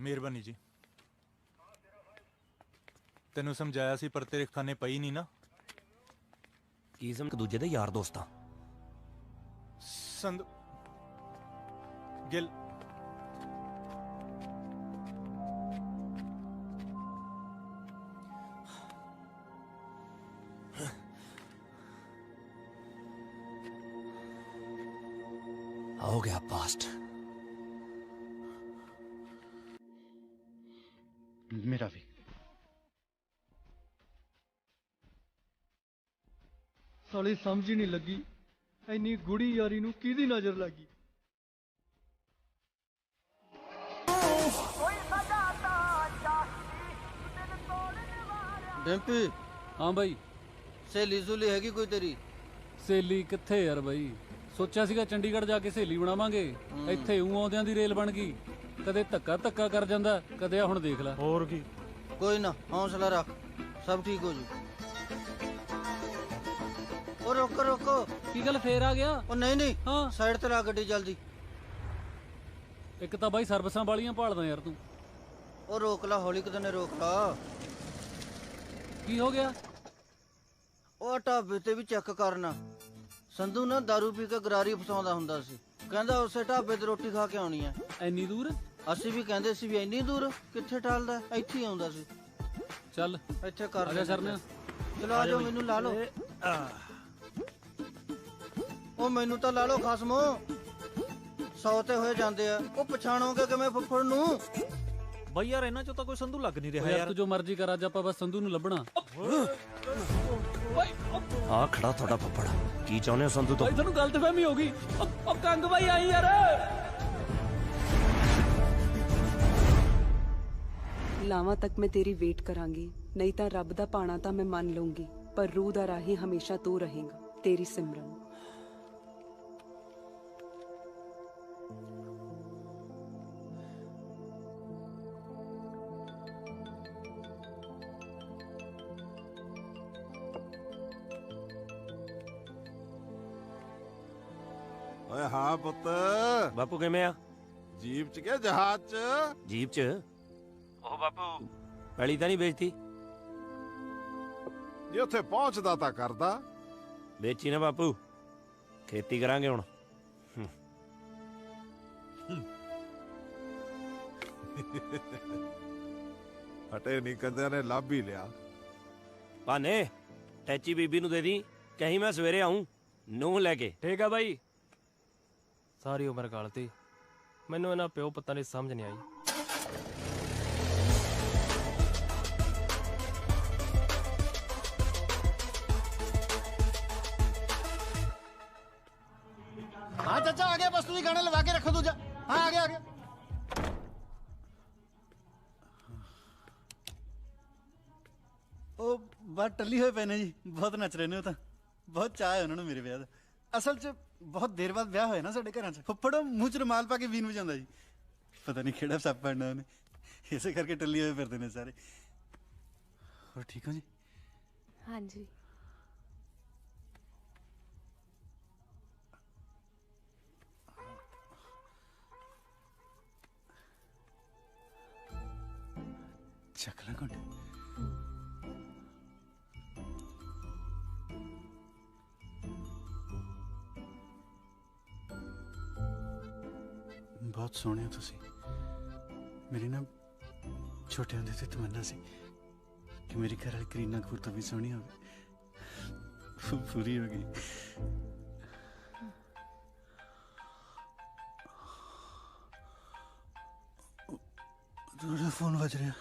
ਮਿਹਰਬਾਨੀ ਜੀ। ਤੈਨੂੰ ਸਮਝਾਇਆ ਸੀ ਪਰ ਤੇਰੇ ਖਾਨੇ ਪਈ ਨਹੀਂ ਨਾ।
ਕੀ ਸਮ ਇੱਕ ਦੂਜੇ ਦੇ ਯਾਰ ਦੋਸਤਾਂ।
ਸੰਧੂ ਗਿੱਲ
ਹੋ ਗਿਆ ਪਾਸਟ।
ਮੇਰਾ ਵੀ
ਸਾਲੀ ਸਮਝ ਹੀ ਨਹੀਂ ਲੱਗੀ, ਇੰਨੀ ਗੂੜੀ ਯਾਰੀ ਨੂੰ ਕਿਹਦੀ ਨਜ਼ਰ ਲੱਗੀ।
ਡੈਂਪੀ।
ਹਾਂ ਬਾਈ।
ਸਹੇਲੀ ਸੁਲੀ ਹੈਗੀ ਕੋਈ ਤੇਰੀ?
ਸਹੇਲੀ ਕਿੱਥੇ ਯਾਰ ਬਾਈ, ਸੋਚਿਆ ਸੀਗਾ ਚੰਡੀਗੜ੍ਹ ਜਾ ਕੇ ਸਹੇਲੀ ਬਣਾਵਾਂਗੇ, ਇੱਥੇ ਊਂ ਆਉਂਦਿਆਂ ਦੀ ਰੇਲ ਬਣ ਗਈ। ਕਦੇ ਧੱਕਾ ਕਰ ਜਾਂਦਾ, ਕਦੇ ਆ ਹੁਣ ਦੇਖ ਲੈ।
ਹੋਰ ਕੀ।
ਕੋਈ ਨਾ, ਹੌਸਲਾ ਰੱਖ, ਸਭ ਠੀਕ ਹੋ ਜੂ। ਉਹ ਰੋਕੋ।
ਕੀ ਗੱਲ ਫੇਰ ਆ ਗਿਆ?
ਉਹ ਨਹੀਂ ਹਾਂ, ਸਾਈਡ ਤੇ ਲਾ ਗੱਡੀ ਜਲਦੀ।
ਇੱਕ ਤਾਂ ਬਾਈ ਸਰਵਿਸਾਂ ਵਾਲੀਆਂ ਭਾਲਦਾ ਯਾਰ ਤੂੰ।
ਉਹ ਰੋਕ ਲਾ, ਹੌਲੀ ਕਿਤੇ ਨੇ ਰੋਕ ਲਾ।
ਕੀ ਹੋ ਗਿਆ?
ਉਹ ਢਾਬੇ ਤੇ ਵੀ ਚੈੱਕ ਕਰਨਾ। ਸੰਧੂ ਨਾ ਦਾਰੂ ਪੀ ਕੇ ਗਰਾਰੀ ਫਸਾਉਂਦਾ ਹੁੰਦਾ ਸੀ, ਕਹਿੰਦਾ ਉਸੇ ਢਾਬੇ ਤੇ ਰੋਟੀ ਖਾ ਕੇ ਆਉਣੀ ਐ।
ਐਨੀ ਦੂਰ?
ਅਸੀਂ ਵੀ ਕਹਿੰਦੇ ਸੀ ਵੀ ਇੰਨੀ ਦੂਰ ਕਿੱਥੇ ਟਾਲਦਾ, ਇੱਥੇ ਹੀ ਆਉਂਦਾ ਸੀ।
ਚੱਲ
ਇੱਥੇ ਕਰ
ਲੈ ਸਰਨੇ।
ਚਲੋ ਆ ਜਾਓ, ਮੈਨੂੰ ਲਾ ਲਓ। ਉਹ ਮੈਨੂੰ ਤਾਂ ਲਾ ਲਓ ਖਸਮੋ, 100 ਤੇ ਹੋਏ ਜਾਂਦੇ ਆ। ਉਹ ਪਛਾਣੋਗੇ ਕਿਵੇਂ ਫੁੱਫੜ ਨੂੰ?
ਬਈ ਯਾਰ ਇਹਨਾਂ ਚੋਂ ਤਾਂ ਕੋਈ ਸੰਧੂ ਲੱਗ ਨਹੀਂ ਰਿਹਾ
ਯਾਰ। ਤੂੰ ਜੋ ਮਰਜ਼ੀ ਕਰ, ਅੱਜ ਆਪਾਂ ਬਸ ਸੰਧੂ ਨੂੰ ਲੱਭਣਾ।
ਆ ਖੜਾ ਤੁਹਾਡਾ ਫੱਫੜ, ਕੀ ਚਾਹੁੰਦੇ ਹੋ ਸੰਧੂ ਤੋਂ?
ਤੁਹਾਨੂੰ ਗਲਤਫਹਿਮੀ ਹੋ ਗਈ। ਉਹ ਕੰਗ ਬਾਈ ਆਈ ਯਾਰ।
ਲਾਵਾਂ ਤੱਕ ਮੈਂ ਤੇਰੀ ਵੇਟ ਕਰਾਂਗੀ, ਨਹੀਂ ਤਾਂ ਰੱਬ ਦਾ ਭਾਣਾ ਤਾਂ ਮੈਂ ਮੰਨ ਲਊਂਗੀ, ਪਰ ਰੂਹ ਦਾ ਰਾਹੀ ਹਮੇਸ਼ਾ ਤੂੰ ਰਹੇਗਾ। ਤੇਰੀ ਸਿਮਰਨ।
ਓਏ ਹਾਂ ਪੁੱਤ।
ਬਾਪੂ ਕਿਵੇਂ ਆ?
ਜੀਪ ਚ ਗਿਆ ਜਹਾਜ਼ ਚ?
ਜੀਪ ਚ। ਉਹ ਬਾਪੂ ਪਹਿਲੀ ਤਾਂ ਨਹੀਂ ਵੇਚਤੀ?
ਜੇ ਉੱਥੇ ਪਹੁੰਚਦਾ ਤਾਂ ਕਰਦਾ।
ਵੇਚੀ ਨਾ ਬਾਪੂ, ਖੇਤੀ ਕਰਾਂਗੇ ਹੁਣ।
ਹਟੇ ਨਹੀਂ ਕੰਦਿਆਂ ਨੇ ਲੱਭ ਹੀ ਲਿਆ।
ਭਾਨੇ ਟੈਚੀ ਬੀਬੀ ਨੂੰ ਦੇ ਦੀ, ਕਹੀਂ ਮੈਂ ਸਵੇਰੇ ਆਉਂ ਨੂੰ ਲੈ ਕੇ।
ਠੀਕ ਆ ਬਾਈ। ਸਾਰੀ ਉਮਰ ਗਾਲਤੀ, ਮੈਨੂੰ ਇਹਨਾਂ ਪਿਓ ਪੁੱਤਾਂ ਦੀ ਸਮਝ ਨਹੀਂ ਆਈ।
हाँ चाचा आ गया, बस तुझे गाना लगा के रखो दूजा। हाँ आ गया आ गया। ਉਹ ਬਾਤ ਟੱਲੀ ਹੋਏ ਪਏ ਨੇ ਜੀ, ਬਹੁਤ ਨੱਚ ਰਹੇ ਨੇ। ਉਹ ਤਾਂ ਬਹੁਤ ਚਾਹ ਹੈ ਉਹਨਾਂ ਨੂੰ ਮੇਰੇ ਵਿਆਹ ਦਾ। ਅਸਲ 'ਚ ਬਹੁਤ ਦੇਰ ਬਾਅਦ ਵਿਆਹ ਹੋਇਆ ਨਾ ਸਾਡੇ ਘਰਾਂ 'ਚ। ਫੁੱਫੜ ਮੂੰਹ 'ਚ ਰੁਮਾਲ ਪਾ ਕੇ ਵੀਨ ਵਜਾਉਂਦਾ ਜੀ, ਪਤਾ ਨਹੀਂ ਕਿਹੜਾ ਸੱਪ ਪੜਨਾ ਉਹਨੇ, ਇਸੇ ਕਰਕੇ ਟੱਲੀ ਹੋਏ ਫਿਰਦੇ ਨੇ ਸਾਰੇ। ਹੋਰ ਠੀਕ ਹੋ ਜੀ?
ਹਾਂਜੀ।
ਚੱਕ ਲੈ ਘੁੰਡ। ਬਹੁਤ ਸੋਹਣੇ ਹੋ ਤੁਸੀਂ। ਮੇਰੀ ਨਾ ਛੋਟੇ ਹੁੰਦੇ ਤੋਂ ਤਮੰਨਾ ਸੀ ਕਿ ਮੇਰੀ ਘਰ ਵਾਲੀ ਕਰੀਨਾ ਕਪੂਰ ਤੋਂ ਵੀ ਸੋਹਣੀ ਹੋਵੇ। ਪੂਰੀ ਹੋ ਗਈ। ਤੁਹਾਡਾ ਫੋਨ ਵੱਜ ਰਿਹਾ।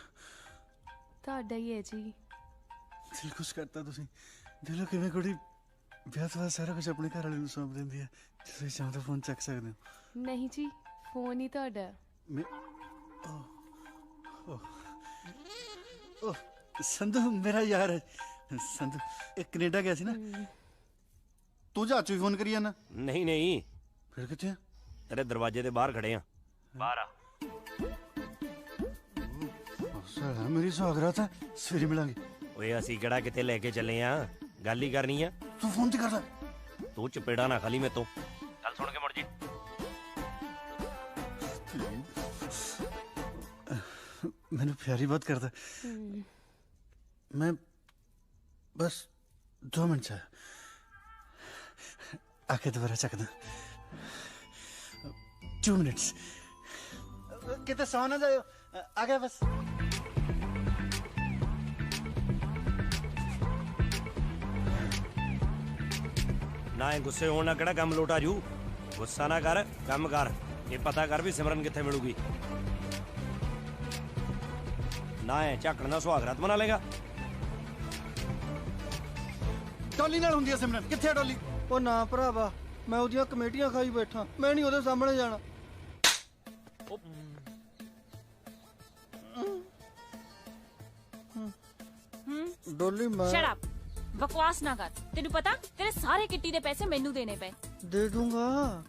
ਤੁਹਾਡਾ ਹੀ ਹੈ ਜੀ।
ਦਿਲ ਖੁਸ਼ ਕਰਤਾ ਤੁਸੀਂ। ਦਿਲੋਂ ਕਿਵੇਂ ਕੁੜੀ ਵਿਆਹ ਤੋਂ ਬਾਅਦ ਸਾਰਾ ਕੁਝ ਆਪਣੇ ਘਰ ਵਾਲੇ ਨੂੰ ਸੌਂਪ ਦਿੰਦੀ ਹੈ। ਤੁਸੀਂ ਚਾਹੋ ਤਾਂ ਫੋਨ ਚੱਕ ਸਕਦੇ ਹੋ।
ਨਹੀਂ ਜੀ, ਫੋਨ ਹੀ ਤੁਹਾਡਾ।
ਸੰਧੂ ਮੇਰਾ ਯਾਰ ਹੈ। ਸੰਧੂ ਇਹ ਕੈਨੇਡਾ ਗਿਆ ਸੀ ਨਾ। ਤੂੰ ਜਹਾਜ਼ 'ਚ ਵੀ ਫੋਨ ਕਰੀ ਜਾਣਾ?
ਨਹੀਂ ਨਹੀਂ।
ਫਿਰ ਕਿੱਥੇ ਆ?
ਤੇਰੇ ਦਰਵਾਜ਼ੇ ਦੇ ਬਾਹਰ ਖੜੇ ਆ। ਬਾਹਰ ਆ।
ਸਾਲਾ ਮੇਰੀ ਸੁਹਾਗਰਾਤ ਹੈ, ਸਵੇਰੇ ਮਿਲਾਂਗੇ।
ਓਏ ਅਸੀਂ ਕਿਹੜਾ ਕਿਤੇ ਲੈ ਕੇ ਚੱਲੇ ਆ, ਗੱਲ ਹੀ ਕਰਨੀ ਆ।
ਤੂੰ ਫੋਨ ਤੇ ਕਰਦਾ।
ਤੂੰ ਚਪੇੜਾ ਨਾ ਖਾਲੀ ਮੇਤੋਂ। ਗੱਲ ਸੁਣ ਕੇ ਮੁੜ ਜੀ।
ਮੈਨੂੰ ਪਿਆਰੀ ਬਹੁਤ ਕਰਦਾ। ਮੈਂ ਬਸ 2 ਮਿੰਟ 'ਚ ਆ ਕੇ ਦੁਬਾਰਾ ਚੱਕਦਾ। 2 ਮਿੰਟਸ। ਕਿਤੇ ਸੌ ਨਾ ਜਾਇਓ। ਆ ਗਿਆ ਬਸ।
ਨਾ ਇਹ ਗੁੱਸੇ ਹੋਣ ਨਾਲ ਕਿਹੜਾ ਕੰਮ ਲੋਟਾ ਜੂ। ਗੁੱਸਾ ਨਾ ਕਰ, ਕੰਮ ਕਰ। ਇਹ ਪਤਾ ਕਰ ਵੀ ਸਿਮਰਨ ਕਿੱਥੇ ਮਿਲੂਗੀ। ਨਾ ਹੈ ਝਾਕਣ ਦਾ ਸੁਹਾਗਰਾਤ ਮਨਾ ਲੇਗਾ।
ਡੋਲੀ ਨਾਲ ਹੁੰਦੀ ਹੈ ਸਿਮਰਨ। ਕਿੱਥੇ ਆ ਡੋਲੀ?
ਉਹ ਨਾ ਭਰਾਵਾ, ਮੈਂ ਉਹਦੀਆਂ ਕਮੇਟੀਆਂ ਖਾਈ ਬੈਠਾ, ਮੈਂ ਨਹੀਂ ਉਹਦੇ ਸਾਹਮਣੇ ਜਾਣਾ। ਡੋਲੀ ਮੈਂ
ਸ਼ਟ ਅਪ। ਬਕਵਾਸ ਨਾ ਕਰ। ਤੈਨੂੰ ਪਤਾ ਤੇਰੇ ਸਾਰੇ ਕਿੱਟੀ ਦੇ ਪੈਸੇ ਮੈਨੂੰ ਦੇਣੇ ਪਏ।
ਦੇ ਦੂੰਗਾ।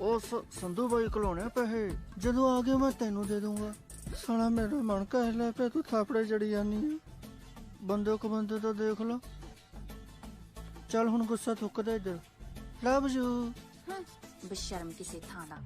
ਉਹ ਸੰਧੂ ਬਾਈ ਕੋਲੋਂ ਪੈਸੇ ਜਦੋਂ ਆ ਗਏ ਮੈਂ ਤੈਨੂੰ ਦੇ ਦੂੰਗਾ। ਸਾਲਾ ਮੇਰਾ ਮਨ ਕਹਿ ਲੈ ਪਿਆ, ਤੂੰ ਥਾਪੜੇ ਜੜੀ ਜਾਨੀ ਆ। ਬੰਦੇ ਕੋ ਬੰਦੇ ਤਾਂ ਦੇਖ ਲੋ। ਚੱਲ ਹੁਣ ਗੁੱਸਾ ਥੁੱਕ ਦੇ ਇੱਧਰ। Love you.
ਬੇਸ਼ਰਮ ਕਿਸੇ ਥਾਂ ਦਾ।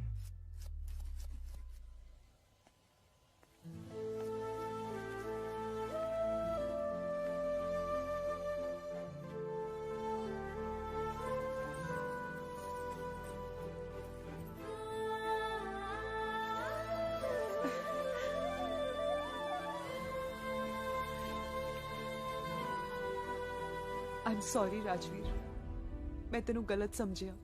I'm sorry ਰਾਜਵੀਰ, ਮੈਂ ਤੈਨੂੰ ਗਲਤ ਸਮਝਿਆ।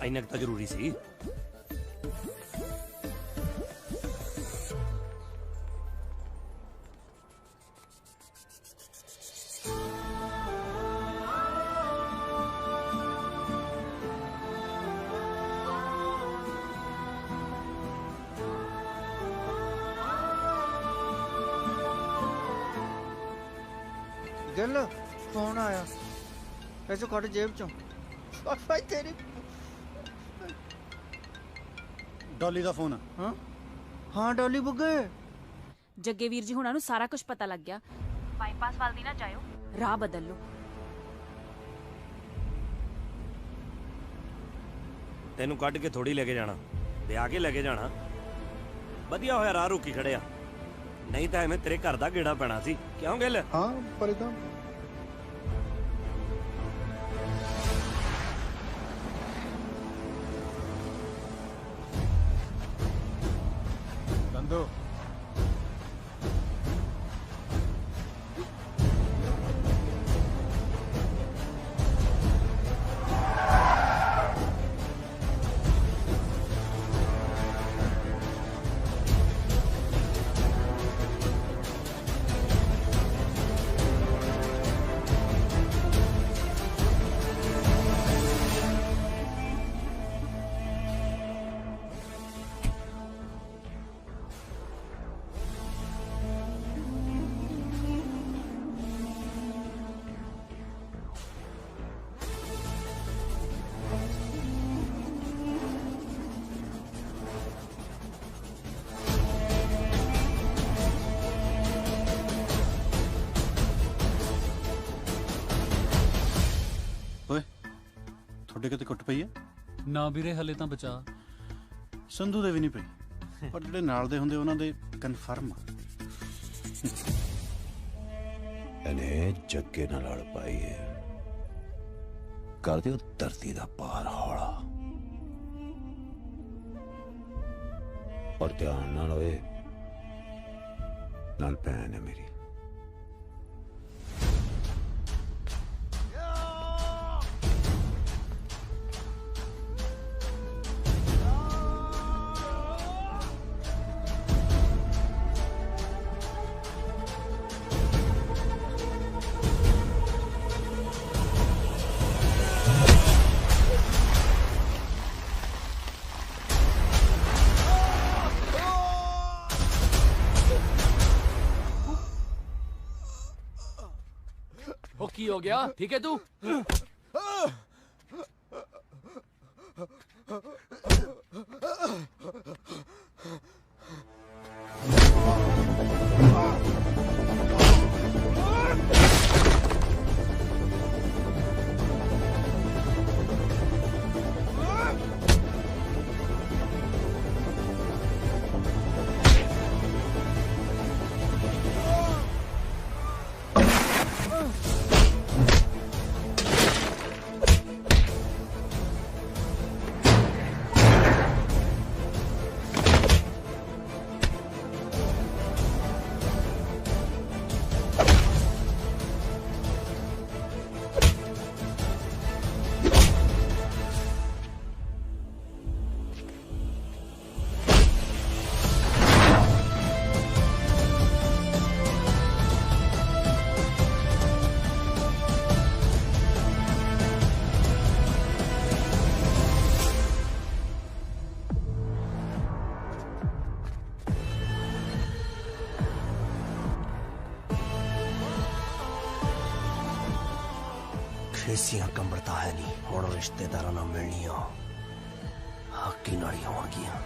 ਇੰਨਾ ਕੁ ਤਾਂ ਜ਼ਰੂਰੀ ਸੀ।
गिल फोन आया ऐसे कट जेब चों भाई तेरी
डॉली ਦਾ ਫੋਨ
ਹਾਂ ਹਾਂ ਡੋਲੀ ਬੁੱਗੇ
ਜੱਗੇ ਵੀਰ ਜੀ ਹੁਣਾਂ ਨੂੰ ਸਾਰਾ ਕੁਝ ਪਤਾ ਲੱਗ ਗਿਆ। ਬਾਈਪਾਸ ਵੱਲ ਦੀ ਨਾ ਜਾਇਓ, ਰਾਹ ਬਦਲ ਲਓ।
ਤੈਨੂੰ ਕੱਢ ਕੇ ਥੋੜੀ ਲੈ ਕੇ ਜਾਣਾ, ਵਿਆਹ ਕੇ ਲੈ ਕੇ ਜਾਣਾ। ਵਧੀਆ ਹੋਇਆ ਰਾਹ ਰੁਕੀ ਖੜਿਆ, ਨਹੀਂ ਤਾਂ ਐਵੇਂ ਤੇਰੇ ਘਰ ਦਾ ਗੇੜਾ ਪੈਣਾ ਸੀ। ਕਿਉਂ ਗਿੱਲ?
ਹਾਂ ਪਰ ਇਦਾਂ ਕੰਦੋ
ਤੁਹਾਡੇ ਕਿਤੇ ਕੁੱਟ ਪਈ ਹੈ?
ਨਾ ਵੀਰੇ ਹਲੇ ਤਾਂ ਬਚਾ।
ਸੰਧੂ ਦੇ ਵੀ ਨਹੀਂ ਪਈ, ਪਰ ਜਿਹੜੇ ਨਾਲ ਦੇ ਹੁੰਦੇ ਉਹਨਾਂ ਦੇ ਕਨਫਰਮ ਆ।
ਇਹਨੇ ਜੱਗੇ ਨਾਲ ਲੜ ਪਾਈ ਹੈ, ਕਰ ਦਿਓ ਧਰਤੀ ਦਾ ਪਾਰ ਹੌਲਾ। ਔਰ ਧਿਆਨ ਨਾਲ ਹੋਏ, ਨਾਲ ਭੈਣ ਹੈ ਮੇਰੀ।
की हो गया? ठीक है तू?
ਖੇਸੀਆਂ ਕੰਬੜਤਾ ਹੈ ਨਹੀਂ, ਹੁਣ ਰਿਸ਼ਤੇਦਾਰਾਂ ਨਾਲ ਮਿਲਣੀਆਂ ਹੱਕੀ ਨਾਲੀ ਹੋਣਗੀਆਂ।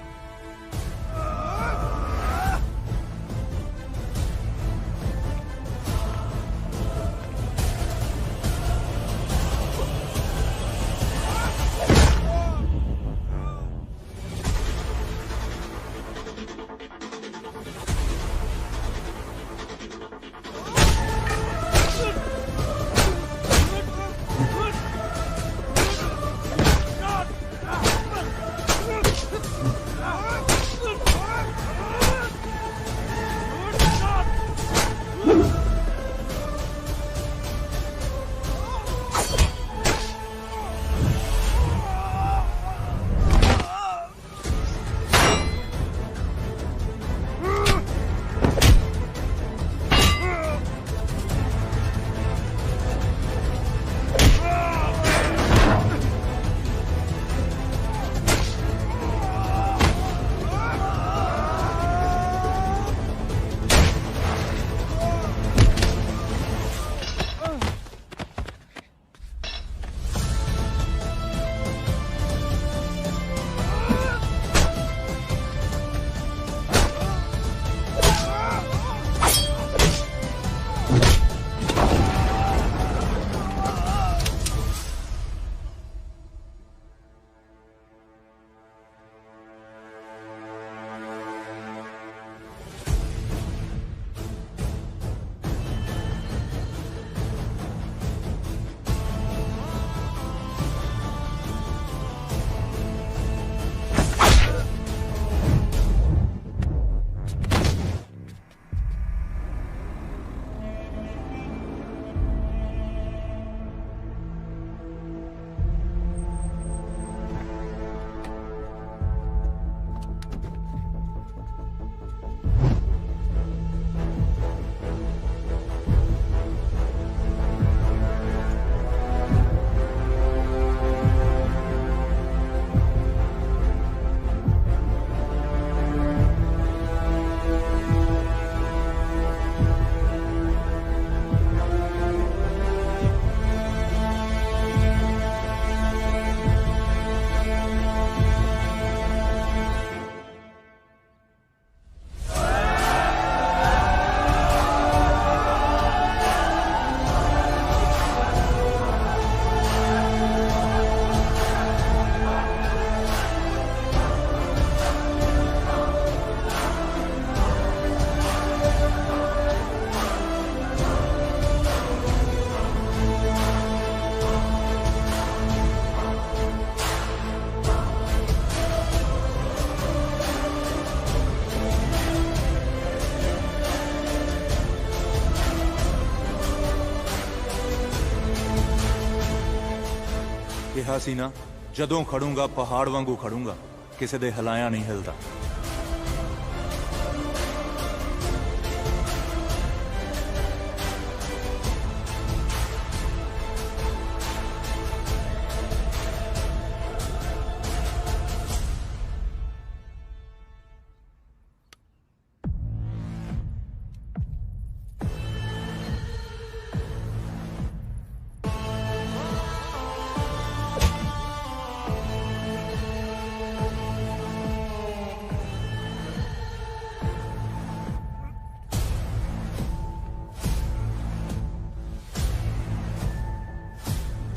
ਕਿਹਾ ਸੀ ਨਾ, ਜਦੋਂ ਖੜੂੰਗਾ ਪਹਾੜ ਵਾਂਗੂ ਖੜੂੰਗਾ, ਕਿਸੇ ਦੇ ਹਿਲਾਇਆ ਨਹੀਂ ਹਿਲਦਾ।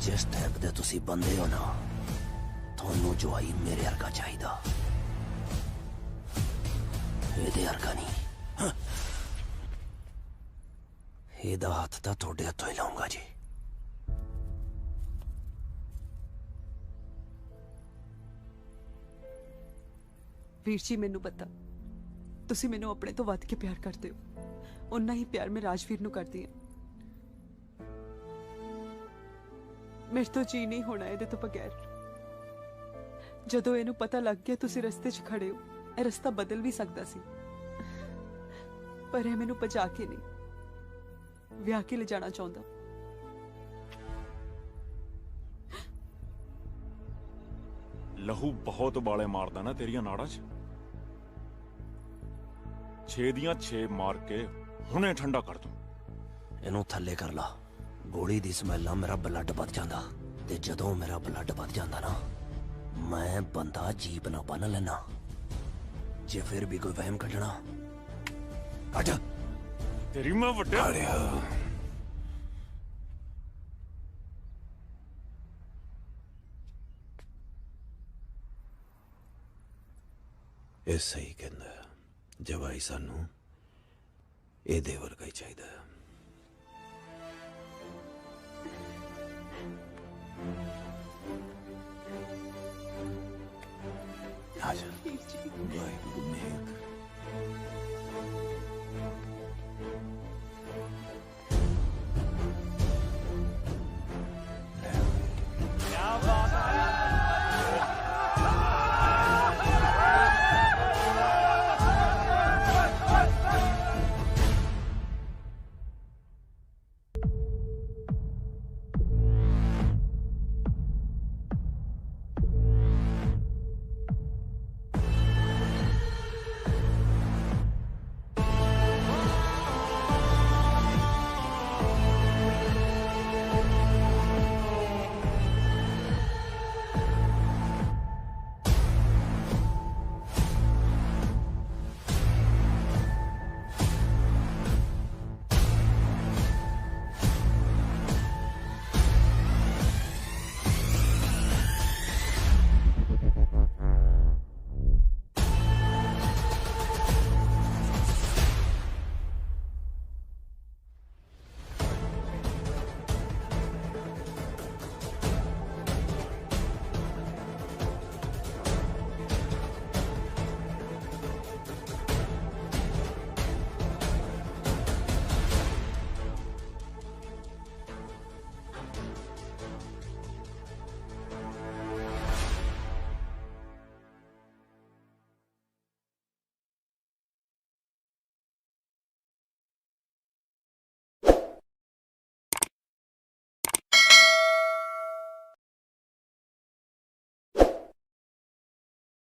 जिस टाइप दे तुसी बंदे हो ना, थोनू जवाई मेरे अर्गा चाहिदा, एदे अर्गा नहीं। एदा हाथ तां थोड़े हत्थों ही लाऊंगा जी।
ਵੀਰ ਜੀ ਮੈਨੂੰ ਪਤਾ ਤੁਸੀਂ ਮੈਨੂੰ ਆਪਣੇ ਤੋਂ ਵੱਧ ਕੇ ਪਿਆਰ ਕਰਦੇ ਹੋ, ਉਨਾ ਹੀ ਪਿਆਰ ਮੈਂ ਰਾਜਵੀਰ ਨੂੰ ਕਰਦੀ ਹਾਂ। ਮੇਰੇ ਤੋਂ ਜੀ ਨਹੀਂ ਹੋਣਾ ਇਹਦੇ ਤੋਂ ਬਗੈਰ। ਜਦੋਂ ਇਹਨੂੰ ਪਤਾ ਲੱਗ ਗਿਆ ਤੁਸੀਂ ਰਸਤੇ 'ਚ ਖੜੇ ਹੋ, ਇਹ ਰਸਤਾ ਬਦਲ ਵੀ ਸਕਦਾ ਸੀ, ਪਰ ਇਹ ਮੈਨੂੰ ਭਜਾ ਕੇ ਨਹੀਂ, ਵਿਆਹ ਕੇ ਲੈ ਜਾਣਾ ਚਾਹੁੰਦਾ।
ਲਹੂ ਬਹੁਤ ਬਾਲੇ ਮਾਰਦਾ ਨਾ ਤੇਰੀਆਂ ਨਾੜਾਂ 'ਚ। 6 ਦੀਆਂ 6 ਮਾਰ ਕੇ ਹੁਣੇ ਠੰਡਾ ਕਰ ਦੂੰ।
ਇਹਨੂੰ ਥੱਲੇ ਕਰ ਲਾ। ਗੋਲੀ ਦੀ ਸਮੈਲ ਨਾਲ ਮੇਰਾ ਬਲੱਡ ਵੱਧ ਜਾਂਦਾ, ਤੇ ਜਦੋਂ ਮੇਰਾ ਬਲੱਡ ਵੱਧ ਜਾਂਦਾ ਨਾ, ਮੈਂ ਬੰਦਾ ਜੀਪ ਨਾ ਬੰਨ ਲੈਣਾ। ਜੇ ਫਿਰ ਵੀ ਕੋਈ ਵਹਿਮ ਕੱਢਣਾ, ਕੱਢ।
ਤੇਰੀ ਮੈਂ ਵੱਡਿਆ
ਇਹ ਸਹੀ ਕਹਿੰਦਾ, ਜਵਾਈ ਸਾਨੂੰ ਇਹਦੇ ਵਰਗਾ ਹੀ ਚਾਹੀਦਾ। ਆਜਾ ਵਾਹਿਗੁਰੂ ਨੇ